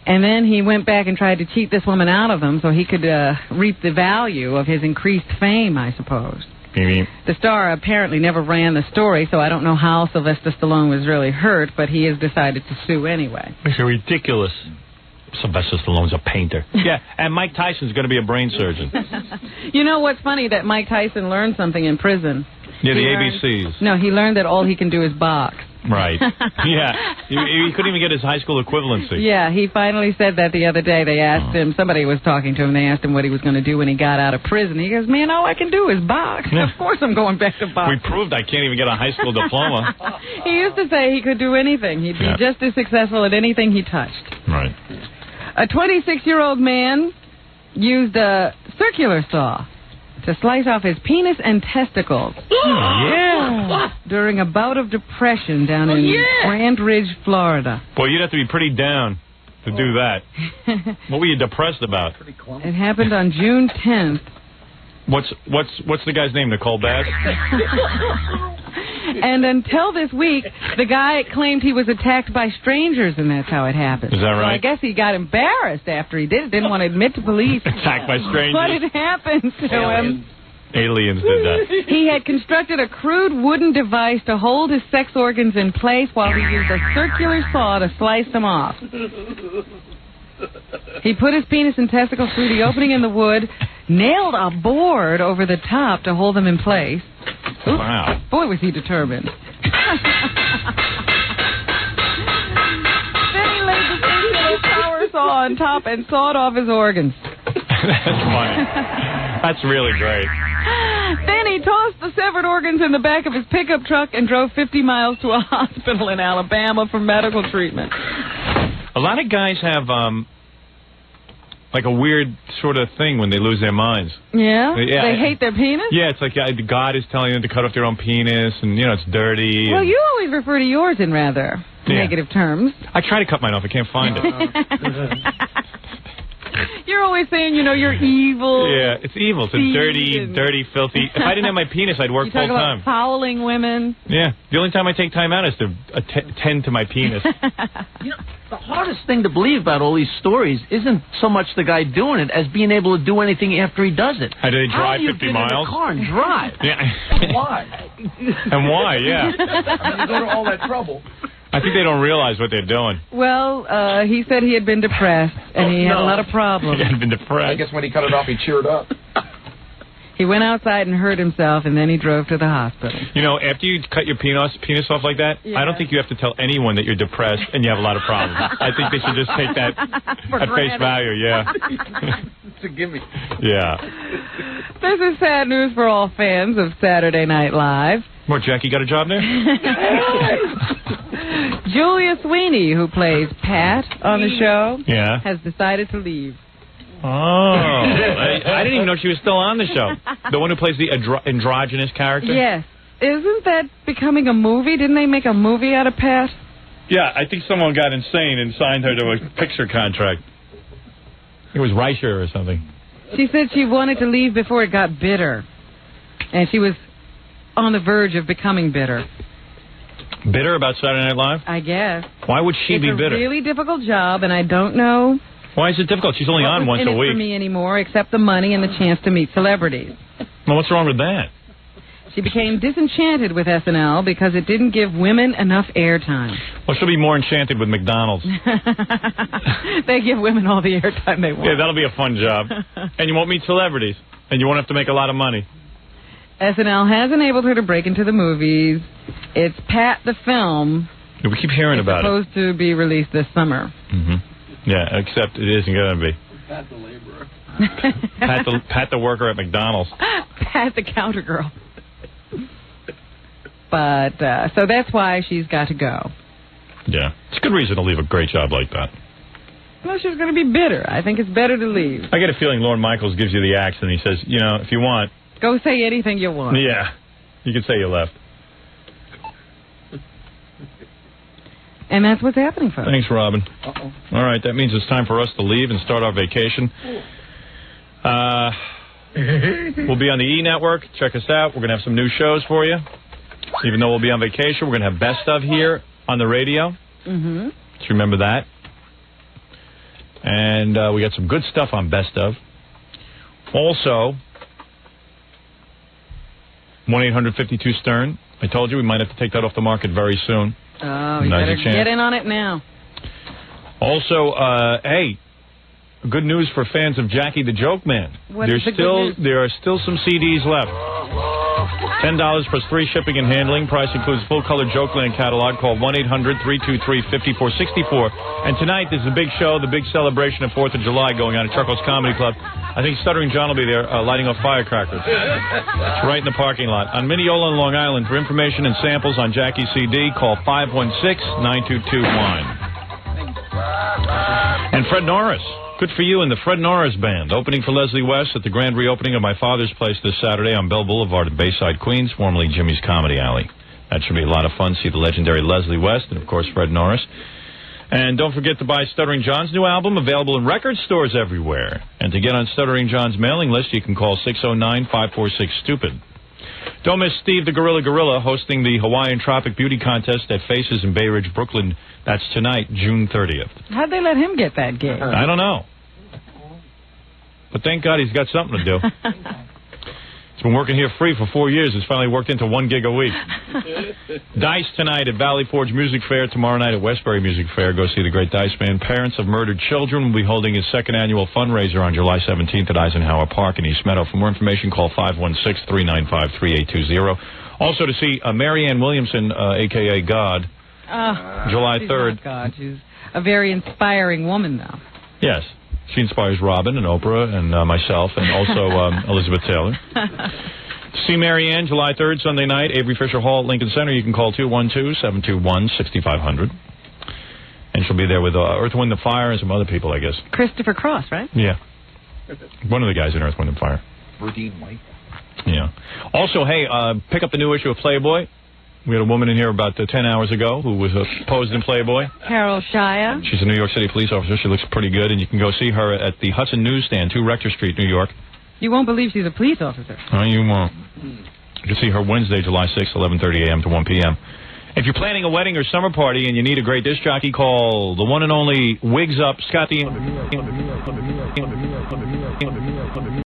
And then he went back and tried to cheat this woman out of them so he could reap the value of his increased fame, I suppose. Maybe. The Star apparently never ran the story, so I don't know how Sylvester Stallone was really hurt, but he has decided to sue anyway. It's ridiculous. Sylvester Stallone's a painter. Yeah, and Mike Tyson's going to be a brain surgeon. You know what's funny? That Mike Tyson learned something in prison. Yeah, the ABCs. No, he learned that all he can do is box. Right. Yeah. He couldn't even get his high school equivalency. Yeah, he finally said that the other day. They asked him, somebody was talking to him, they asked him what he was going to do when he got out of prison. He goes, man, all I can do is box. Yeah. Of course I'm going back to box. We proved I can't even get a high school diploma. He used to say he could do anything. He'd be just as successful at anything he touched. Right. A 26-year-old man used a circular saw to slice off his penis and testicles. Yeah. During a bout of depression down in Grand Ridge, Florida. Boy, you'd have to be pretty down to do that. What were you depressed about? It happened on June 10th. What's the guy's name? Nicole Bass? And until this week, the guy claimed he was attacked by strangers, and that's how it happened. Is that right? So I guess he got embarrassed after he did it. Didn't want to admit to police. Attacked by strangers. But it happened to him. Aliens did that. He had constructed a crude wooden device to hold his sex organs in place while he used a circular saw to slice them off. He put his penis and testicles through the opening in the wood, nailed a board over the top to hold them in place. Oops. Wow. Boy, was he determined. Then he laid the circular power saw on top and sawed off his organs. That's funny. That's really great. Then he tossed the severed organs in the back of his pickup truck and drove 50 miles to a hospital in Alabama for medical treatment. A lot of guys have like a weird sort of thing when they lose their minds. Yeah? They hate their penis? Yeah, it's like God is telling them to cut off their own penis, and, it's dirty. Well, you always refer to yours in rather negative terms. I try to cut mine off. I can't find it. You're always saying, you're evil. Yeah, it's evil. It's dirty, filthy. If I didn't have my penis, I'd work full time. You talk about fouling women. Yeah. The only time I take time out is to attend to my penis. The hardest thing to believe about all these stories isn't so much the guy doing it as being able to do anything after he does it. How do they drive 50 miles? How do you get in a car and drive? Yeah. Why? And why, yeah. You go to all that trouble. I think they don't realize what they're doing. Well, he said he had been depressed, and he had a lot of problems. He had been depressed. I guess when he cut it off, he cheered up. He went outside and hurt himself, and then he drove to the hospital. After you cut your penis off like that, I don't think you have to tell anyone that you're depressed and you have a lot of problems. I think they should just take that at face value, yeah. It's a gimme. Yeah. This is sad news for all fans of Saturday Night Live. What, Jackie got a job there? Julia Sweeney, who plays Pat on the show, has decided to leave. Oh, I didn't even know she was still on the show. The one who plays the androgynous character? Yes. Isn't that becoming a movie? Didn't they make a movie out of Pat? Yeah, I think someone got insane and signed her to a picture contract. It was Reicher or something. She said she wanted to leave before it got bitter. And she was on the verge of becoming bitter. Bitter about Saturday Night Live? I guess. Why would she be bitter? It's a really difficult job, and I don't know... Why is it difficult? She's only on once a week. For me anymore, except the money and the chance to meet celebrities. Well, what's wrong with that? She became disenchanted with SNL because it didn't give women enough airtime. Well, she'll be more enchanted with McDonald's. They give women all the airtime they want. Yeah, that'll be a fun job. And you won't meet celebrities. And you won't have to make a lot of money. SNL has enabled her to break into the movies. It's Pat the Film. Yeah, we keep hearing about it. It's supposed to be released this summer. Mm-hmm. Yeah, except it isn't going to be. Pat the laborer. Pat the worker at McDonald's. Pat the counter girl. But, so that's why she's got to go. Yeah. It's a good reason to leave a great job like that. Well, she's going to be bitter. I think it's better to leave. I get a feeling Lorne Michaels gives you the axe and he says, if you want... Go say anything you want. Yeah. You can say you left. And that's what's happening, folks. Thanks, Robin. Uh-oh. All right, that means it's time for us to leave and start our vacation. We'll be on the E! Network. Check us out. We're going to have some new shows for you. Even though we'll be on vacation, we're going to have Best Of here on the radio. Mm-hmm. Just remember that. And we got some good stuff on Best Of. Also, 1-800-52-STERN. I told you we might have to take that off the market very soon. Oh, you better get in on it now. Also, hey, good news for fans of Jackie the Joke Man. There are still some CDs left. $10 plus free shipping and handling. Price includes full-color Jokeland catalog. Call 1-800-323-5464. And tonight, there's a big show, the big celebration of 4th of July going on at Chuckles Comedy Club. I think Stuttering John will be there lighting off firecrackers. It's right in the parking lot. On Mineola and Long Island. For information and samples on Jackie's CD, call 516-922-WINE. And Fred Norris. Good for you and the Fred Norris Band. Opening for Leslie West at the grand reopening of My Father's Place this Saturday on Bell Boulevard in Bayside, Queens, formerly Jimmy's Comedy Alley. That should be a lot of fun. See the legendary Leslie West and, of course, Fred Norris. And don't forget to buy Stuttering John's new album, available in record stores everywhere. And to get on Stuttering John's mailing list, you can call 609-546-STUPID. Don't miss Steve the Gorilla hosting the Hawaiian Tropic Beauty Contest at Faces in Bay Ridge, Brooklyn. That's tonight, June 30th. How'd they let him get that gig? I don't know. But thank God he's got something to do. He's been working here free for 4 years. He's finally worked into 1 gig a week. Dice tonight at Valley Forge Music Fair. Tomorrow night at Westbury Music Fair. Go see the great Dice Band. Parents of Murdered Children will be holding his second annual fundraiser on July 17th at Eisenhower Park in East Meadow. For more information, call 516-395-3820. Also to see Marianne Williamson, a.k.a. God, July 3rd. God, she's a very inspiring woman, though. Yes. She inspires Robin and Oprah and myself and also Elizabeth Taylor. See Marianne, July 3rd, Sunday night, Avery Fisher Hall at Lincoln Center. You can call 212-721-6500. And she'll be there with Earth, Wind & Fire and some other people, I guess. Christopher Cross, right? Yeah. One of the guys in Earth, Wind & Fire. Verdine White. Yeah. Also, hey, pick up the new issue of Playboy. We had a woman in here about 10 hours ago who was posed in Playboy. Carol Shia. She's a New York City police officer. She looks pretty good, and you can go see her at the Hudson Newsstand, 2 Rector Street, New York. You won't believe she's a police officer. Oh, you won't. You can see her Wednesday, July 6th, 11:30 a.m. to 1 p.m. If you're planning a wedding or summer party and you need a great disc jockey, call the one and only Wigs Up, Scott the...